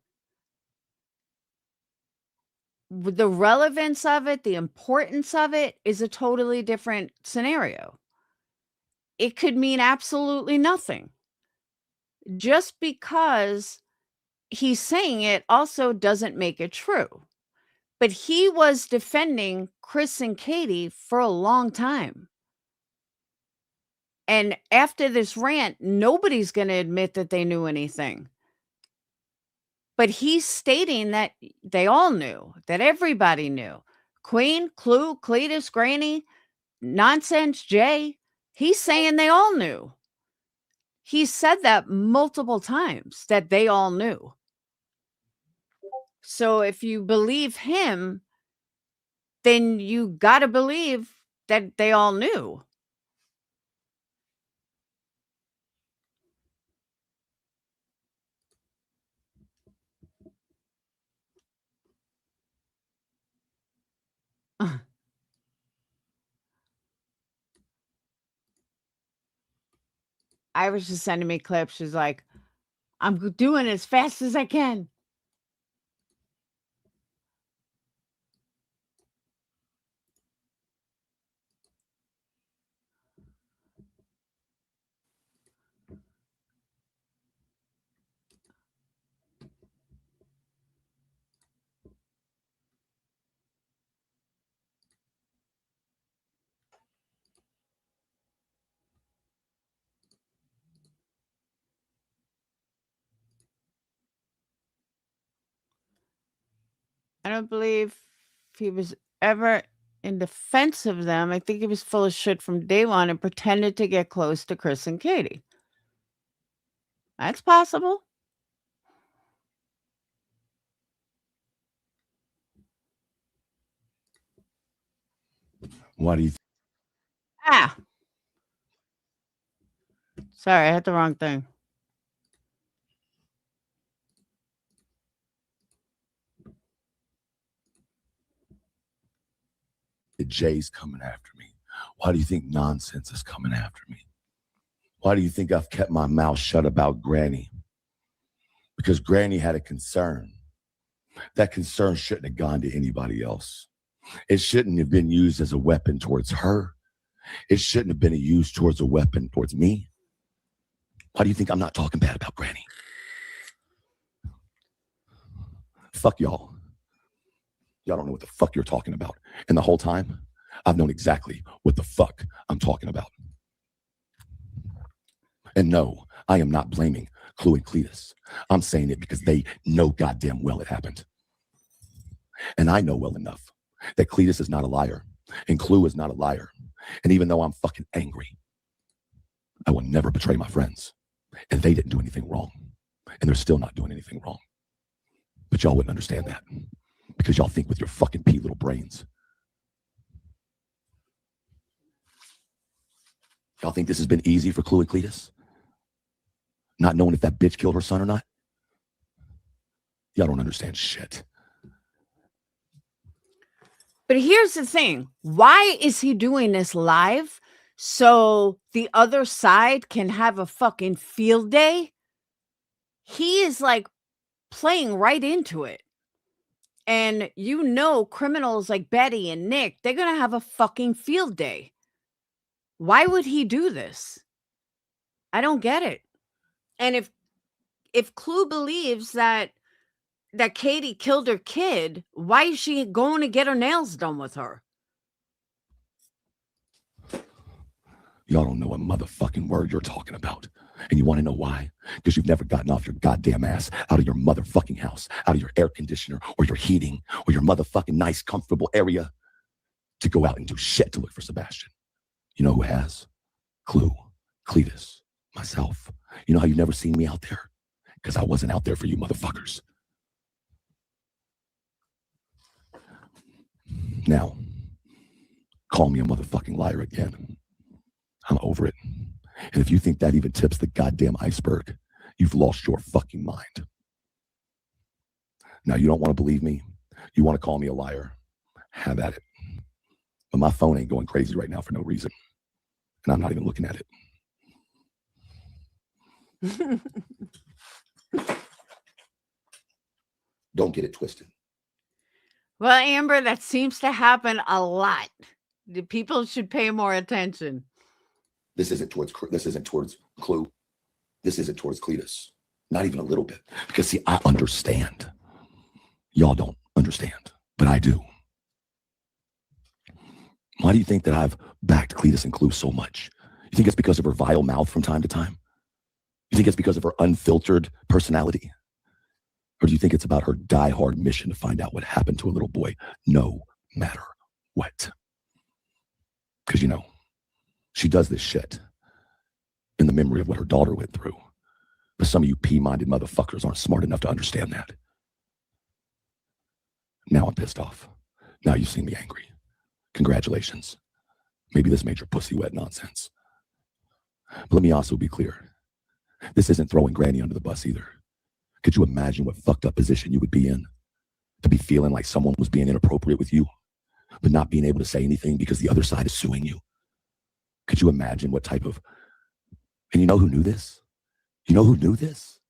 The relevance of it, the importance of it is a totally different scenario. It could mean absolutely nothing. Just because he's saying it also doesn't make it true. But he was defending Chris and Katie for a long time. And after this rant, nobody's going to admit that they knew anything. But he's stating that they all knew, that everybody knew. Queen, Clue, Cletus, Granny, Nonsense, Jay. He's saying they all knew. He said that multiple times, that they all knew. So if you believe him, then you got to believe that they all knew. Iris is sending me clips. She's like, I'm doing it as fast as I can. I don't believe he was ever in defense of them. I think he was full of shit from day one and pretended to get close to Chris and Katie. That's possible. Why do you think? Ah, Sorry, I hit the wrong thing. Jay's coming after me? Why do you think nonsense is coming after me? Why do you think I've kept my mouth shut about Granny? Because Granny had a concern. That concern shouldn't have gone to anybody else. It shouldn't have been used as a weapon towards her. It shouldn't have been used towards a weapon towards me. Why do you think I'm not talking bad about Granny? Fuck y'all. Y'all don't know what the fuck you're talking about. And the whole time, I've known exactly what the fuck I'm talking about. And no, I am not blaming Clue and Cletus. I'm saying it because they know goddamn well it happened. And I know well enough that Cletus is not a liar and Clue is not a liar. And even though I'm fucking angry, I will never betray my friends. And they didn't do anything wrong. And they're still not doing anything wrong. But y'all wouldn't understand that because y'all think with your fucking pea little brains. Y'all think this has been easy for Clue and Cletus? Not knowing if that bitch killed her son or not? Y'all don't understand shit. But here's the thing. Why is he doing this live? So the other side can have a fucking field day? He is like playing right into it. And you know, criminals like Betty and Nick, they're going to have a fucking field day. Why would he do this? I don't get it. And if Clue believes that Katie killed her kid, why is she going to get her nails done with her? Y'all don't know a motherfucking word you're talking about. And you want to know why? Because you've never gotten off your goddamn ass out of your motherfucking house, out of your air conditioner or your heating or your motherfucking nice, comfortable area to go out and do shit to look for Sebastian. You know who has? Clue, Cletus, myself. You know how you've never seen me out there? Because I wasn't out there for you motherfuckers. Now, call me a motherfucking liar again. I'm over it. And if you think that even tips the goddamn iceberg, you've lost your fucking mind. Now, you don't want to believe me? You want to call me a liar? Have at it. But my phone ain't going crazy right now for no reason. And I'm not even looking at it. Don't get it twisted. Well, Amber, that seems to happen a lot. The people should pay more attention. This isn't towards Clue. This isn't towards Cletus. Not even a little bit. Because see, I understand. Y'all don't understand, but I do. Why do you think that I've backed Cletus and Clue so much? You think it's because of her vile mouth from time to time? You think it's because of her unfiltered personality? Or do you think it's about her die-hard mission to find out what happened to a little boy, no matter what? Because, you know, she does this shit in the memory of what her daughter went through. But some of you pea-minded motherfuckers aren't smart enough to understand that. Now I'm pissed off. Now you've seen me angry. Congratulations. Maybe this made your pussy wet nonsense. But let me also be clear. This isn't throwing Granny under the bus either. Could you imagine what fucked up position you would be in? To be feeling like someone was being inappropriate with you, but not being able to say anything because the other side is suing you? Could you imagine what type of... And you know who knew this? You know who knew this?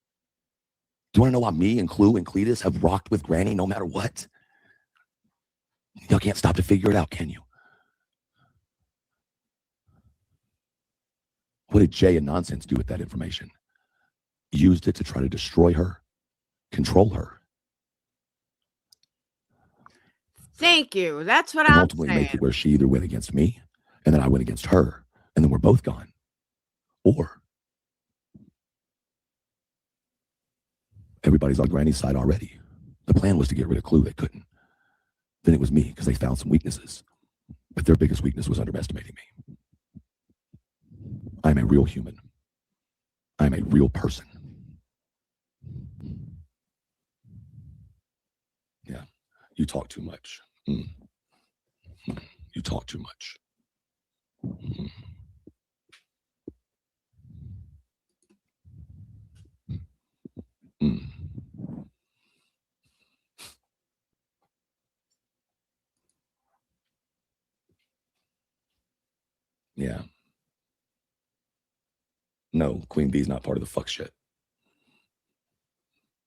Do you want to know why me and Clue and Cletus have rocked with Granny no matter what? Y'all can't stop to figure it out, can you? What did Jay and Nonsense do with that information? Used it to try to destroy her, control her. Thank you. That's what And I'm ultimately saying. make it where she either went against me, and then I went against her, and then we're both gone. Or everybody's on Granny's side already. The plan was to get rid of Clue. They couldn't. Then it was me because they found some weaknesses. But their biggest weakness was underestimating me. I'm a real human. I'm a real person. Yeah, you talk too much. You talk too much. Yeah. No, Queen Bee's not part of the fuck shit.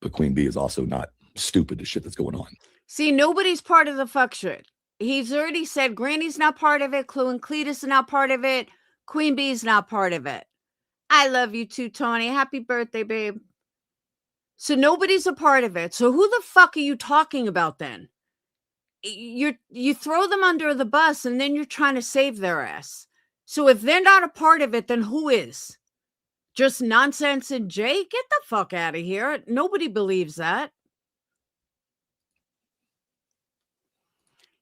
But Queen Bee is also not stupid to shit that's going on. See, nobody's part of the fuck shit. He's already said Granny's not part of it. Clue and Cletus is not part of it. Queen Bee's not part of it. I love you too, Tony. Happy birthday, babe. So nobody's a part of it. So who the fuck are you talking about then? You throw them under the bus and then you're trying to save their ass. So if they're not a part of it, then who is? Just Nonsense and Jay? Get the fuck out of here. Nobody believes that.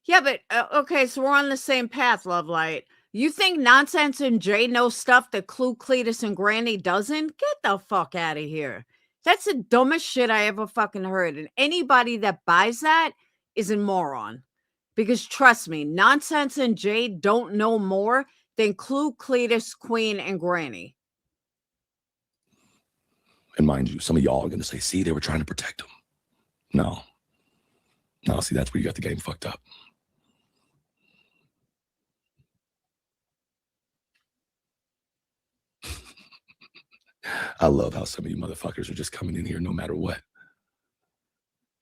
Yeah, but okay, so we're on the same path, Lovelight. You think Nonsense and Jay know stuff that Clue, Cletus, and Granny doesn't? Get the fuck out of here. That's the dumbest shit I ever fucking heard. And anybody that buys that is a moron. Because trust me, Nonsense and Jay don't know more than Clue, Cletus, Queen, and Granny. And mind you, some of y'all are going to say, see, they were trying to protect them. No. No, see, that's where you got the game fucked up. I love how some of you motherfuckers are just coming in here no matter what.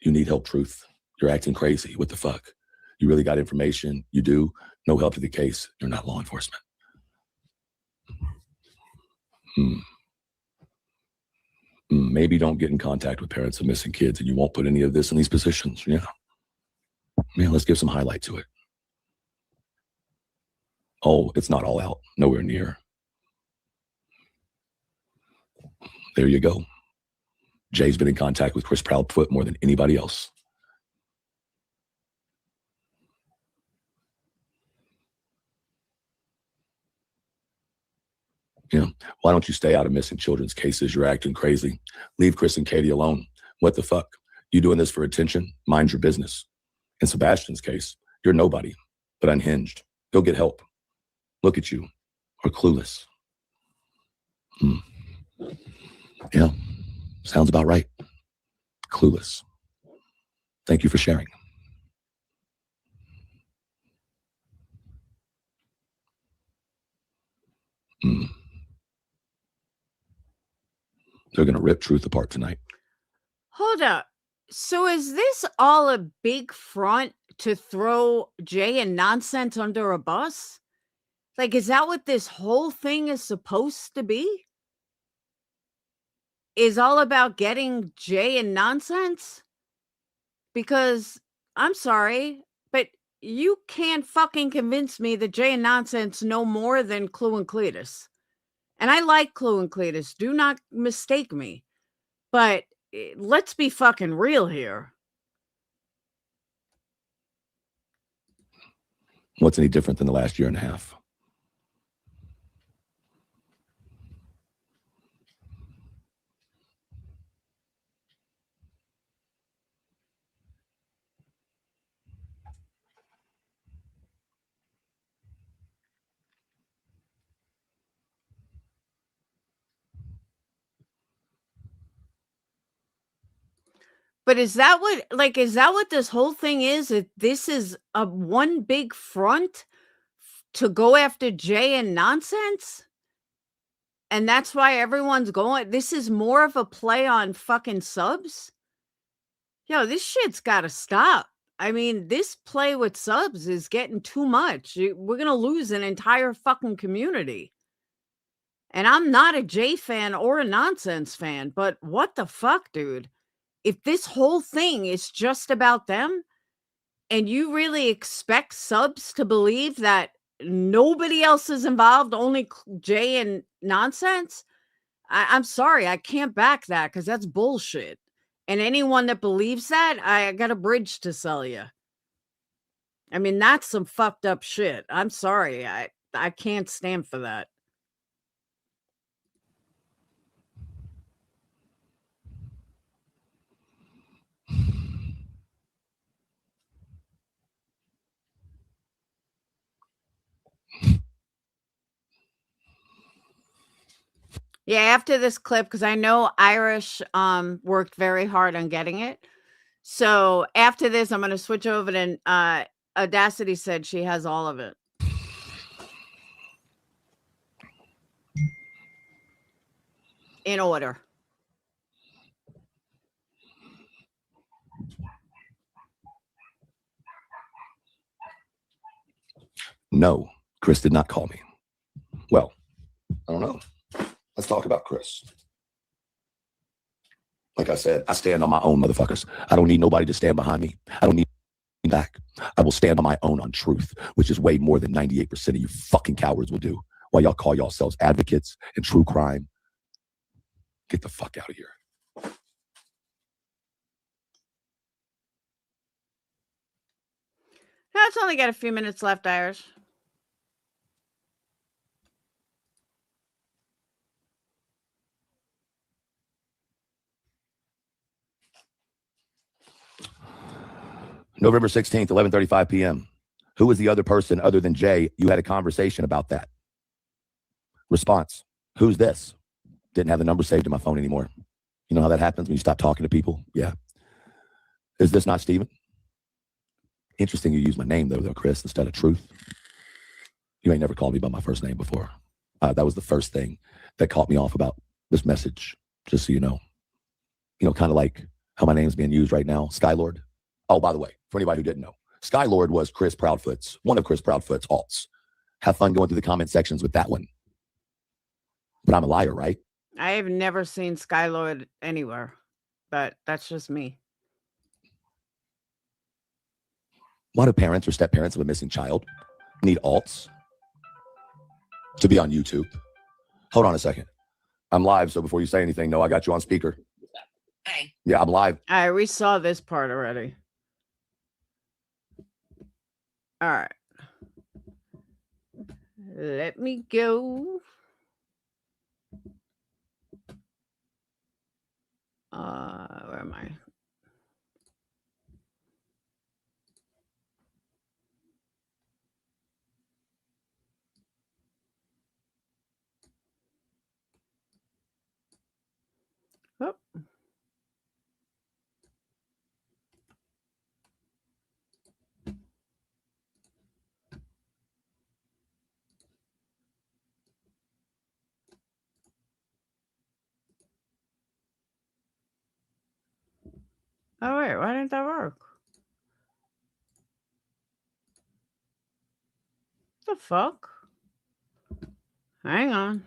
You need help, Truth. You're acting crazy. What the fuck? You really got information? You do? No help to the case. You're not law enforcement. Maybe don't get in contact with parents of missing kids and you won't put any of this in these positions. Yeah. Yeah, let's give some highlight to it. Oh, it's not all out. Nowhere near. There you go. Jay's been in contact with Chris Proudfoot more than anybody else. Yeah. Why don't you stay out of missing children's cases? You're acting crazy. Leave Chris and Katie alone. What the fuck? You doing this for attention? Mind your business. In Sebastian's case, you're nobody, but unhinged. Go get help. Look at you. Or clueless. Yeah. Sounds about right. Clueless. Thank you for sharing. They're going to rip Truth apart tonight. Hold up. So is this all a big front to throw Jay and Nonsense under a bus? Like, is that what this whole thing is supposed to be? Is all about getting Jay and Nonsense? Because, I'm sorry, but you can't fucking convince me that Jay and Nonsense know more than Clue and Cletus. And I like Clue and Cletus. Do not mistake me. But let's be fucking real here. What's any different than the last year and a half? But is that what this whole thing is? That this is a one big front to go after Jay and Nonsense? And that's why everyone's going. This is more of a play on fucking subs? Yo, this shit's got to stop. I mean, this play with subs is getting too much. We're going to lose an entire fucking community. And I'm not a Jay fan or a Nonsense fan, but what the fuck, dude? If this whole thing is just about them and you really expect subs to believe that nobody else is involved, only Jay and Nonsense, I'm sorry, I can't back that because that's bullshit. And anyone that believes that, I got a bridge to sell you. I mean, that's some fucked up shit. I'm sorry. I can't stand for that. Yeah, after this clip, because I know Irish worked very hard on getting it. So after this, I'm going to switch over to Audacity said she has all of it. in order. No, Chris did not call me. Well, I don't know. Let's talk about Chris. Like I said, I stand on my own, motherfuckers. I don't need nobody to stand behind me. I don't need back. I will stand on my own on truth, which is way more than 98% of you fucking cowards will do. While y'all call yourselves advocates in true crime. Get the fuck out of here. Now it's only got a few minutes left, Irish. November 16th, 11:35 p.m. Who was the other person other than Jay? You had a conversation about that. Response. Who's this? Didn't have the number saved in my phone anymore. You know how that happens when you stop talking to people? Yeah. Is this not Steven? Interesting you use my name, though, Chris, instead of Truth. You ain't never called me by my first name before. That was the first thing that caught me off about this message, just so you know. You know, kind of like how my name's being used right now, Skylord. Oh, by the way, for anybody who didn't know, Skylord was Chris Proudfoot's, one of Chris Proudfoot's alts. Have fun going through the comment sections with that one. But I'm a liar, right? I have never seen Skylord anywhere, but that's just me. Why do parents or step-parents of a missing child need alts to be on YouTube? Hold on a second. I'm live, so before you say anything, no, I got you on speaker. Hey. Yeah, I'm live. We saw this part already. All right. Let me go. Where am I? Oh. Oh, wait, why didn't that work? The fuck? Hang on.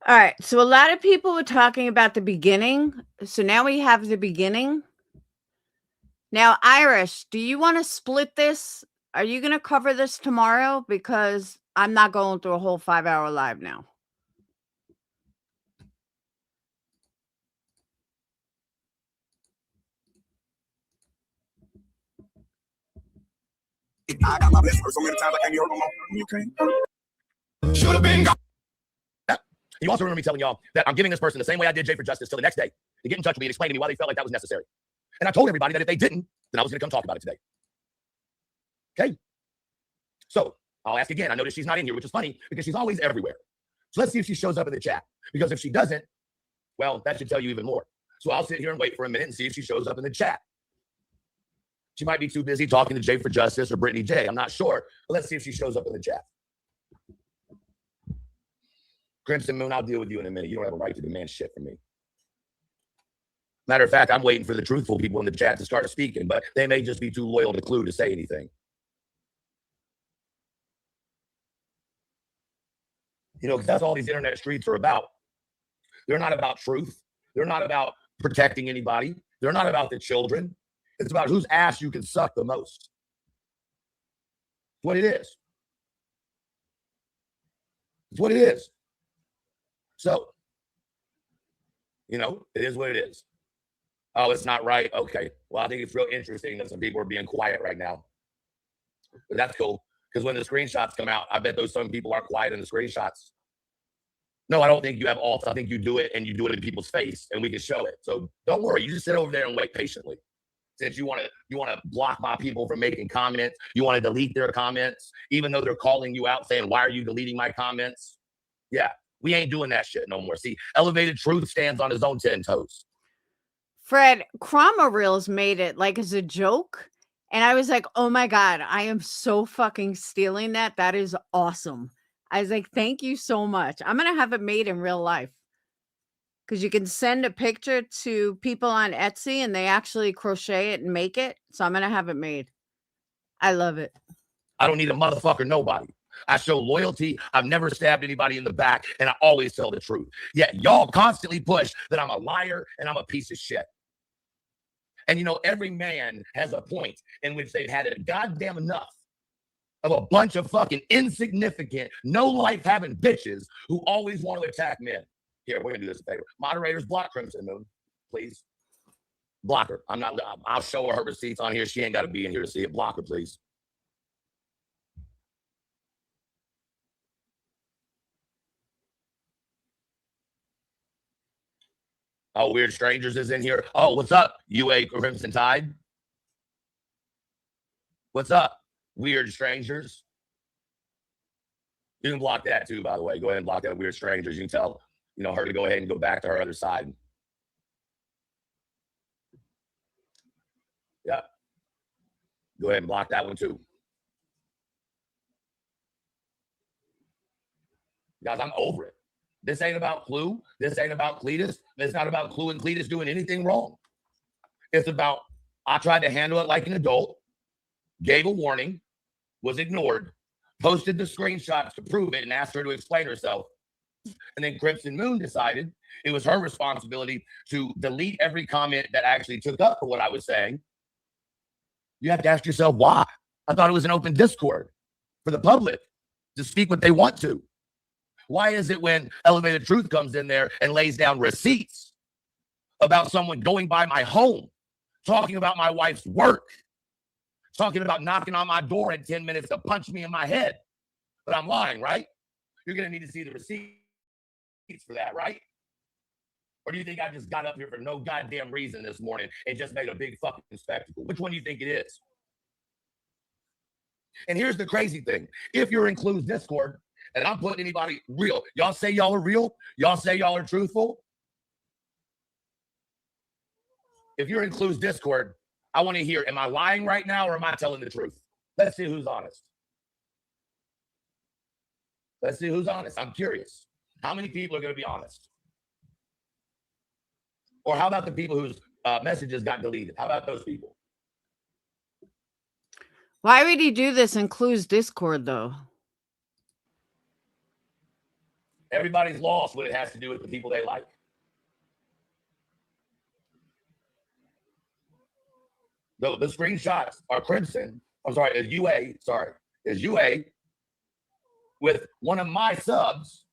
All right. So a lot of people were talking about the beginning. So now we have the beginning. Now, Irish, do you want to split this? Are you going to cover this tomorrow? Because I'm not going through a whole 5-hour live now. I got my best so many times I can't get hurt no more. You can't. Should have been gone. You also remember me telling y'all that I'm giving this person the same way I did Jay for Justice till the next day to get in touch with me and explain to me why they felt like that was necessary. And I told everybody that if they didn't, then I was going to come talk about it today. Okay? So I'll ask again. I noticed she's not in here, which is funny because she's always everywhere. So let's see if she shows up in the chat. Because if she doesn't, well, that should tell you even more. So I'll sit here and wait for a minute and see if she shows up in the chat. She might be too busy talking to Jay for Justice or Brittany J. I'm not sure. But let's see if she shows up in the chat. Crimson Moon, I'll deal with you in a minute. You don't have a right to demand shit from me. Matter of fact, I'm waiting for the truthful people in the chat to start speaking, but they may just be too loyal to Clue to say anything. You know, because that's all these internet streets are about. They're not about truth. They're not about protecting anybody. They're not about the children. It's about whose ass you can suck the most. It's what it is. It's what it is. So, you know, it is what it is. Oh, it's not right. Okay. Well, I think it's real interesting that some people are being quiet right now. But that's cool. Because when the screenshots come out, I bet those some people are quiet in the screenshots. No, I don't think you have alts. I think you do it and you do it in people's face and we can show it. So don't worry. You just sit over there and wait patiently. Since you want to block my people from making comments, you want to delete their comments, even though they're calling you out saying, why are you deleting my comments? Yeah, we ain't doing that shit no more. See, Elevated Truth stands on his own 10 toes. Fred, Chroma Reels made it like as a joke. And I was like, oh my God, I am so fucking stealing that. That is awesome. I was like, thank you so much. I'm going to have it made in real life. Because you can send a picture to people on Etsy and they actually crochet it and make it. So I'm going to have it made. I love it. I don't need a motherfucker nobody. I show loyalty. I've never stabbed anybody in the back, and I always tell the truth. Yet y'all constantly push that I'm a liar and I'm a piece of shit. And you know, every man has a point in which they've had it goddamn enough of a bunch of fucking insignificant, no life having bitches who always want to attack men. Here, we're gonna do this a favor. Moderators, block Crimson Moon, please. Block her. I'll show her receipts on here. She ain't got to be in here to see it. Block her, please. Oh, Weird Strangers is in here. Oh, what's up, UA Crimson Tide? What's up, Weird Strangers? You can block that too, by the way. Go ahead and block that, Weird Strangers. You can tell, you know, her to go ahead and go back to her other side. Yeah. Go ahead and block that one too. Guys, I'm over it. This ain't about Clue. This ain't about Cletus. It's not about Clue and Cletus doing anything wrong. It's about, I tried to handle it like an adult, gave a warning, was ignored, posted the screenshots to prove it and asked her to explain herself. And then Crimson Moon decided it was her responsibility to delete every comment that actually took up for what I was saying. You have to ask yourself why. I thought it was an open Discord for the public to speak what they want to. Why is it when Elevated Truth comes in there and lays down receipts about someone going by my home, talking about my wife's work, talking about knocking on my door in 10 minutes to punch me in my head? But I'm lying, right? You're going to need to see the receipts for that, right? Or do you think I just got up here for no goddamn reason this morning and just made a big fucking spectacle? Which one do you think it is? And here's the crazy thing. If you're in Clue's Discord, and I'm putting anybody real, y'all say y'all are real? Y'all say y'all are truthful? If you're in Clue's Discord, I want to hear, am I lying right now or am I telling the truth? Let's see who's honest. Let's see who's honest. I'm curious. How many people are going to be honest? Or how about the people whose messages got deleted? How about those people? Why would he do this in Clue's Discord, though? Everybody's lost when it has to do with the people they like. The screenshots are Crimson. I'm sorry, is UA with one of my subs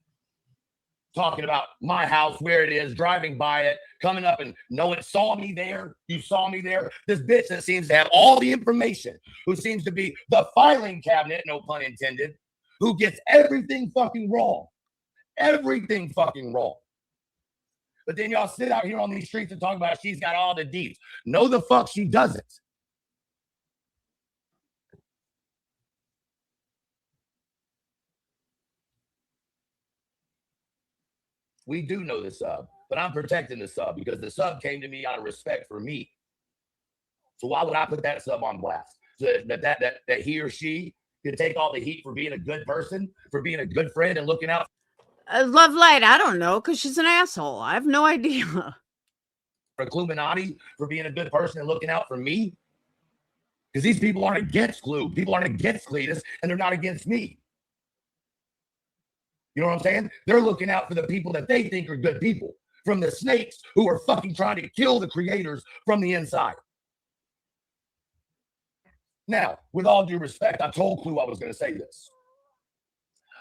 talking about my house, where it is, driving by it, coming up and no one saw me there. You saw me there. This bitch that seems to have all the information, who seems to be the filing cabinet, no pun intended, who gets everything fucking wrong. Everything fucking wrong. But then y'all sit out here on these streets and talk about she's got all the deeds. No, the fuck she doesn't. We do know the sub, but I'm protecting the sub because the sub came to me out of respect for me. So why would I put that sub on blast? So that he or she could take all the heat for being a good person, for being a good friend and looking out. Love Light, I don't know, because she's an asshole. I have no idea. For Cluminati, for being a good person and looking out for me. Because these people aren't against Clue. People aren't against Cletus, and they're not against me. You know what I'm saying? They're looking out for the people that they think are good people. From the snakes who are fucking trying to kill the creators from the inside. Now, with all due respect, I told Clue I was going to say this.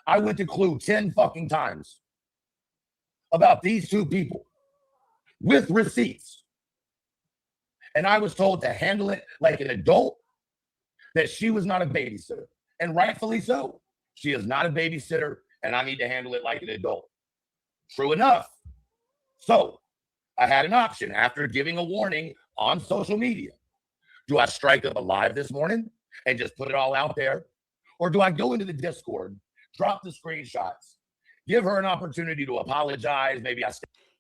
I went to Clue 10 fucking times about these two people with receipts. And I was told to handle it like an adult, that she was not a babysitter. And rightfully so. She is not a babysitter, and I need to handle it like an adult. True enough. So I had an option after giving a warning on social media. Do I strike up a live this morning and just put it all out there? Or do I go into the Discord, drop the screenshots, give her an opportunity to apologize? Maybe I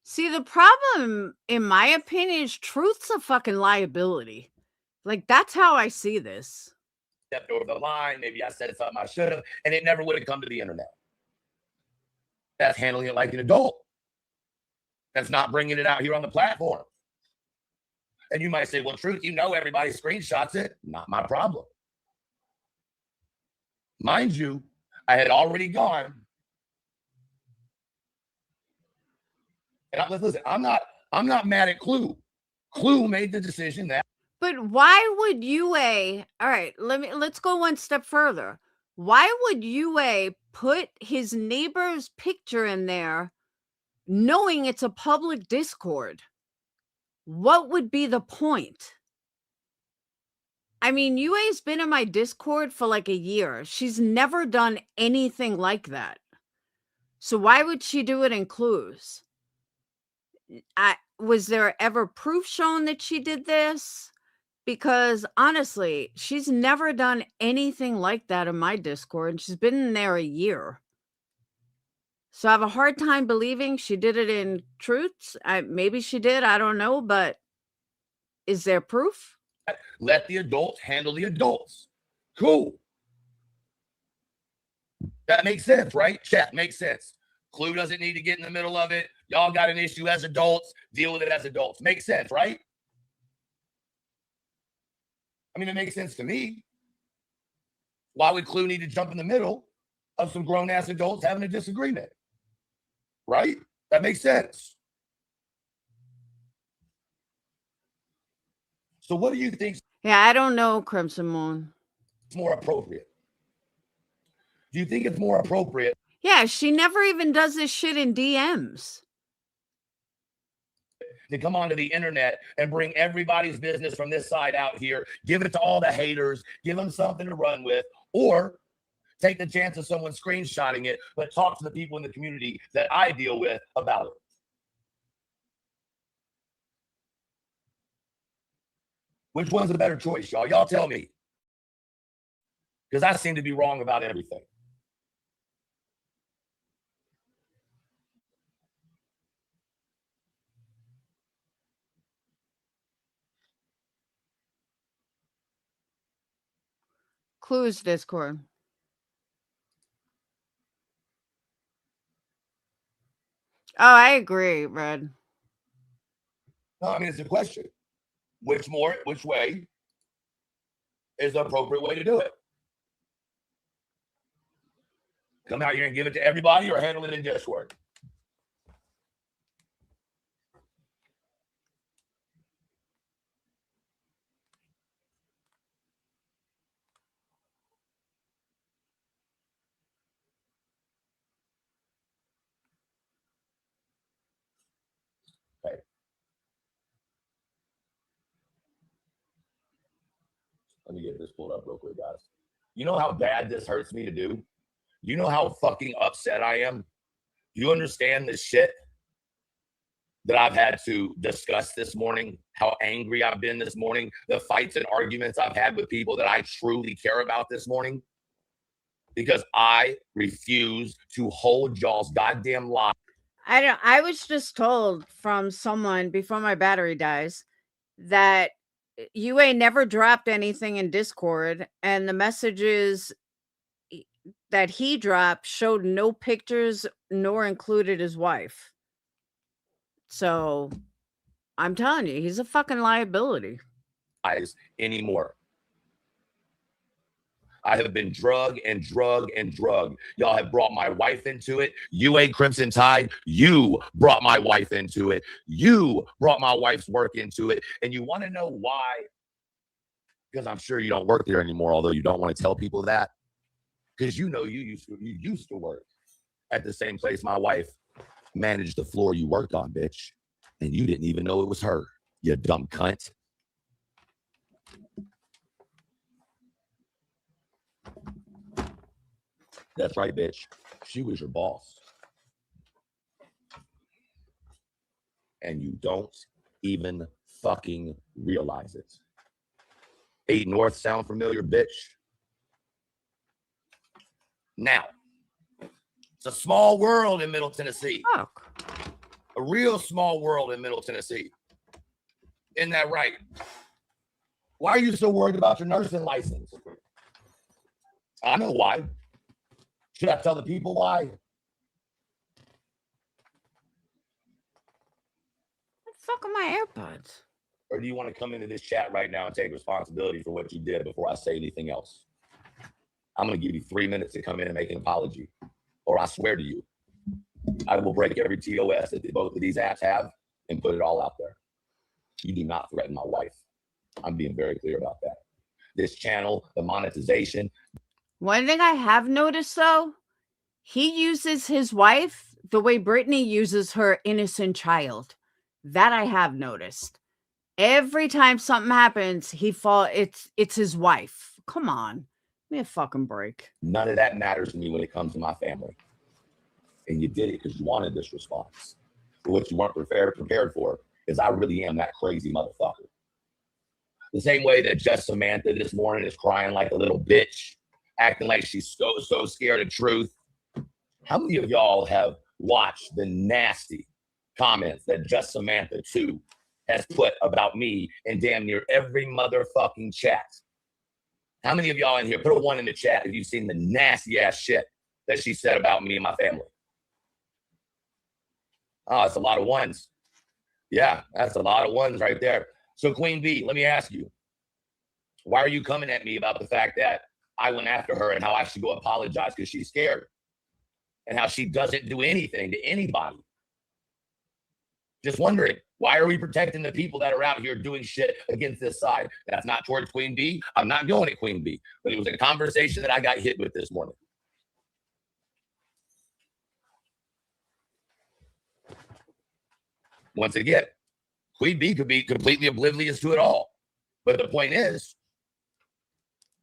See, the problem, in my opinion, is truth's a fucking liability. Like, that's how I see this. stepped over the line. Maybe I said something I should have, and it never would have come to the internet. That's handling it like an adult. That's not bringing it out here on the platform. And you might say, well, truth, you know, everybody screenshots it. Not my problem. Mind you, I had already gone. And listen, I'm not mad at Clue. Clue made the decision that. But why would UA, all right, let's go one step further. Why would UA put his neighbor's picture in there knowing it's a public Discord? What would be the point? I mean, UA's been in my Discord for like a year. She's never done anything like that. So why would she do it in Clues? Was there ever proof shown that she did this? Because honestly, she's never done anything like that in my Discord, and she's been in there a year. So I have a hard time believing she did it in Truths. Maybe she did, I don't know, but is there proof? Let the adults handle the adults. Cool. That makes sense, right? Chat makes sense. Clue doesn't need to get in the middle of it. Y'all got an issue as adults. Deal with it as adults. Makes sense, right? I mean, it makes sense to me. Why would Clue need to jump in the middle of some grown-ass adults having a disagreement? Right? That makes sense. So what do you think? Yeah, I don't know, Crimson Moon. It's more appropriate. Do you think it's more appropriate? Yeah, she never even does this shit in DMs. To come onto the internet and bring everybody's business from this side out here, give it to all the haters, give them something to run with, or take the chance of someone screenshotting it, but talk to the people in the community that I deal with about it. Which one's the better choice, y'all? Y'all tell me. Because I seem to be wrong about everything. Clues Discord. Oh, I agree, Red. No, I mean, it's a question. Which way is the appropriate way to do it? Come out here and give it to everybody or handle it in Discord? Okay. Let me get this pulled up real quick, guys. You know how bad this hurts me to do? You know how fucking upset I am? You understand the shit that I've had to discuss this morning? How angry I've been this morning? The fights and arguments I've had with people that I truly care about this morning? Because I refuse to hold y'all's goddamn lie. I was just told from someone before my battery dies that UA never dropped anything in Discord, and the messages that he dropped showed no pictures nor included his wife. So I'm telling you, he's a fucking liability. Anymore. I have been drug and drug and drug. Y'all have brought my wife into it. UA Crimson Tide, you brought my wife into it. You brought my wife's work into it. And you want to know why? Because I'm sure you don't work there anymore, although you don't want to tell people that. Because you know you used to work at the same place my wife managed the floor you worked on, bitch. And you didn't even know it was her, you dumb cunt. That's right, bitch. She was your boss. and you don't even fucking realize it. 8 North sound familiar, bitch? Now, it's a small world in Middle Tennessee. Fuck. A real small world in Middle Tennessee. Isn't that right? Why are you so worried about your nursing license? I know why. Should I tell the people why? What the fuck are my AirPods? Or do you want to come into this chat right now and take responsibility for what you did before I say anything else? I'm going to give you 3 minutes to come in and make an apology. Or I swear to you, I will break every TOS that both of these apps have and put it all out there. You do not threaten my wife. I'm being very clear about that. This channel, the monetization. One thing I have noticed, though, he uses his wife the way Brittany uses her innocent child. That I have noticed. Every time something happens, it's his wife. Come on. Give me a fucking break. None of that matters to me when it comes to my family. And you did it because you wanted this response. But what you weren't prepared for is I really am that crazy motherfucker. The same way that just Samantha this morning is crying like a little bitch, acting like she's so scared of truth. How many of y'all have watched the nasty comments that Just Samantha 2 has put about me in damn near every motherfucking chat? How many of y'all in here, put a 1 in the chat if you've seen the nasty ass shit that she said about me and my family? Oh, it's a lot of 1s. Yeah, that's a lot of 1s right there. So Queen B, let me ask you, why are you coming at me about the fact that I went after her and how I should go apologize because she's scared and how she doesn't do anything to anybody? Just wondering, why are we protecting the people that are out here doing shit against this side? That's not towards Queen B. I'm not going at Queen B, but it was a conversation that I got hit with this morning. Once again, Queen B could be completely oblivious to it all. But the point is,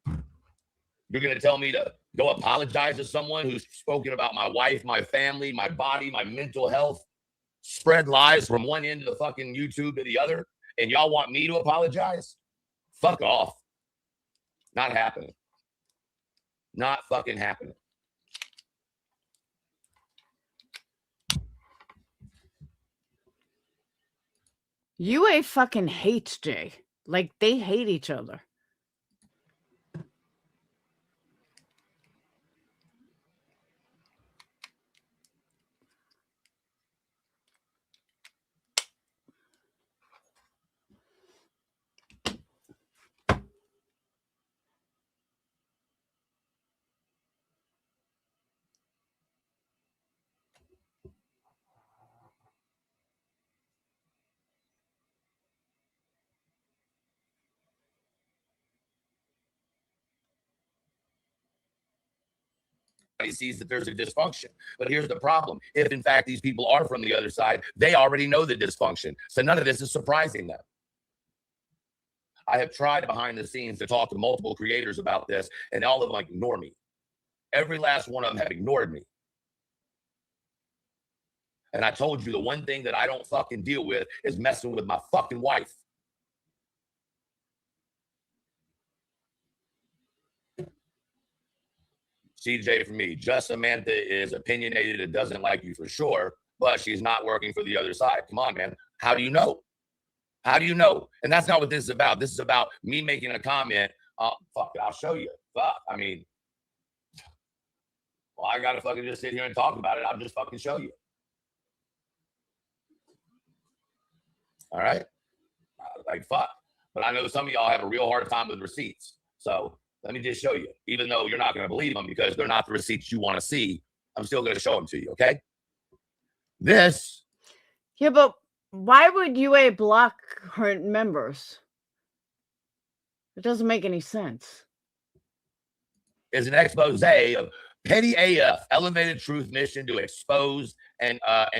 you're going to tell me to go apologize to someone who's spoken about my wife, my family, my body, my mental health, spread lies from one end of the fucking YouTube to the other, and y'all want me to apologize? Fuck off. Not happening. Not fucking happening. UA fucking hates Jay. Like, they hate each other. He sees that there's a dysfunction. But here's the problem. If, in fact, these people are from the other side, they already know the dysfunction. So none of this is surprising them. I have tried behind the scenes to talk to multiple creators about this, and all of them ignore me. Every last one of them have ignored me. And I told you the one thing that I don't fucking deal with is messing with my fucking wife. CJ for me, Just Samantha is opinionated and doesn't like you for sure, but she's not working for the other side. Come on, man. How do you know? How do you know? And that's not what this is about. This is about me making a comment. Fuck it, I'll show you. Fuck, I mean, well, I gotta fucking just sit here and talk about it. I'll just fucking show you. All right? Like, fuck. But I know some of y'all have a real hard time with receipts. So let me just show you. Even though you're not going to believe them because they're not the receipts you want to see, I'm still going to show them to you, okay? This. Yeah, but why would UA block her members? It doesn't make any sense. Is an expose of Petty AF, elevated truth mission to expose and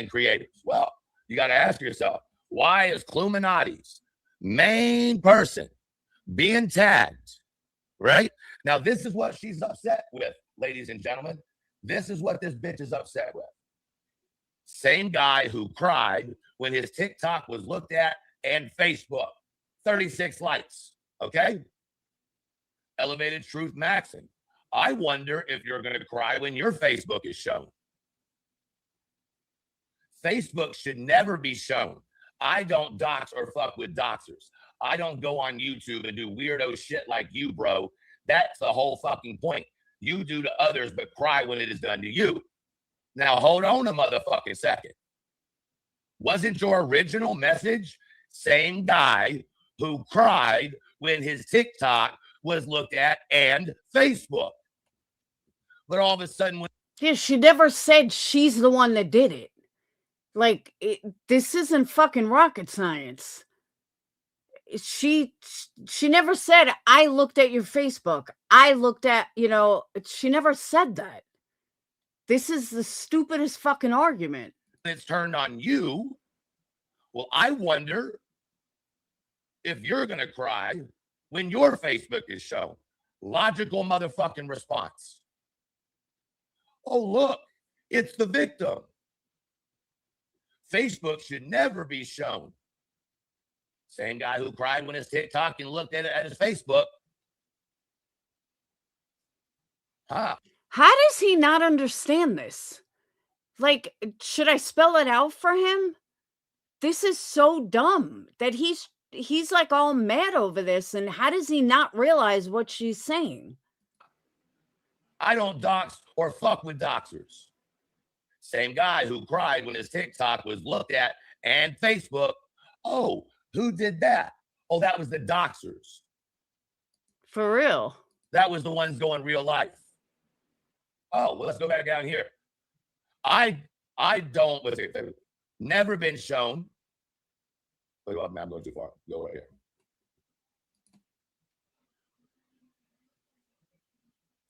creators. Well, you got to ask yourself, why is Cluminati's main person being tagged? Right? Now, this is what she's upset with, ladies and gentlemen. This is what this bitch is upset with. Same guy who cried when his TikTok was looked at and Facebook. 36 likes. Okay. Elevated Truth Maxing. I wonder if you're going to cry when your Facebook is shown. Facebook should never be shown. I don't dox or fuck with doxers. I don't go on YouTube and do weirdo shit like you, bro. That's the whole fucking point. You do to others, but cry when it is done to you. Now, hold on a motherfucking second. Wasn't your original message same guy who cried when his TikTok was looked at and Facebook? But all of a sudden, Yeah, she never said she's the one that did it. Like, this isn't fucking rocket science. She never said, I looked at your Facebook. I looked at, she never said that. This is the stupidest fucking argument. it's turned on you. Well, I wonder if you're going to cry when your Facebook is shown. Logical motherfucking response. Oh, look, it's the victim. Facebook should never be shown. Same guy who cried when his TikTok and looked at it at his Facebook. Huh. How does he not understand this? Like, should I spell it out for him? This is so dumb that he's like all mad over this. And how does he not realize what she's saying? I don't dox or fuck with doxers. Same guy who cried when his TikTok was looked at and Facebook. Oh, who did that? Oh, that was the doxers. For real. That was the ones going real life. Oh, well, let's go back down here. I don't, let's see, never been shown. Wait, I'm going too far. Go right here.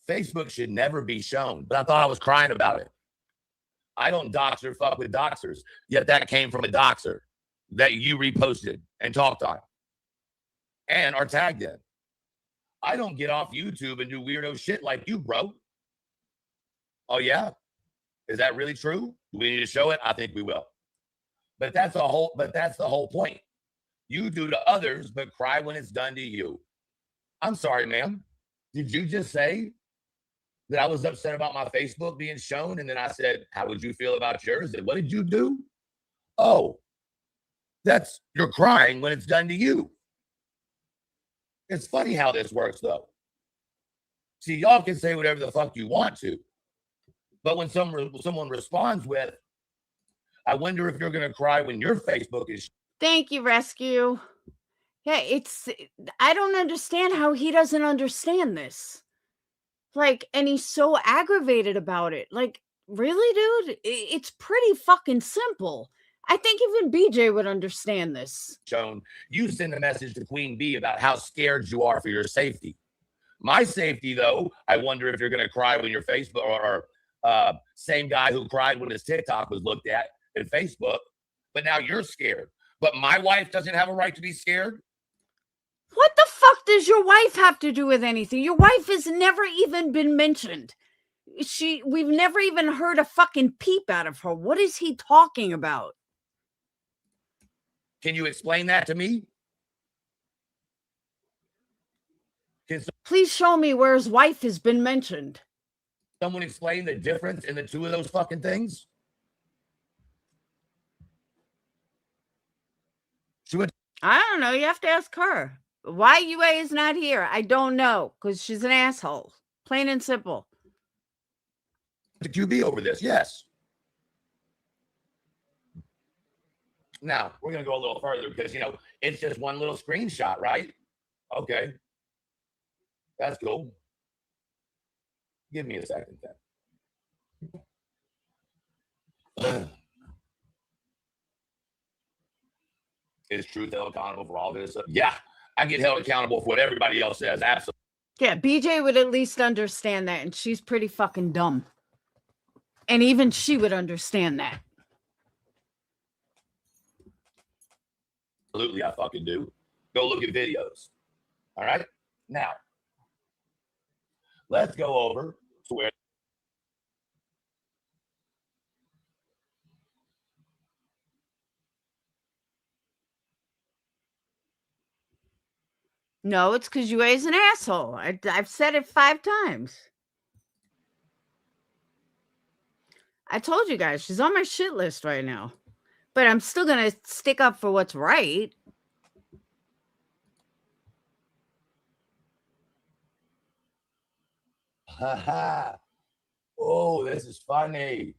Facebook should never be shown, but I thought I was crying about it. I don't dox or fuck with doxers, yet that came from a doxer that you reposted and talked on and are tagged in. I don't get off YouTube and do weirdo shit like you, bro. Oh, yeah? Is that really true? Do we need to show it? I think we will. But that's the whole point. You do to others, but cry when it's done to you. I'm sorry, ma'am. Did you just say that I was upset about my Facebook being shown? And then I said, how would you feel about yours? And what did you do? Oh, you're crying when it's done to you. It's funny how this works, though. See, y'all can say whatever the fuck you want to. But when someone responds with, I wonder if you're going to cry when your Facebook is. Thank you, Rescue. Yeah, I don't understand how he doesn't understand this. Like, and he's so aggravated about it. Like, really, dude? It's pretty fucking simple. I think even BJ would understand this. Shown, you send a message to Queen Bee about how scared you are for your safety. My safety, though, I wonder if you're going to cry when your Facebook or same guy who cried when his TikTok was looked at in Facebook, but now you're scared. But my wife doesn't have a right to be scared. What the fuck does your wife have to do with anything? Your wife has never even been mentioned. We've never even heard a fucking peep out of her. What is he talking about? Can you explain that to me? Please show me where his wife has been mentioned. Someone explain the difference in the two of those fucking things? I don't know. You have to ask her. Why UA is not here? I don't know, because she's an asshole. Plain and simple. The QB over this, yes. Now, we're going to go a little further because, it's just one little screenshot, right? Okay. That's cool. Give me a second then. Is Truth held accountable for all this? Yeah, I get held accountable for what everybody else says. Absolutely. Yeah, BJ would at least understand that, and she's pretty fucking dumb. And even she would understand that. Absolutely, I fucking do. Go look at videos. All right? Now, let's go over to where No, it's because you is an asshole. I've said it 5 times. I told you guys, she's on my shit list right now. But I'm still gonna stick up for what's right. Oh, this is funny.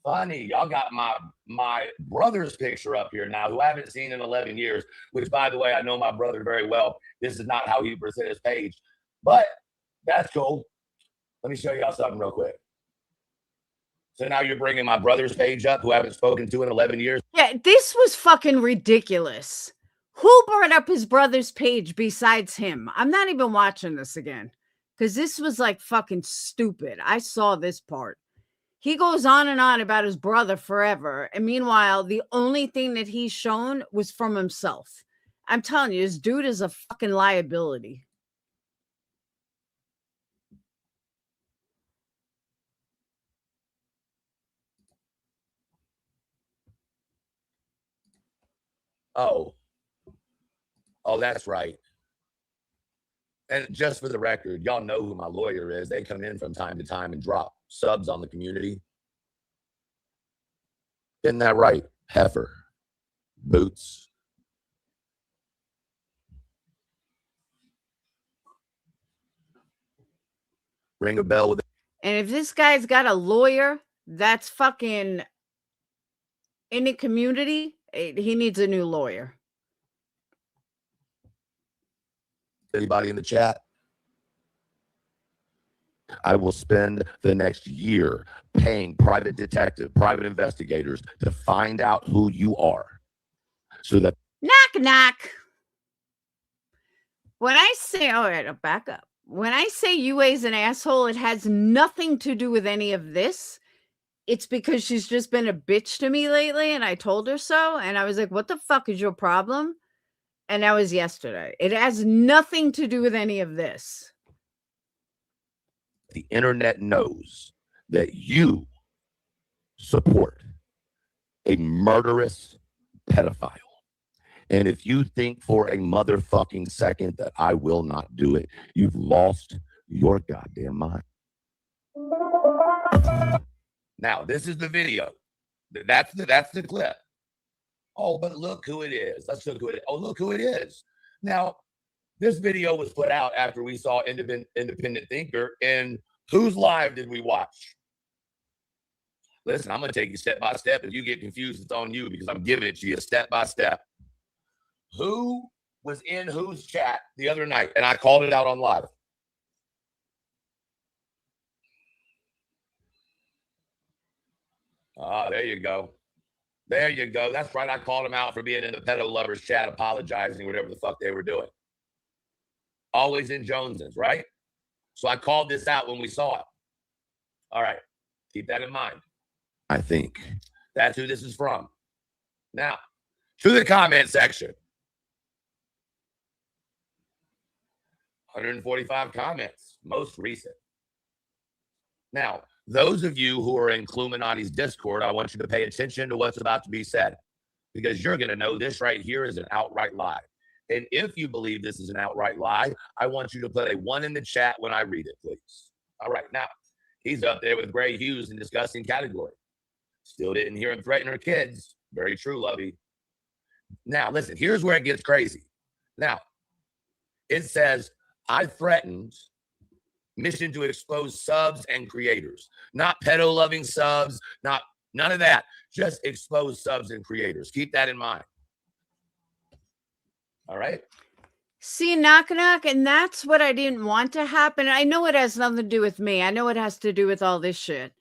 Funny. Y'all got my brother's picture up here now, who I haven't seen in 11 years, which, by the way, I know my brother very well. This is not how he presents his page, but that's cool. Let me show y'all something real quick. So now you're bringing my brother's page up, who I haven't spoken to in 11 years. Yeah, this was fucking ridiculous. Who brought up his brother's page besides him? I'm not even watching this again because this was like fucking stupid. I saw this part. He goes on and on about his brother forever. And meanwhile, the only thing that he's shown was from himself. I'm telling you, this dude is a fucking liability. Oh, that's right. And just for the record, y'all know who my lawyer is. They come in from time to time and drop subs on the community. Isn't that right, Heifer? Boots. Ring a bell with it. And if this guy's got a lawyer that's fucking in the community, he needs a new lawyer. Anybody in the chat? I will spend the next year paying private investigators to find out who you are. So that knock, knock. When I say, all right, I'll back up. When I say UA's an asshole, it has nothing to do with any of this. It's because she's just been a bitch to me lately, and I told her so. And I was like, what the fuck is your problem? And that was yesterday. It has nothing to do with any of this. the internet knows that you support a murderous pedophile. And if you think for a motherfucking second that I will not do it, you've lost your goddamn mind. Now, this is the video. That's the clip. Oh, but look who it is. Let's look who it is. Oh, look who it is. Now, this video was put out after we saw Independent Thinker. And whose live did we watch? Listen, I'm going to take you step by step. If you get confused, it's on you because I'm giving it to you step by step. Who was in whose chat the other night? And I called it out on live. Ah, there you go. There you go. That's right. I called them out for being in the pedo lovers chat, apologizing, whatever the fuck they were doing. Always in Jones's, right? So I called this out when we saw it. All right. Keep that in mind. I think that's who this is from. Now, to the comment section. 145 comments, most recent. Now, those of you who are in Cluminati's Discord, I want you to pay attention to what's about to be said, because you're going to know this right here is an outright lie. And if you believe this is an outright lie, I want you to put a 1 in the chat when I read it, please. All right. Now, he's up there with Gray Hughes in disgusting category. Still didn't hear him threaten her kids. Very true, Lovey. Now, listen, here's where it gets crazy. Now, it says, I threatened mission to expose subs and creators, not pedo-loving subs, none of that. Just expose subs and creators. Keep that in mind. All right. See, knock, knock, and that's what I didn't want to happen. I know it has nothing to do with me. I know it has to do with all this shit.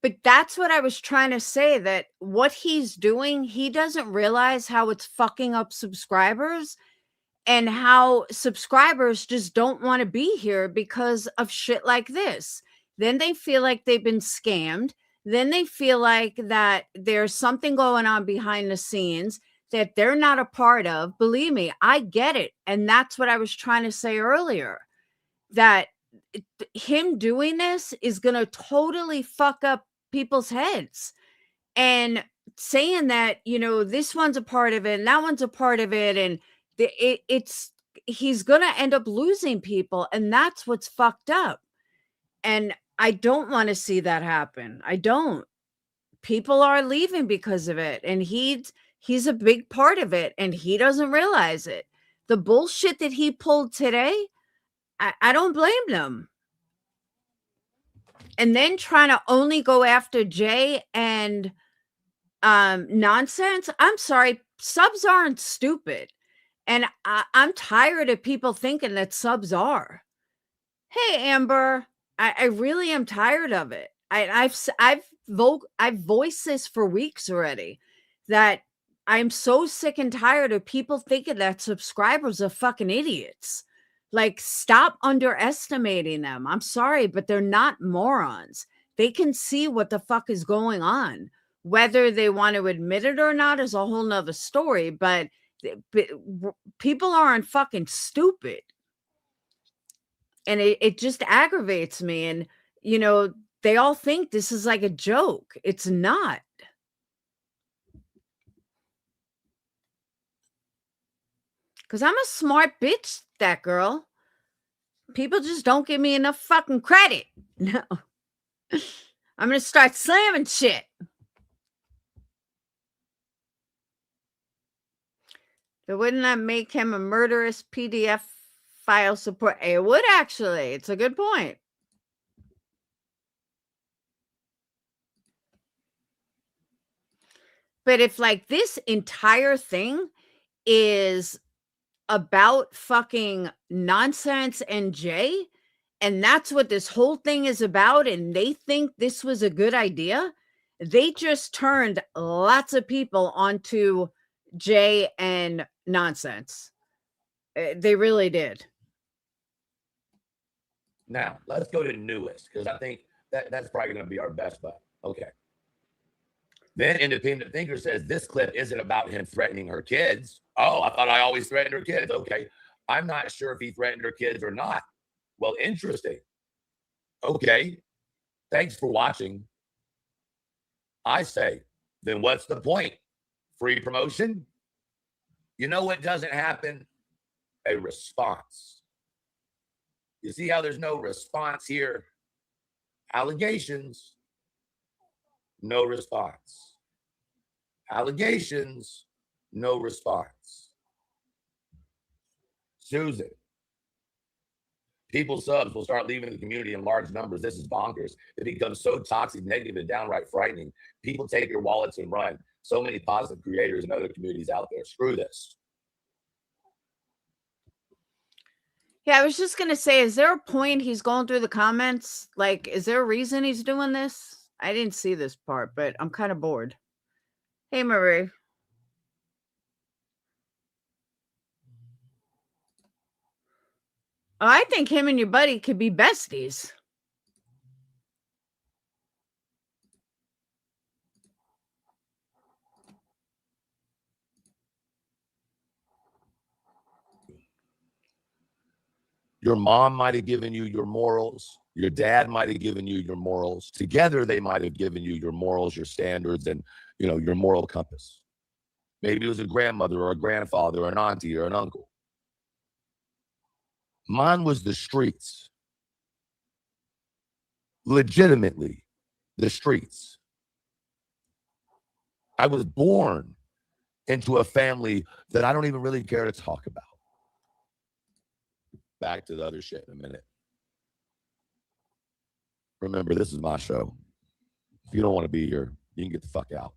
But that's what I was trying to say, that what he's doing, he doesn't realize how it's fucking up subscribers and how subscribers just don't want to be here because of shit like this. Then they feel like they've been scammed. Then they feel like that there's something going on behind the scenes that they're not a part of. Believe me, I get it. And that's what I was trying to say earlier, that him doing this is going to totally fuck up people's heads. And saying that, you know, this one's a part of it and that one's a part of it. And it's he's going to end up losing people, and that's what's fucked up. And I don't want to see that happen. I don't. People are leaving because of it, and he's a big part of it, and he doesn't realize it. The bullshit that he pulled today, I don't blame them. And then trying to only go after Jay and nonsense. I'm sorry, subs aren't stupid. And I'm tired of people thinking that subs are. Hey, Amber, I really am tired of it. I've voiced this for weeks already, that I'm so sick and tired of people thinking that subscribers are fucking idiots. Like, stop underestimating them. I'm sorry, but they're not morons. They can see what the fuck is going on. Whether they want to admit it or not is a whole nother story, but people aren't fucking stupid. And it just aggravates me. And, they all think this is like a joke. It's not. Because I'm a smart bitch, that girl. People just don't give me enough fucking credit. No. I'm going to start slamming shit. But wouldn't that make him a murderous PDF file support? It would actually. It's a good point. But if like this entire thing is about fucking nonsense and Jay, and that's what this whole thing is about, and they think this was a good idea, they just turned lots of people onto Jay and nonsense. They really did. Now, let's go to newest, because I think that's probably going to be our best bet. Okay. Then Independent Thinker says this clip isn't about him threatening her kids. Oh, I thought I always threatened her kids. Okay. I'm not sure if he threatened her kids or not. Well, interesting. Okay. Thanks for watching. I say, then what's the point? Free promotion? You know what doesn't happen? A response. You see how there's no response here? Allegations, no response. Allegations, no response. Susan, people subs will start leaving the community in large numbers. This is bonkers. It becomes so toxic, negative, and downright frightening. People take your wallets and run. So many positive creators and other communities out there. Screw this. Yeah, I was just going to say, is there a point he's going through the comments? Like, is there a reason he's doing this? I didn't see this part, but I'm kind of bored. Hey, Marie. Oh, I think him and your buddy could be besties. Your mom might have given you your morals. Your dad might have given you your morals. Together, they might have given you your morals, your standards, and your moral compass. Maybe it was a grandmother or a grandfather or an auntie or an uncle. Mine was the streets. Legitimately, the streets. I was born into a family that I don't even really care to talk about. Back to the other shit in a minute. Remember, this is my show. If you don't want to be here, you can get the fuck out.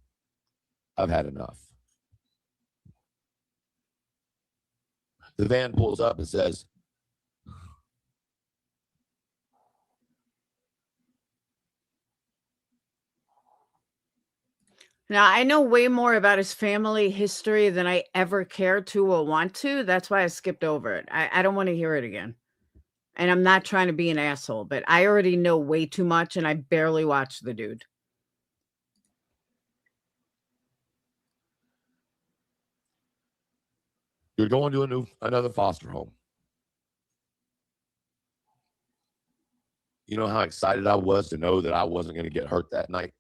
I've had enough. The van pulls up and says, now, I know way more about his family history than I ever care to or want to. That's why I skipped over it. I don't want to hear it again. And I'm not trying to be an asshole, but I already know way too much, and I barely watch the dude. you're going to another foster home. You know how excited I was to know that I wasn't going to get hurt that night?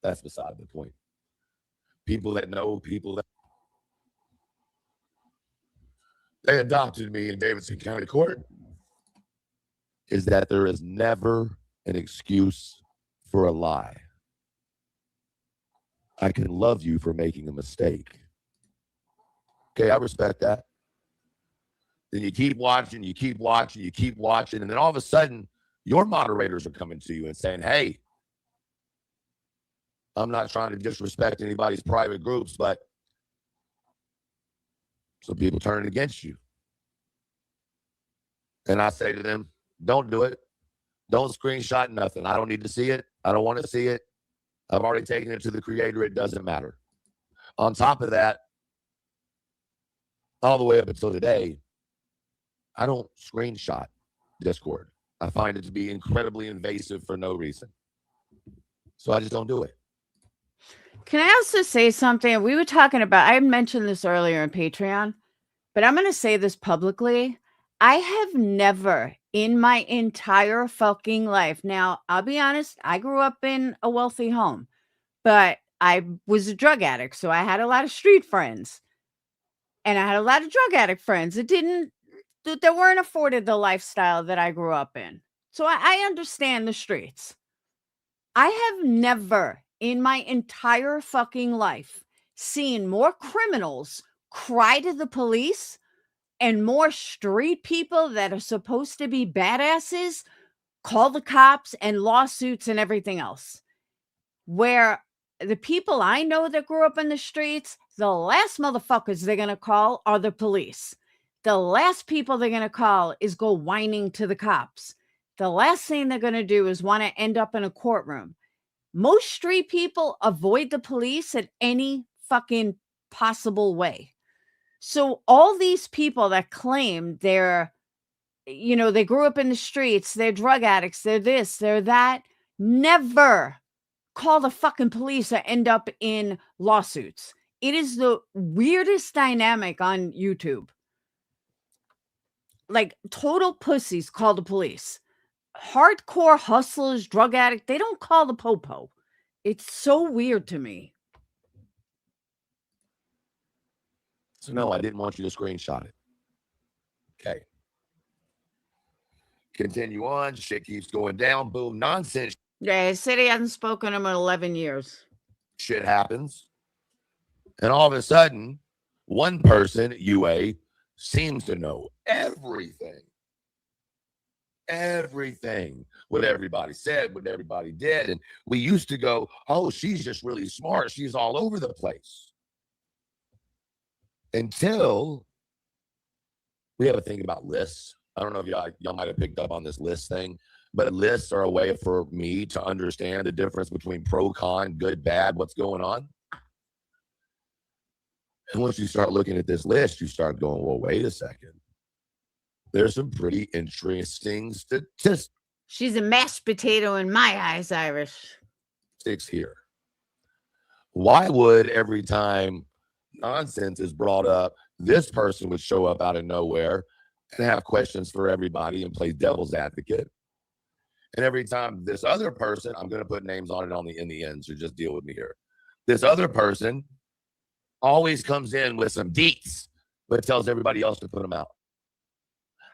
That's beside the point. People that know, people that they adopted me in Davidson County Court is that there is never an excuse for a lie. I can love you for making a mistake. Okay, I respect that. Then you keep watching, you keep watching, you keep watching, and then all of a sudden, your moderators are coming to you and saying, hey, I'm not trying to disrespect anybody's private groups, but some people turn against you. And I say to them, don't do it. Don't screenshot nothing. I don't need to see it. I don't want to see it. I've already taken it to the creator. It doesn't matter. On top of that, all the way up until today, I don't screenshot Discord. I find it to be incredibly invasive for no reason. So I just don't do it. Can I also say something? We were talking about, I mentioned this earlier on Patreon, but I'm going to say this publicly. I have never in my entire fucking life. Now, I'll be honest, I grew up in a wealthy home, but I was a drug addict. So I had a lot of street friends and I had a lot of drug addict friends that weren't afforded the lifestyle that I grew up in. So I understand the streets. I have never in my entire fucking life seen more criminals cry to the police and more street people that are supposed to be badasses call the cops and lawsuits and everything else. Where the people I know that grew up in the streets, the last motherfuckers they're going to call are the police. The last people they're going to call is go whining to the cops. The last thing they're going to do is want to end up in a courtroom. Most street people avoid the police in any fucking possible way. So all these people that claim they grew up in the streets, they're drug addicts, they're this, they're that, never call the fucking police or end up in lawsuits. It is the weirdest dynamic on YouTube. Like total pussies call the police. Hardcore hustlers, drug addict, they don't call the popo. It's so weird to me. So no, I didn't want you to screenshot it. Okay. Continue on. Shit keeps going down. Boom. Nonsense. Yeah, he said he hasn't spoken to him in 11 years. Shit happens. And all of a sudden, one person, UA, seems to know everything. Everything. What everybody said, what everybody did. And we used to go, oh, she's just really smart. She's all over the place. Until we have a thing about lists. I don't know if y'all might have picked up on this list thing, but lists are a way for me to understand the difference between pro, con, good, bad, what's going on. And once you start looking at this list, you start going, well, wait a second. There's some pretty interesting statistics. She's a mashed potato in my eyes, Irish. Here. Why would every time nonsense is brought up, this person would show up out of nowhere and have questions for everybody and play devil's advocate? And every time this other person, I'm going to put names on it in the end, so just deal with me here. This other person always comes in with some deets, but tells everybody else to put them out.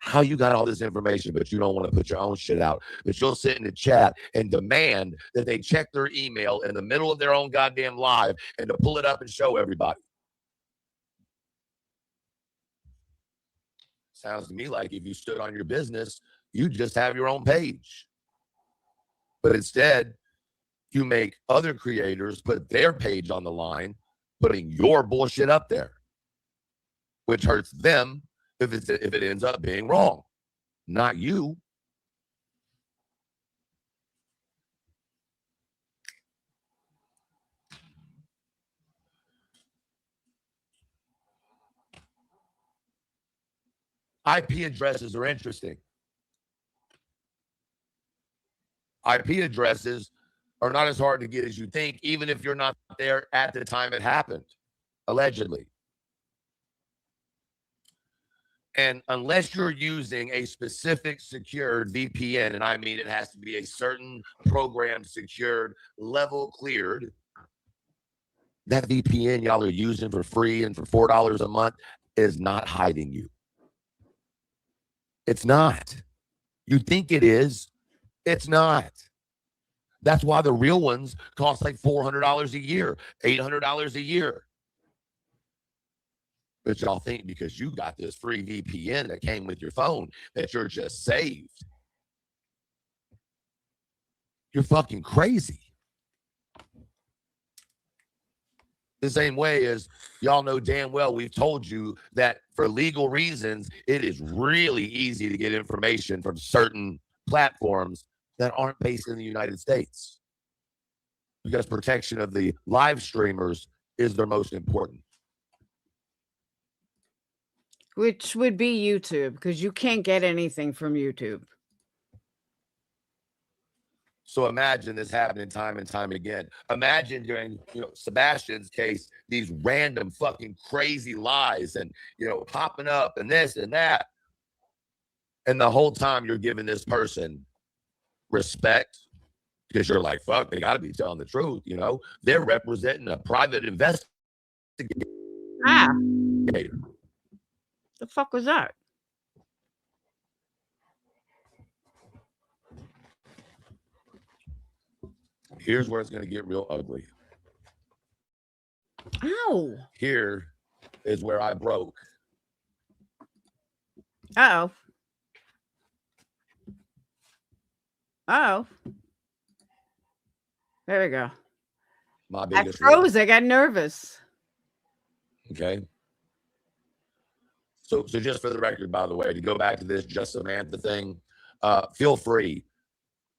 How you got all this information, but you don't want to put your own shit out, but you'll sit in the chat and demand that they check their email in the middle of their own goddamn live and to pull it up and show everybody. Sounds to me like if you stood on your business, you just have your own page. But instead, you make other creators put their page on the line, putting your bullshit up there, which hurts them if it ends up being wrong, not you. IP addresses are interesting. IP addresses are not as hard to get as you think, even if you're not there at the time it happened, allegedly. And unless you're using a specific secured VPN, and I mean it has to be a certain program secured, level cleared, that VPN y'all are using for free and for $4 a month is not hiding you. It's not. You think it is. It's not. That's why the real ones cost like $400 a year, $800 a year. But y'all think because you got this free VPN that came with your phone that you're just saved. You're fucking crazy. The same way as y'all know damn well, we've told you that for legal reasons, it is really easy to get information from certain platforms that aren't based in the United States. Because protection of the live streamers is their most important. Which would be YouTube, because you can't get anything from YouTube. So imagine this happening time and time again. Imagine during, Sebastian's case, these random fucking crazy lies and, popping up and this and that. And the whole time you're giving this person respect because you're like, fuck, they got to be telling the truth. They're representing a private investigator. Ah. The fuck was that? Here's where it's going to get real ugly. Ow. Here is where I broke. Uh-oh. Uh-oh. There we go. My I biggest froze. I got nervous. Okay. So just for the record, by the way, to go back to this Just Samantha thing, feel free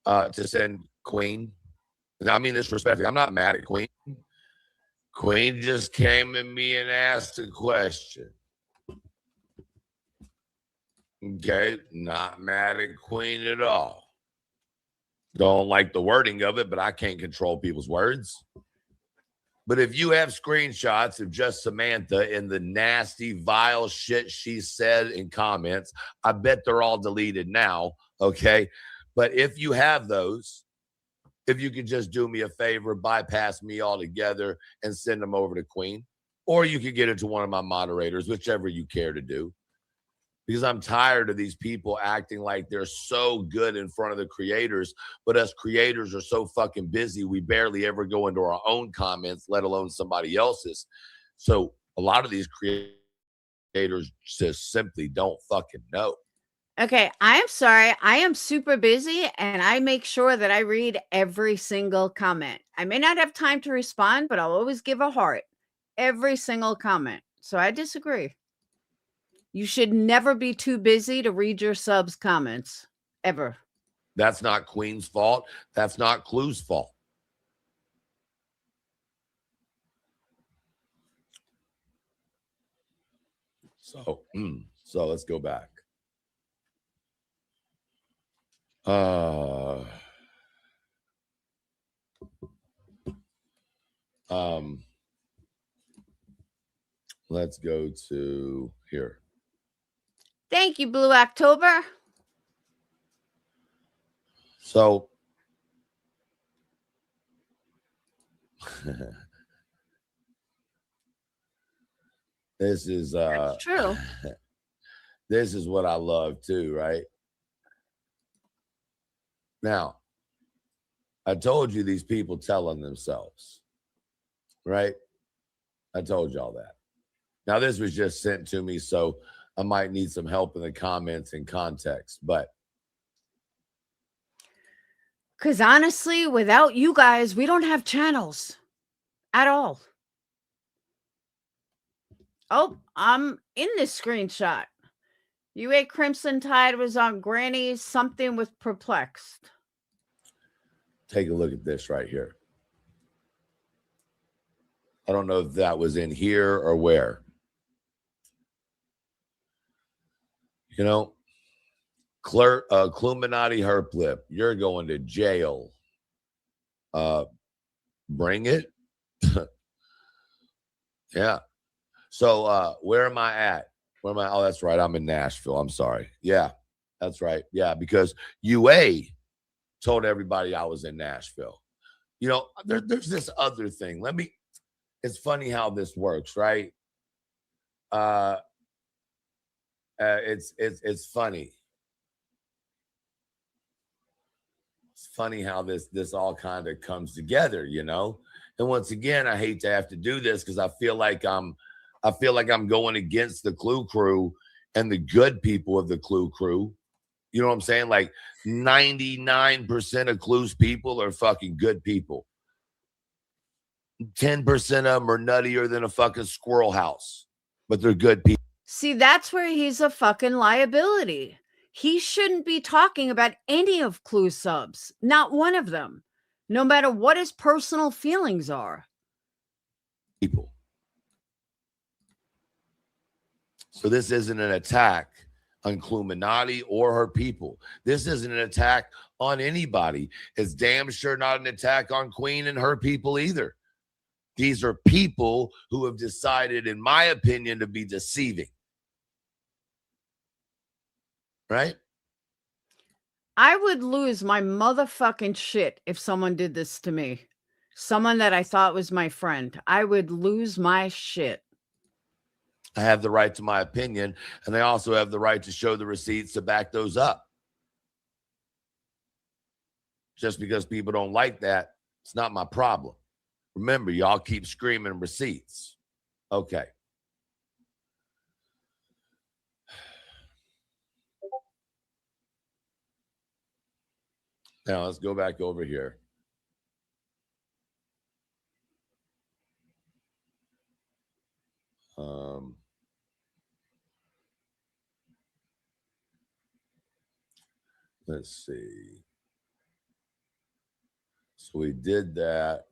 to send Queen. And I mean this respectfully. I'm not mad at Queen. Queen just came at me and asked a question. Okay, not mad at Queen at all. Don't like the wording of it, but I can't control people's words. But if you have screenshots of Just Samantha and the nasty, vile shit she said in comments, I bet they're all deleted now, okay? But if you have those, if you could just do me a favor, bypass me altogether and send them over to Queen, or you could get it to one of my moderators, whichever you care to do. Because I'm tired of these people acting like they're so good in front of the creators, but us creators are so fucking busy, we barely ever go into our own comments, let alone somebody else's. So a lot of these creators just simply don't fucking know. Okay, I'm sorry. I am super busy and I make sure that I read every single comment. I may not have time to respond, but I'll always give a heart. Every single comment. So I disagree. You should never be too busy to read your subs' comments. Ever. That's not Queen's fault. That's not Clue's fault. So let's go back. Let's go to here. Thank you, Blue October. So this is That's true. This is what I love too, right? Now, I told you these people telling themselves, right? I told y'all that. Now, this was just sent to me, so I might need some help in the comments and context, but. Because honestly, without you guys, we don't have channels at all. Oh, I'm in this screenshot. UA Crimson Tide was on Granny's something with perplexed. Take a look at this right here. I don't know if that was in here or where. Cluminati Herplip, you're going to jail. Bring it. Yeah. So where am I at? Where am I? Oh, that's right. I'm in Nashville. I'm sorry. Yeah, that's right. Yeah, because UA told everybody I was in Nashville. There's this other thing. It's funny how this works, right? It's funny. funny how this all kind of comes together, you know. And once again, I hate to have to do this because I feel like I'm going against the Clue Crew and the good people of the Clue Crew. You know what I'm saying? Like 99% of Clue's people are fucking good people. 10% of them are nuttier than a fucking squirrel house, but they're good people. See, that's where he's a fucking liability. He shouldn't be talking about any of Clue's subs, not one of them, no matter what his personal feelings are. People. So this isn't an attack on Cluminati or her people. This isn't an attack on anybody. It's damn sure not an attack on Queen and her people either. These are people who have decided, in my opinion, to be deceiving. Right? I would lose my motherfucking shit if someone did this to me. Someone that I thought was my friend. I would lose my shit. I have the right to my opinion, and I also have the right to show the receipts to back those up. Just because people don't like that, it's not my problem. Remember, y'all keep screaming receipts. Okay. Now let's go back over here. Let's see. So we did that.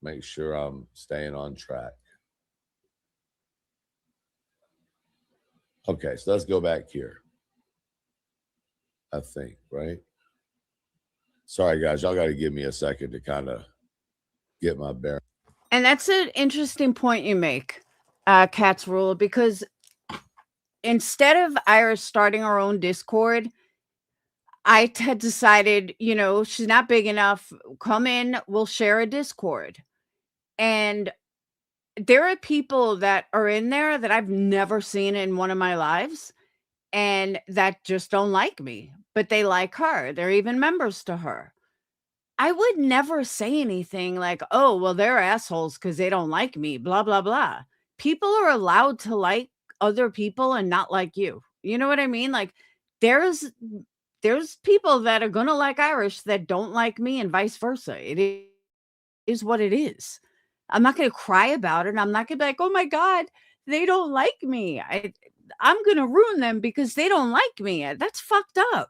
Make sure I'm staying on track. Okay, so let's go back here. I think, right? Sorry, guys. Y'all got to give me a second to kind of get my bearings. And that's an interesting point you make, Cat's Rule, because instead of Iris starting her own Discord, I had decided, you know, she's not big enough. Come in, we'll share a Discord. And there are people that are in there that I've never seen in one of my lives and that just don't like me, but they like her. They're even members to her. I would never say anything like, oh, well, they're assholes because they don't like me, blah, blah, blah. People are allowed to like other people and not like you. You know what I mean? Like there's people that are going to like Irish that don't like me and vice versa. It is what it is. I'm not going to cry about it. I'm not going to be like, oh my God, they don't like me. I'm going to ruin them because they don't like me. That's fucked up.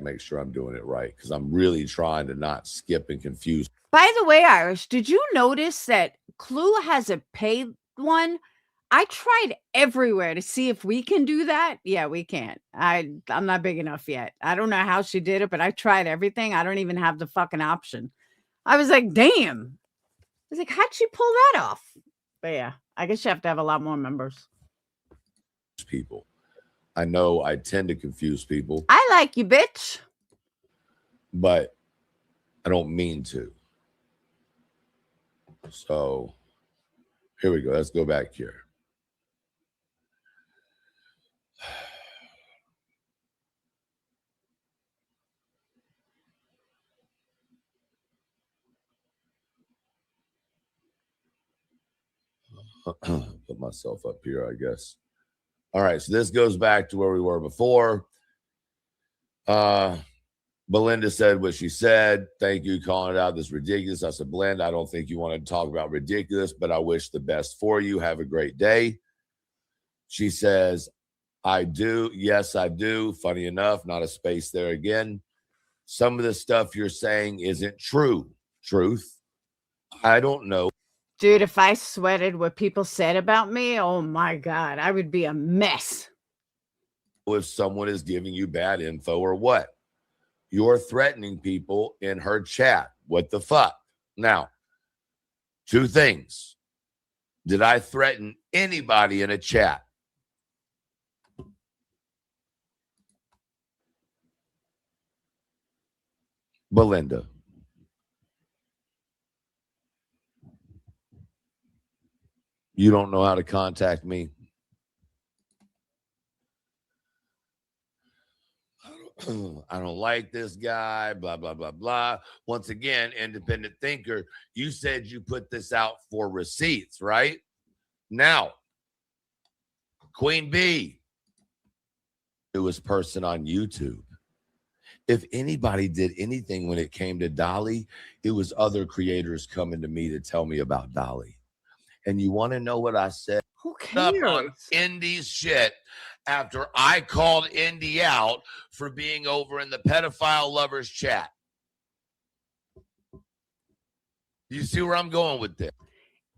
Make sure I'm doing it right because I'm really trying to not skip and confuse. By the way, Irish, did you notice that Clue has a paid one? I tried everywhere to see if we can do that. Yeah, we can't. I'm not big enough yet. I don't know how she did it, but I tried everything. I don't even have the fucking option. I was like, damn. I was like, how'd she pull that off? But yeah, I guess you have to have a lot more members. People. I know I tend to confuse people. I like you, bitch. But I don't mean to. So here we go. Let's go back here. Put myself up here, I guess. All right, so this goes back to where we were before. Belinda said what she said. Thank you, calling it out. This is ridiculous. I said, Belinda, I don't think you want to talk about ridiculous, but I wish the best for you. Have a great day. She says, I do. Yes, I do. Funny enough, not a space there again. Some of the stuff you're saying isn't true. Truth. I don't know. Dude, if I sweated what people said about me, oh my God, I would be a mess. If someone is giving you bad info or what? You're threatening people in her chat. What the fuck? Now, two things. Did I threaten anybody in a chat? Belinda. You don't know how to contact me. I don't like this guy, blah, blah, blah, blah. Once again, independent thinker, you said you put this out for receipts, right? Now, Queen B, newest person on YouTube. If anybody did anything when it came to Dolly, it was other creators coming to me to tell me about Dolly. And you want to know what I said? Who Up on cares? Indy's shit after I called Indy out for being over in the pedophile lovers chat. You see where I'm going with this?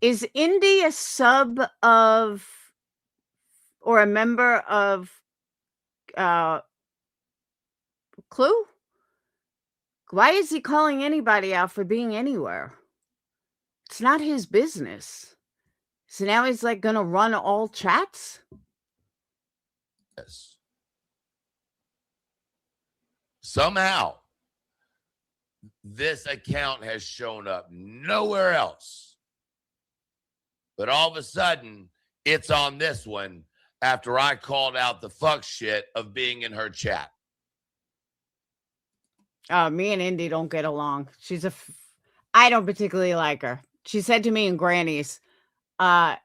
Is Indy a sub of or a member of Clue? Why is he calling anybody out for being anywhere? It's not his business. So now he's like gonna run all chats? Yes. Somehow, this account has shown up nowhere else. But all of a sudden, it's on this one after I called out the fuck shit of being in her chat. Me and Indy don't get along. I don't particularly like her. She said to me in Granny's, how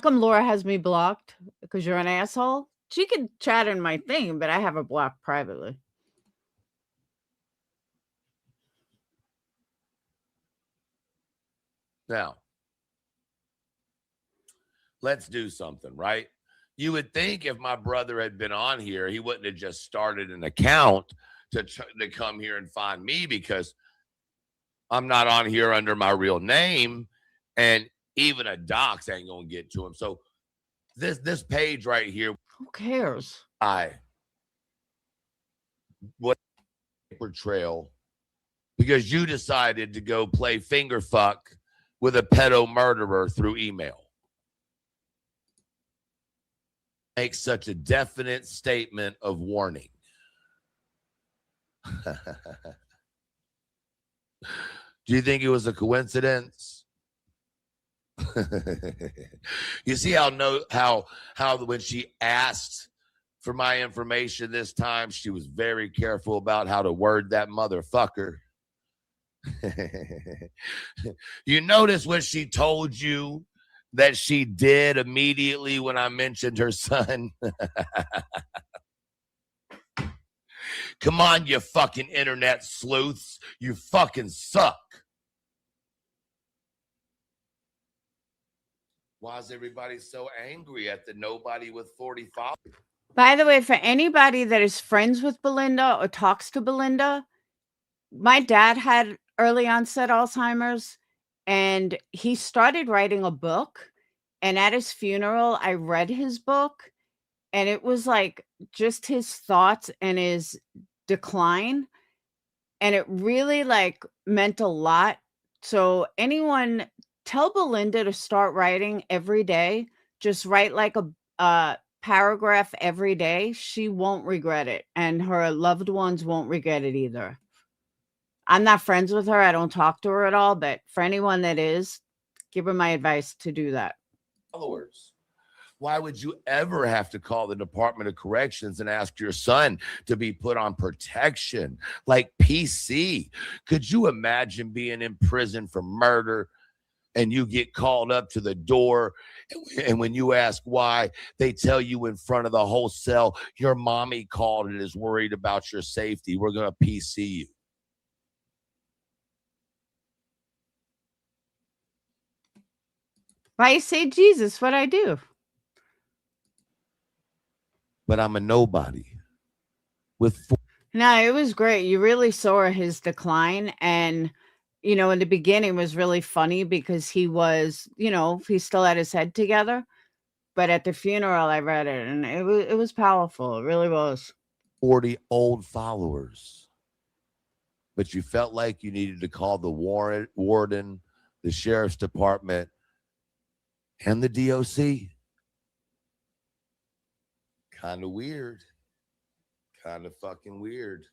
come Laura has me blocked? Because you're an asshole? She can chat in my thing, but I have her blocked privately. Now, let's do something, right? You would think if my brother had been on here, he wouldn't have just started an account to come here and find me, because I'm not on here under my real name, and even a dox ain't gonna get to him. So this page right here, who cares? What paper trail, because you decided to go play finger fuck with a pedo murderer through email. Make such a definite statement of warning. Do you think it was a coincidence? You see how when she asked for my information this time, she was very careful about how to word that motherfucker. You notice what she told you that she did immediately when I mentioned her son? Come on, you fucking internet sleuths. You fucking suck. Why is everybody so angry at the nobody with 45? By the way, for anybody that is friends with Belinda or talks to Belinda, my dad had early onset Alzheimer's, and he started writing a book. And at his funeral, I read his book, and it was like just his thoughts and his decline. And it really like meant a lot. So anyone, tell Belinda to start writing every day. Just write like a paragraph every day. She won't regret it, and her loved ones won't regret it either. I'm not friends with her. I don't talk to her at all, but for anyone that is, give her my advice to do that. Followers. Why would you ever have to call the Department of Corrections and ask your son to be put on protection like PC? Could you imagine being in prison for murder and you get called up to the door, and when you ask why, they tell you in front of the whole cell, your mommy called and is worried about your safety. We're going to PC you. Why you say Jesus? What'd I do? But I'm a nobody. No, it was great. You really saw his decline. And, in the beginning was really funny because he was, he still had his head together. But at the funeral, I read it, and it was powerful. It really was. 40 old followers. But you felt like you needed to call the warden, the sheriff's department, and the DOC. Kind of weird. Kind of fucking weird.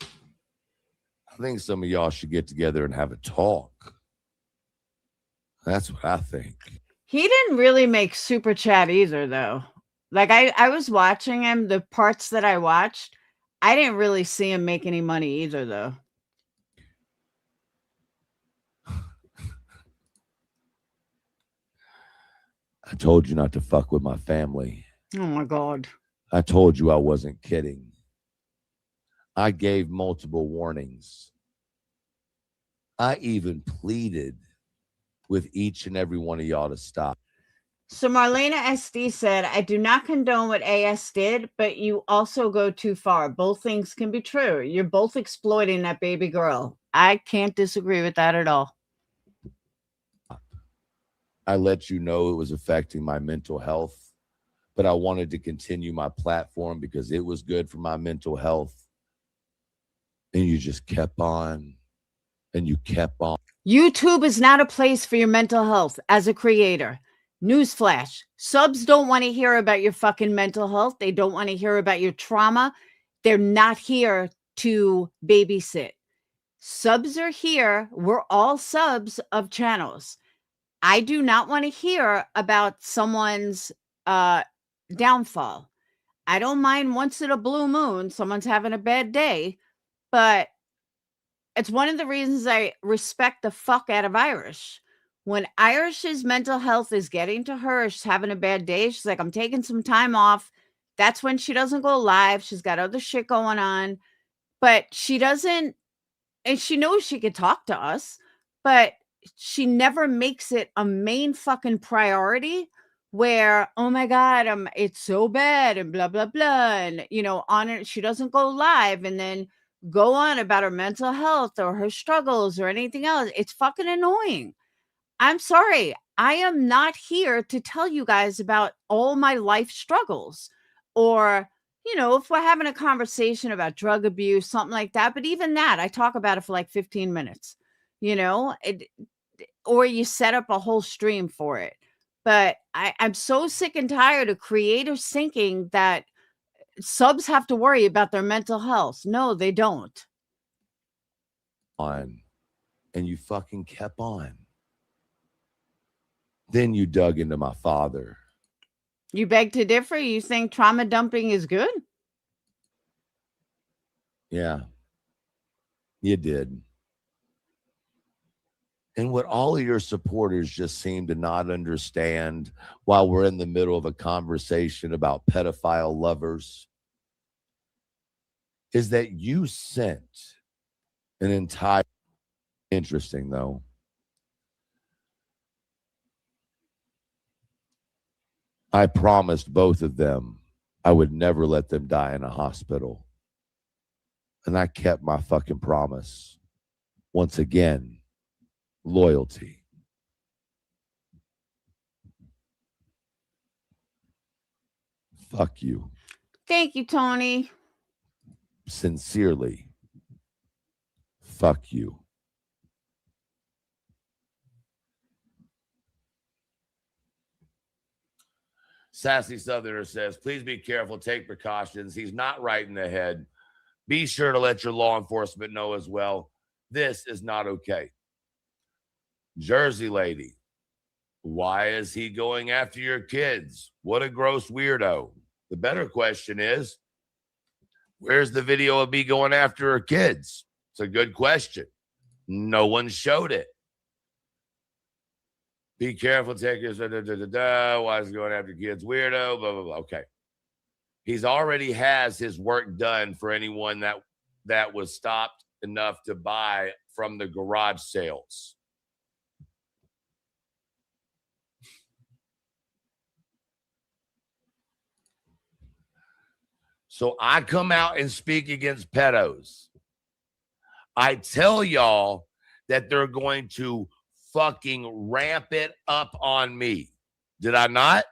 I think some of y'all should get together and have a talk. That's what I think. He didn't really make Super Chat either, though. Like, I was watching him, the parts that I watched, I didn't really see him make any money either, though. I told you not to fuck with my family. Oh my God. I told you I wasn't kidding. I gave multiple warnings. I even pleaded with each and every one of y'all to stop. So Marlena SD said, I do not condone what AS did, but you also go too far. Both things can be true. You're both exploiting that baby girl. I can't disagree with that at all. I let you know it was affecting my mental health, but I wanted to continue my platform because it was good for my mental health. And you just kept on and you kept on. YouTube is not a place for your mental health as a creator. Newsflash, subs don't want to hear about your fucking mental health. They don't want to hear about your trauma. They're not here to babysit. Subs are here. We're all subs of channels. I do not want to hear about someone's downfall. I don't mind once in a blue moon, someone's having a bad day, but it's one of the reasons I respect the fuck out of Irish. When Irish's mental health is getting to her, she's having a bad day, she's like, I'm taking some time off. That's when she doesn't go live. She's got other shit going on, but she doesn't, and she knows she could talk to us, but she never makes it a main fucking priority where, oh my God, it's so bad and blah, blah, blah. And, you know, on it, she doesn't go live and then go on about her mental health or her struggles or anything else. It's fucking annoying. I'm sorry. I am not here to tell you guys about all my life struggles or, you know, if we're having a conversation about drug abuse, something like that. But even that, I talk about it for like 15 minutes, you know, or you set up a whole stream for it. But I'm so sick and tired of creators thinking that subs have to worry about their mental health. No, they don't. And you fucking kept on. Then you dug into my father. You beg to differ? You think trauma dumping is good? Yeah, you did. And what all of your supporters just seem to not understand while we're in the middle of a conversation about pedophile lovers is that you sent an entire, interesting though, I promised both of them I would never let them die in a hospital. And I kept my fucking promise. Once again, loyalty. Fuck you. Thank you, Tony. Sincerely. Fuck you. Sassy Southerner says, please be careful, take precautions. He's not right in the head. Be sure to let your law enforcement know as well. This is not okay. Jersey lady, why is he going after your kids? What a gross weirdo. The better question is, where's the video of me going after her kids? It's a good question. No one showed it. Be careful, take your why is he going after kids? Weirdo, blah, blah, blah. Okay. He's already has his work done for anyone that was stopped enough to buy from the garage sales. So I come out and speak against pedos. I tell y'all that they're going to fucking ramp it up on me. Did I not?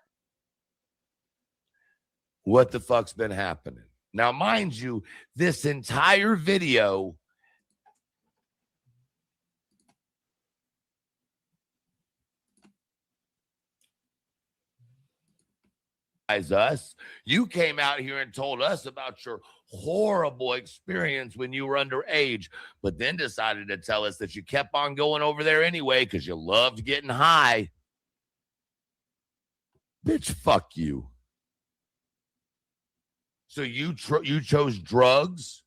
What the fuck's been happening? Now, mind you, this entire video us. You came out here and told us about your horrible experience when you were underage, but then decided to tell us that you kept on going over there anyway because you loved getting high. Bitch, fuck you. So you chose drugs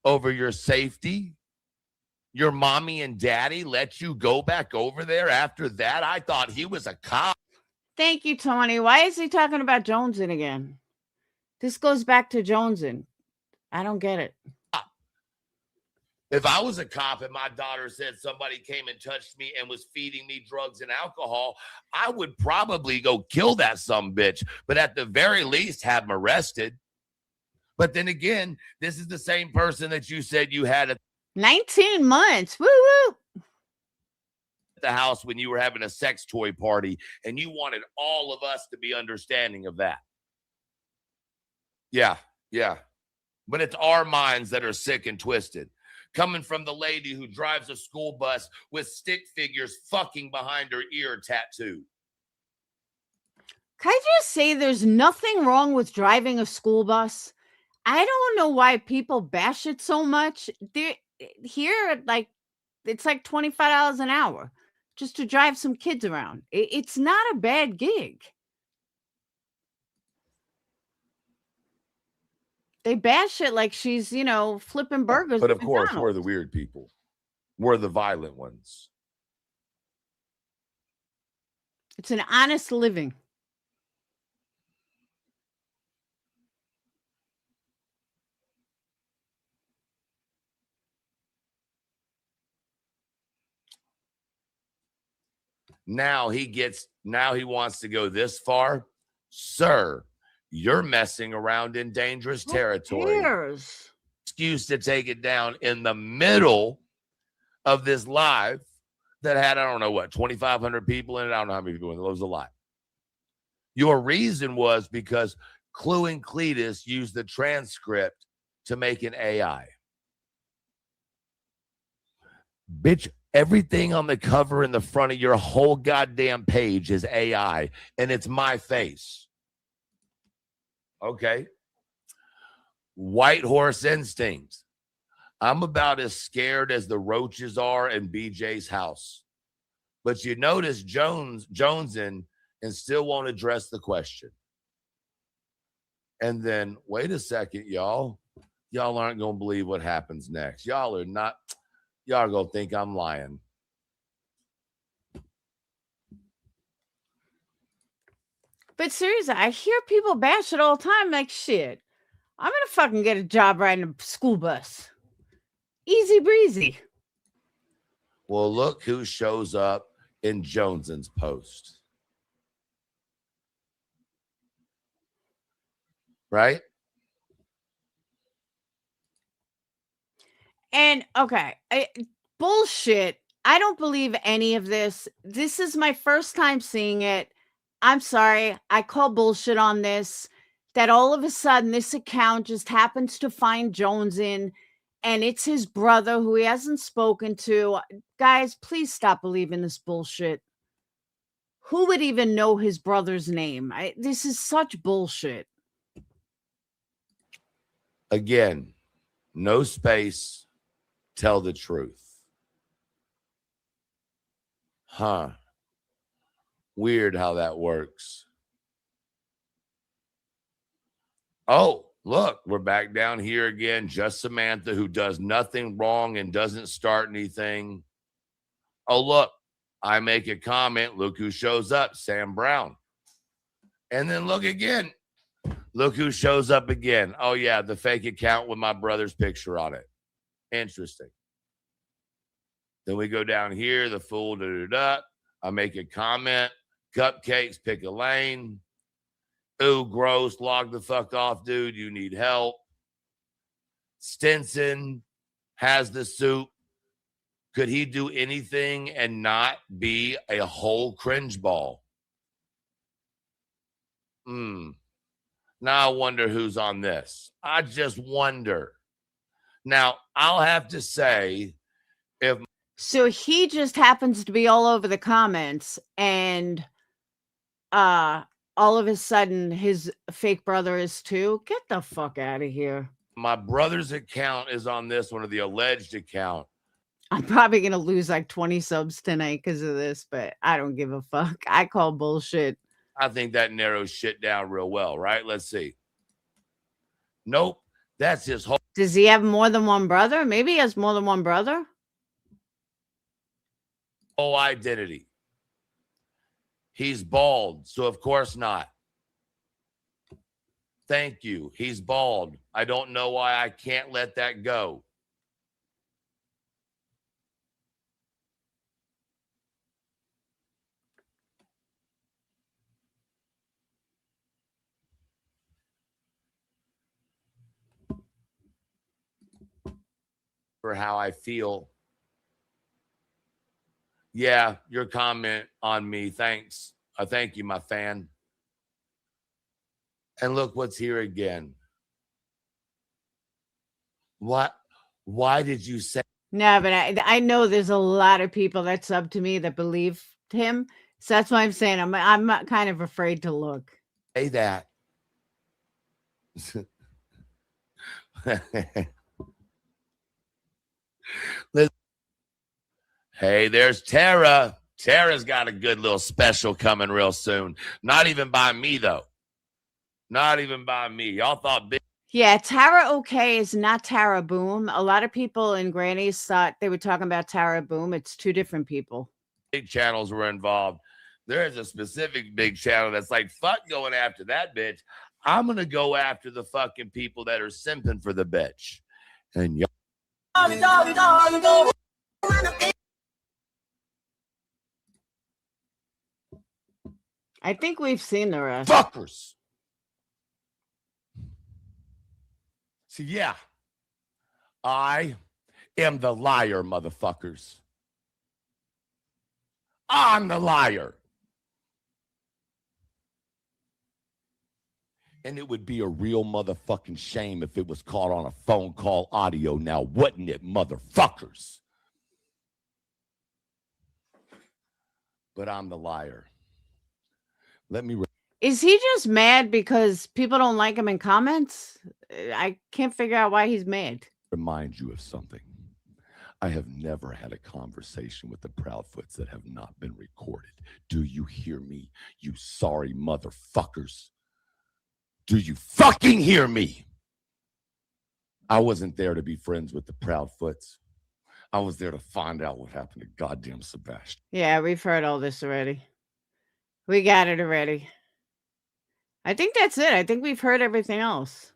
over your safety? Your mommy and daddy let you go back over there after that? I thought he was a cop. Thank you, Tony. Why is he talking about Jonesing again? This goes back to Jonesing. I don't get it. If I was a cop and my daughter said somebody came and touched me and was feeding me drugs and alcohol, I would probably go kill that sumbitch, but at the very least have him arrested. But then again, this is the same person that you said you had at 19 months. Woo woo. the house when you were having a sex toy party, and you wanted all of us to be understanding of that. Yeah. But it's our minds that are sick and twisted. Coming from the lady who drives a school bus with stick figures fucking behind her ear tattooed. Can I just say there's nothing wrong with driving a school bus? I don't know why people bash it so much. Here, like, it's like $25 an hour just to drive some kids around. It's not a bad gig. They bash it like she's, flipping burgers. But at of course, McDonald's. we're the weird people. We're the violent ones. It's an honest living. Now he wants to go this far. Sir, you're messing around in dangerous territory. Excuse to take it down in the middle of this live that had, I don't know what, 2,500 people in it. I don't know how many people in it. It was a lot. Your reason was because Clue and Cletus used the transcript to make an AI. Bitch, everything on the cover in the front of your whole goddamn page is AI, and it's my face. Okay. White horse instincts. I'm about as scared as the roaches are in BJ's house. But you notice Jonesing and still won't address the question. And then, wait a second, y'all. Y'all aren't going to believe what happens next. Y'all are going to think I'm lying. But seriously, I hear people bash it all the time. Like, shit, I'm going to fucking get a job riding a school bus. Easy breezy. Well, look who shows up in Jonesing's post. Right? And, okay, bullshit. I don't believe any of this. This is my first time seeing it. I'm sorry. I call bullshit on this. That all of a sudden this account just happens to find Jonesing, and it's his brother who he hasn't spoken to. Guys, please stop believing this bullshit. Who would even know his brother's name? This is such bullshit. Again, no space. Tell the truth. Huh. Weird how that works. Oh, look, we're back down here again. Just Samantha, who does nothing wrong and doesn't start anything. Oh, look, I make a comment. Look who shows up, Sam Brown. And then look again. Look who shows up again. Oh, yeah, the fake account with my brother's picture on it. Interesting. Then we go down here, the fool, I make a comment. Cupcakes, pick a lane. Ooh, gross, log the fuck off, dude. You need help. Stinson has the soup. Could he do anything and not be a whole cringe ball? Now I wonder who's on this. I just wonder. Now, I'll have to say, so he just happens to be all over the comments, and all of a sudden his fake brother is too. Get the fuck out of here. My brother's account is on this one, or the alleged account. I'm probably going to lose like 20 subs tonight because of this, but I don't give a fuck. I call bullshit. I think that narrows shit down real well, right? Let's see. Nope. That's his whole. Does he have more than one brother? Maybe he has more than one brother. Whole identity. He's bald, so of course not. Thank you. He's bald. I don't know why I can't let that go. For how I feel. Yeah, your comment on me. Thanks. I thank you, my fan. And look what's here again. What? Why did you say? No, but I know there's a lot of people that sub to me that believe him. So that's why I'm saying I'm not kind of afraid to look. Say that. Hey, there's Tara. Tara's got a good little special coming real soon. Not even by me, though. Not even by me. Y'all thought big. Yeah, Tara OK is not Tara Boom. A lot of people in Granny's thought they were talking about Tara Boom. It's two different people. Big channels were involved. There's a specific big channel that's like, fuck going after that bitch. I'm going to go after the fucking people that are simping for the bitch. And y'all. I think we've seen the rest. Fuckers. See, yeah. I am the liar, motherfuckers. I'm the liar. And it would be a real motherfucking shame if it was caught on a phone call audio now, wouldn't it, motherfuckers? But I'm the liar. Let me. Is he just mad because people don't like him in comments? I can't figure out why he's mad. Remind you of something. I have never had a conversation with the Proudfoots that have not been recorded. Do you hear me, you sorry motherfuckers? Do you fucking hear me? I wasn't there to be friends with the Proudfoots. I was there to find out what happened to goddamn Sebastian. Yeah, we've heard all this already. We got it already. I think that's it. I think we've heard everything else.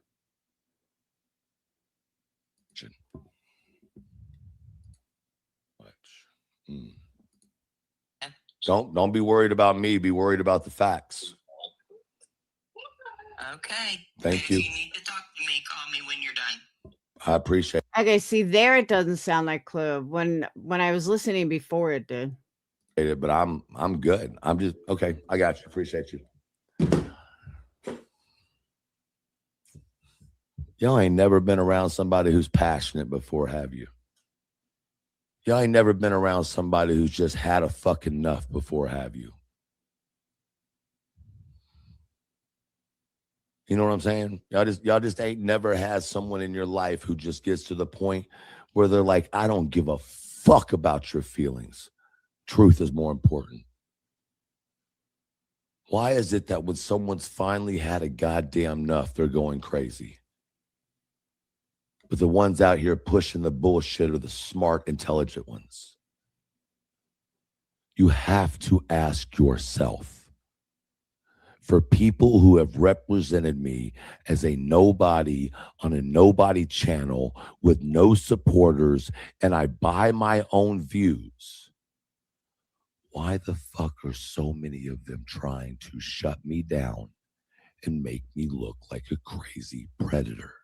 Don't be worried about me. Be worried about the facts. Okay. Thank If you. you need to talk to me, call me when you're done. I appreciate Okay, see there it doesn't sound like Club. When I was listening before it did. it, but I'm good. I'm just okay. I got you. Appreciate you. Y'all ain't never been around somebody who's passionate before, have you? Y'all ain't never been around somebody who's just had a fucking enough before, have you? You know what I'm saying? Y'all just ain't never had someone in your life who just gets to the point where they're like, I don't give a fuck about your feelings. Truth is more important. Why is it that when someone's finally had a goddamn enough, they're going crazy? But the ones out here pushing the bullshit are the smart, intelligent ones. You have to ask yourself, for people who have represented me as a nobody on a nobody channel with no supporters, and I buy my own views, why the fuck are so many of them trying to shut me down and make me look like a crazy predator?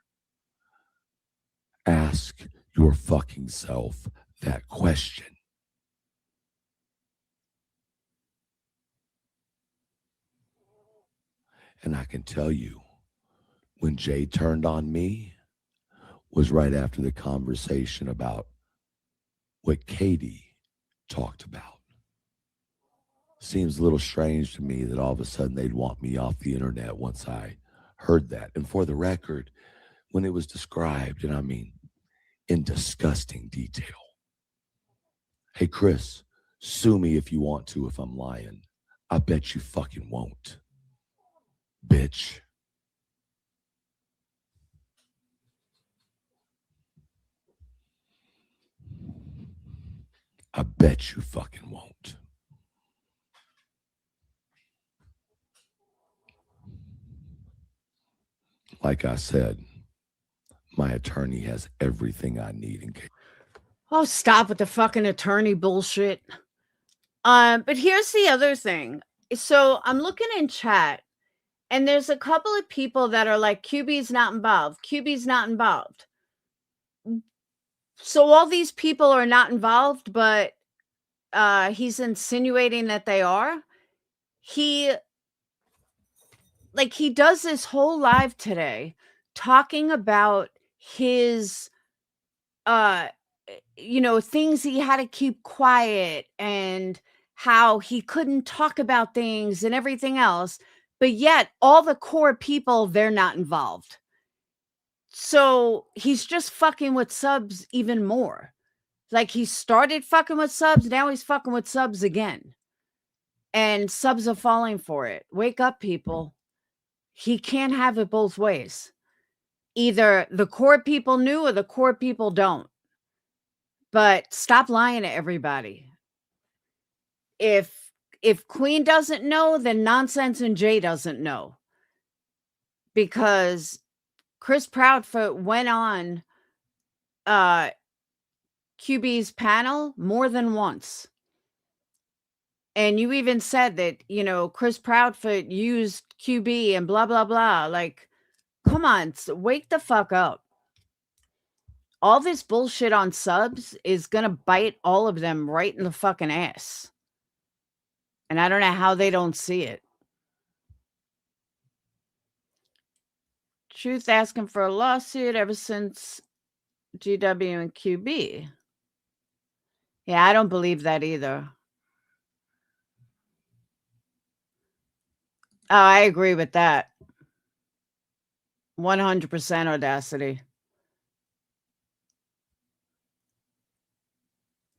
Ask your fucking self that question. And I can tell you, when Jay turned on me was right after the conversation about what Katie talked about. Seems a little strange to me that all of a sudden they'd want me off the internet once I heard that. And for the record, when it was described, and I mean in disgusting detail. Hey, Chris, sue me if you want to if I'm lying. I bet you fucking won't. Bitch. I bet you fucking won't. Like I said, my attorney has everything I need in case. Oh, stop with the fucking attorney bullshit. But here's the other thing. So I'm looking in chat, and there's a couple of people that are like, QB's not involved. QB's not involved. So all these people are not involved, but he's insinuating that they are. He does this whole live today talking about his things he had to keep quiet and how he couldn't talk about things and everything else, but yet all the core people, they're not involved. So he's just fucking with subs even more. Like, he started fucking with subs, now he's fucking with subs again. And subs are falling for it. Wake up, people. He can't have it both ways. Either the core people knew or the core people don't. But stop lying to everybody. If Queen doesn't know, then Nonsense and Jay doesn't know. Because Chris Proudfoot went on QB's panel more than once. And you even said that, Chris Proudfoot used QB and blah, blah, blah. Like, come on, wake the fuck up. All this bullshit on subs is going to bite all of them right in the fucking ass. And I don't know how they don't see it. Truth asking for a lawsuit ever since GW and QB. Yeah, I don't believe that either. Oh, I agree with that. 100% audacity.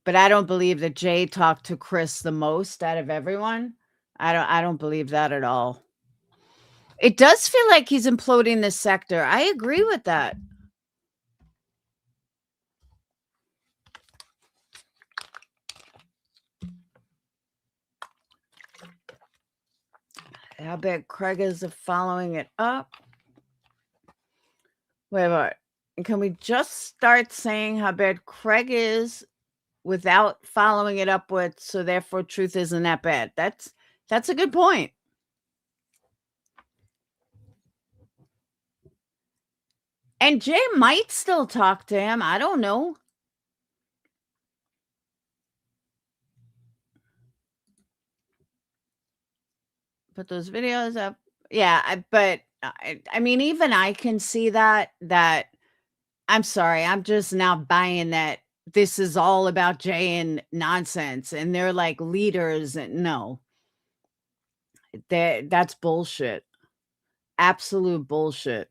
But I don't believe that Jay talked to Chris the most out of everyone. I don't believe that at all. It does feel like he's imploding this sector. I agree with that. I bet Craig is following it up. Wait. Can we just start saying how bad Craig is without following it up with, so therefore truth isn't that bad? That's a good point. And Jay might still talk to him. I don't know. Put those videos up. Yeah, but I mean, even I can see that I'm sorry, I'm just now buying that this is all about Jay and Nonsense and they're like leaders. And no, that's bullshit. Absolute bullshit.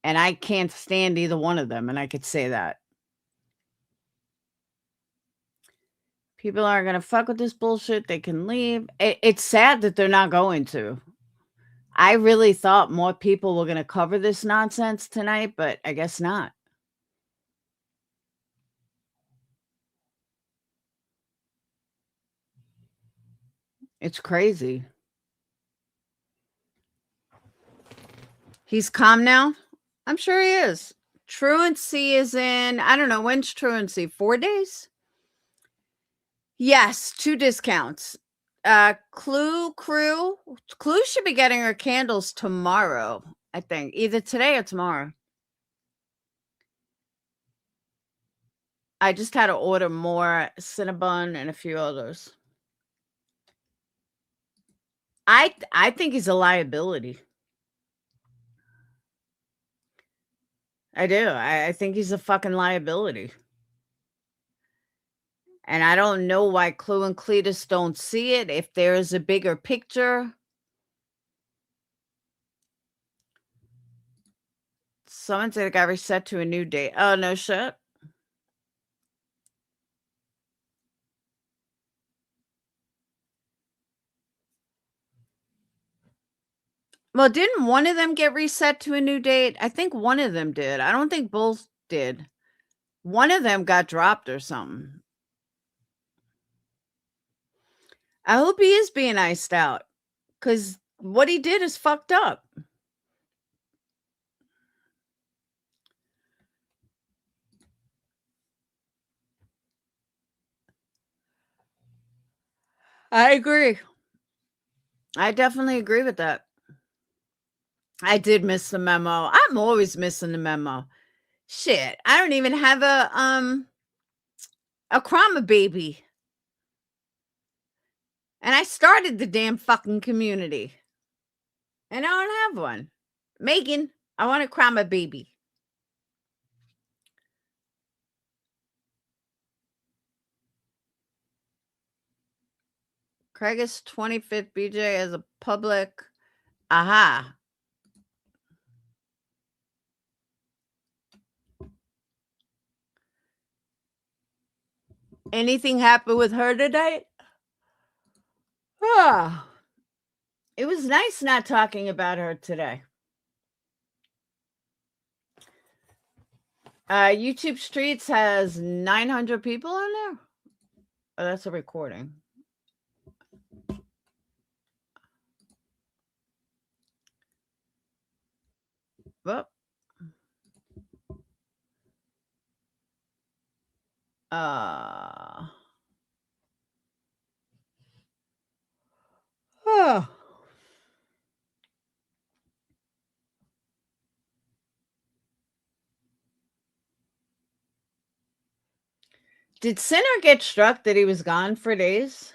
And I can't stand either one of them. And I could say that. People aren't going to fuck with this bullshit. They can leave. It's sad that they're not going to. I really thought more people were going to cover this nonsense tonight, but I guess not. It's crazy. He's calm now? I'm sure he is. Truancy is in, I don't know, when's truancy? 4 days? Yes, 2 discounts. Clue should be getting her candles tomorrow, I think. Either today or tomorrow. I just had to order more Cinnabon and a few others. I think he's a liability. I do. I think he's a fucking liability. And I don't know why Clue and Cletus don't see it. If there's a bigger picture. Someone said it got reset to a new date. Oh, no shit. Well, didn't one of them get reset to a new date? I think one of them did. I don't think both did. One of them got dropped or something. I hope he is being iced out because what he did is fucked up. I agree. I definitely agree with that. I did miss the memo. I'm always missing the memo. Shit, I don't even have a Krama baby. And I started the damn fucking community. And I don't have one. Megan, I want a Krama baby. Craig's 25th BJ as a public. Aha. Anything happened with her today? Ah. It was nice not talking about her today. YouTube Streets has 900 people on there. Oh, that's a recording. Well, oh. Did Sinner get struck that he was gone for days?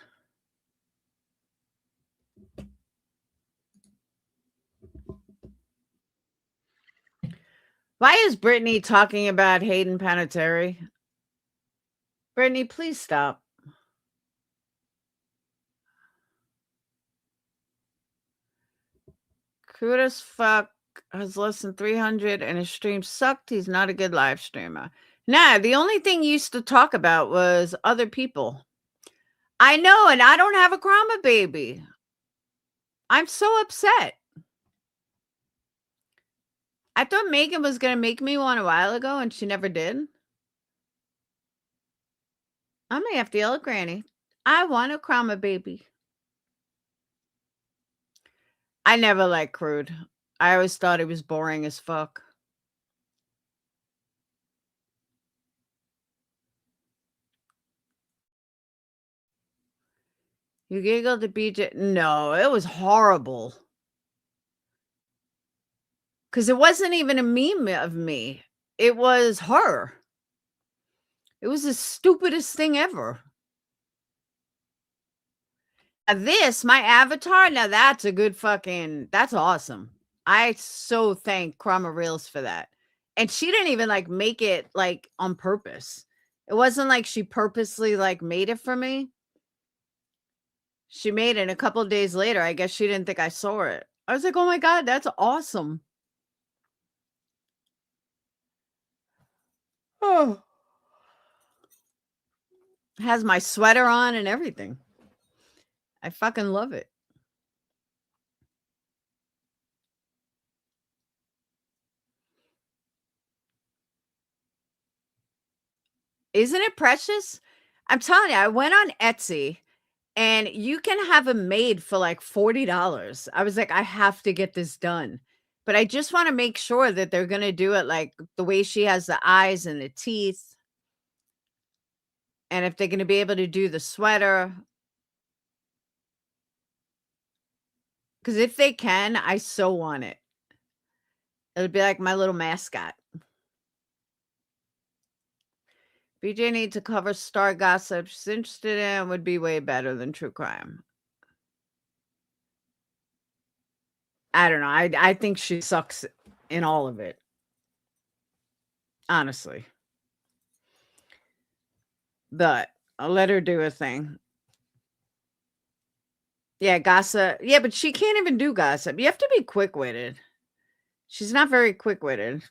Why is Brittany talking about Hayden Panettiere? Brittany, please stop. Crude as fuck has less than 300 and his stream sucked. He's not a good live streamer. Nah, the only thing you used to talk about was other people. I know, and I don't have a Krama baby. I'm so upset. I thought Megan was going to make me one a while ago, and she never did. I may have to yell at Granny. I want a Krama baby. I never liked Crude. I always thought he was boring as fuck. You giggled at BJ? No, it was horrible. Because it wasn't even a meme of me. It was her. It was the stupidest thing ever. Now this, my avatar, now that's a good fucking, that's awesome. I so thank Krama Reels for that. And she didn't even like make it like on purpose. It wasn't like she purposely like made it for me. She made it, and a couple of days later, I guess she didn't think I saw it. I was like, oh my God, that's awesome. Oh. Has my sweater on and everything. I fucking love it. Isn't it precious? I'm telling you, I went on Etsy and you can have them made for like $40. I was like, I have to get this done. But I just want to make sure that they're going to do it like the way she has the eyes and the teeth. And if they're going to be able to do the sweater. Because if they can, I so want it. It'll be like my little mascot. BJ needs to cover star gossip she's interested in. Would be way better than true crime. I don't know. I think she sucks in all of it. Honestly. But I'll let her do a thing. Yeah, gossip. Yeah, but she can't even do gossip. You have to be quick-witted. She's not very quick-witted.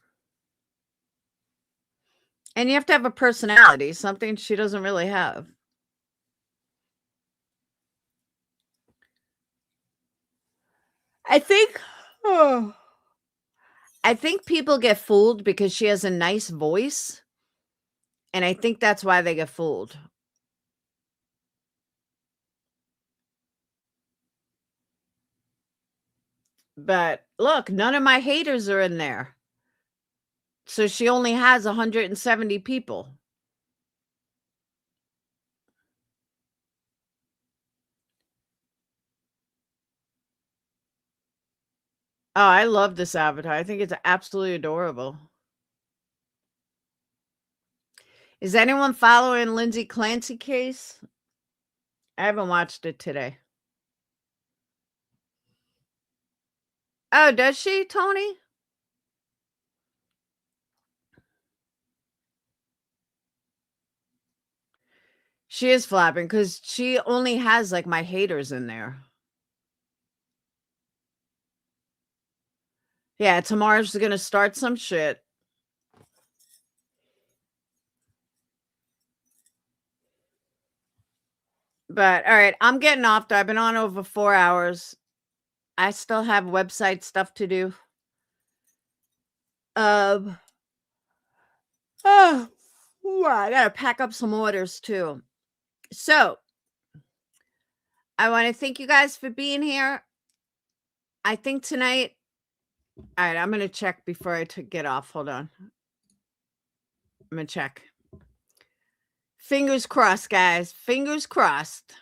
And you have to have a personality, something she doesn't really have. I think people get fooled because she has a nice voice. And I think that's why they get fooled. But look, none of my haters are in there. So she only has 170 people. Oh, I love this avatar. I think it's absolutely adorable. Is anyone following Lindsay Clancy case? I haven't watched it today. Oh, does she, Tony? She is flapping because she only has like my haters in there. Yeah, tomorrow's gonna start some shit. But all right, I'm getting off. I've been on over 4 hours. I still have website stuff to do. Oh, I gotta pack up some orders too. So I want to thank you guys for being here. I think tonight. All right, I'm gonna check before I get off. Hold on. I'm gonna check. Fingers crossed, guys. Fingers crossed.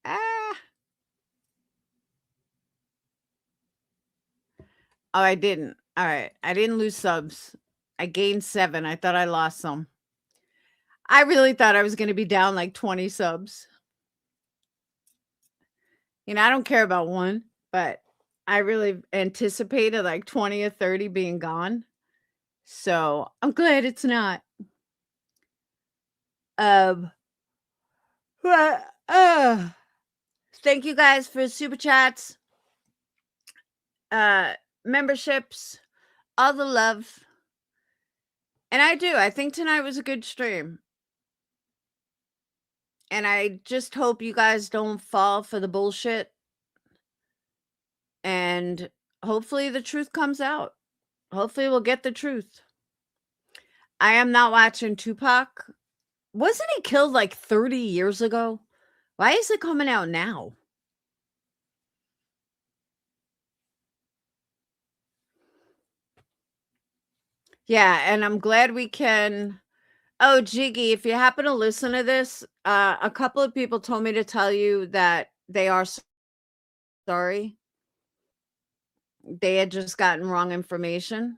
Ah. Oh, I didn't. All right. I didn't lose subs. I gained 7. I thought I lost some. I really thought I was going to be down like 20 subs. You know, I don't care about one, but I really anticipated like 20 or 30 being gone. So I'm glad it's not. Thank you guys for super chats, memberships, all the love. And I think tonight was a good stream. And I just hope you guys don't fall for the bullshit. And hopefully the truth comes out. Hopefully we'll get the truth. I am not watching Tupac. Wasn't he killed like 30 years ago? Why is it coming out now? Yeah, and I'm glad we can. Oh, Jiggy, if you happen to listen to this, a couple of people told me to tell you that they are sorry. They had just gotten wrong information.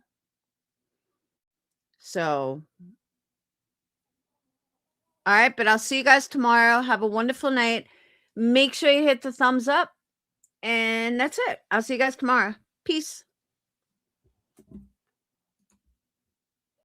So, all right, but I'll see you guys tomorrow. Have a wonderful night. Make sure you hit the thumbs up. And that's it. I'll see you guys tomorrow. Peace.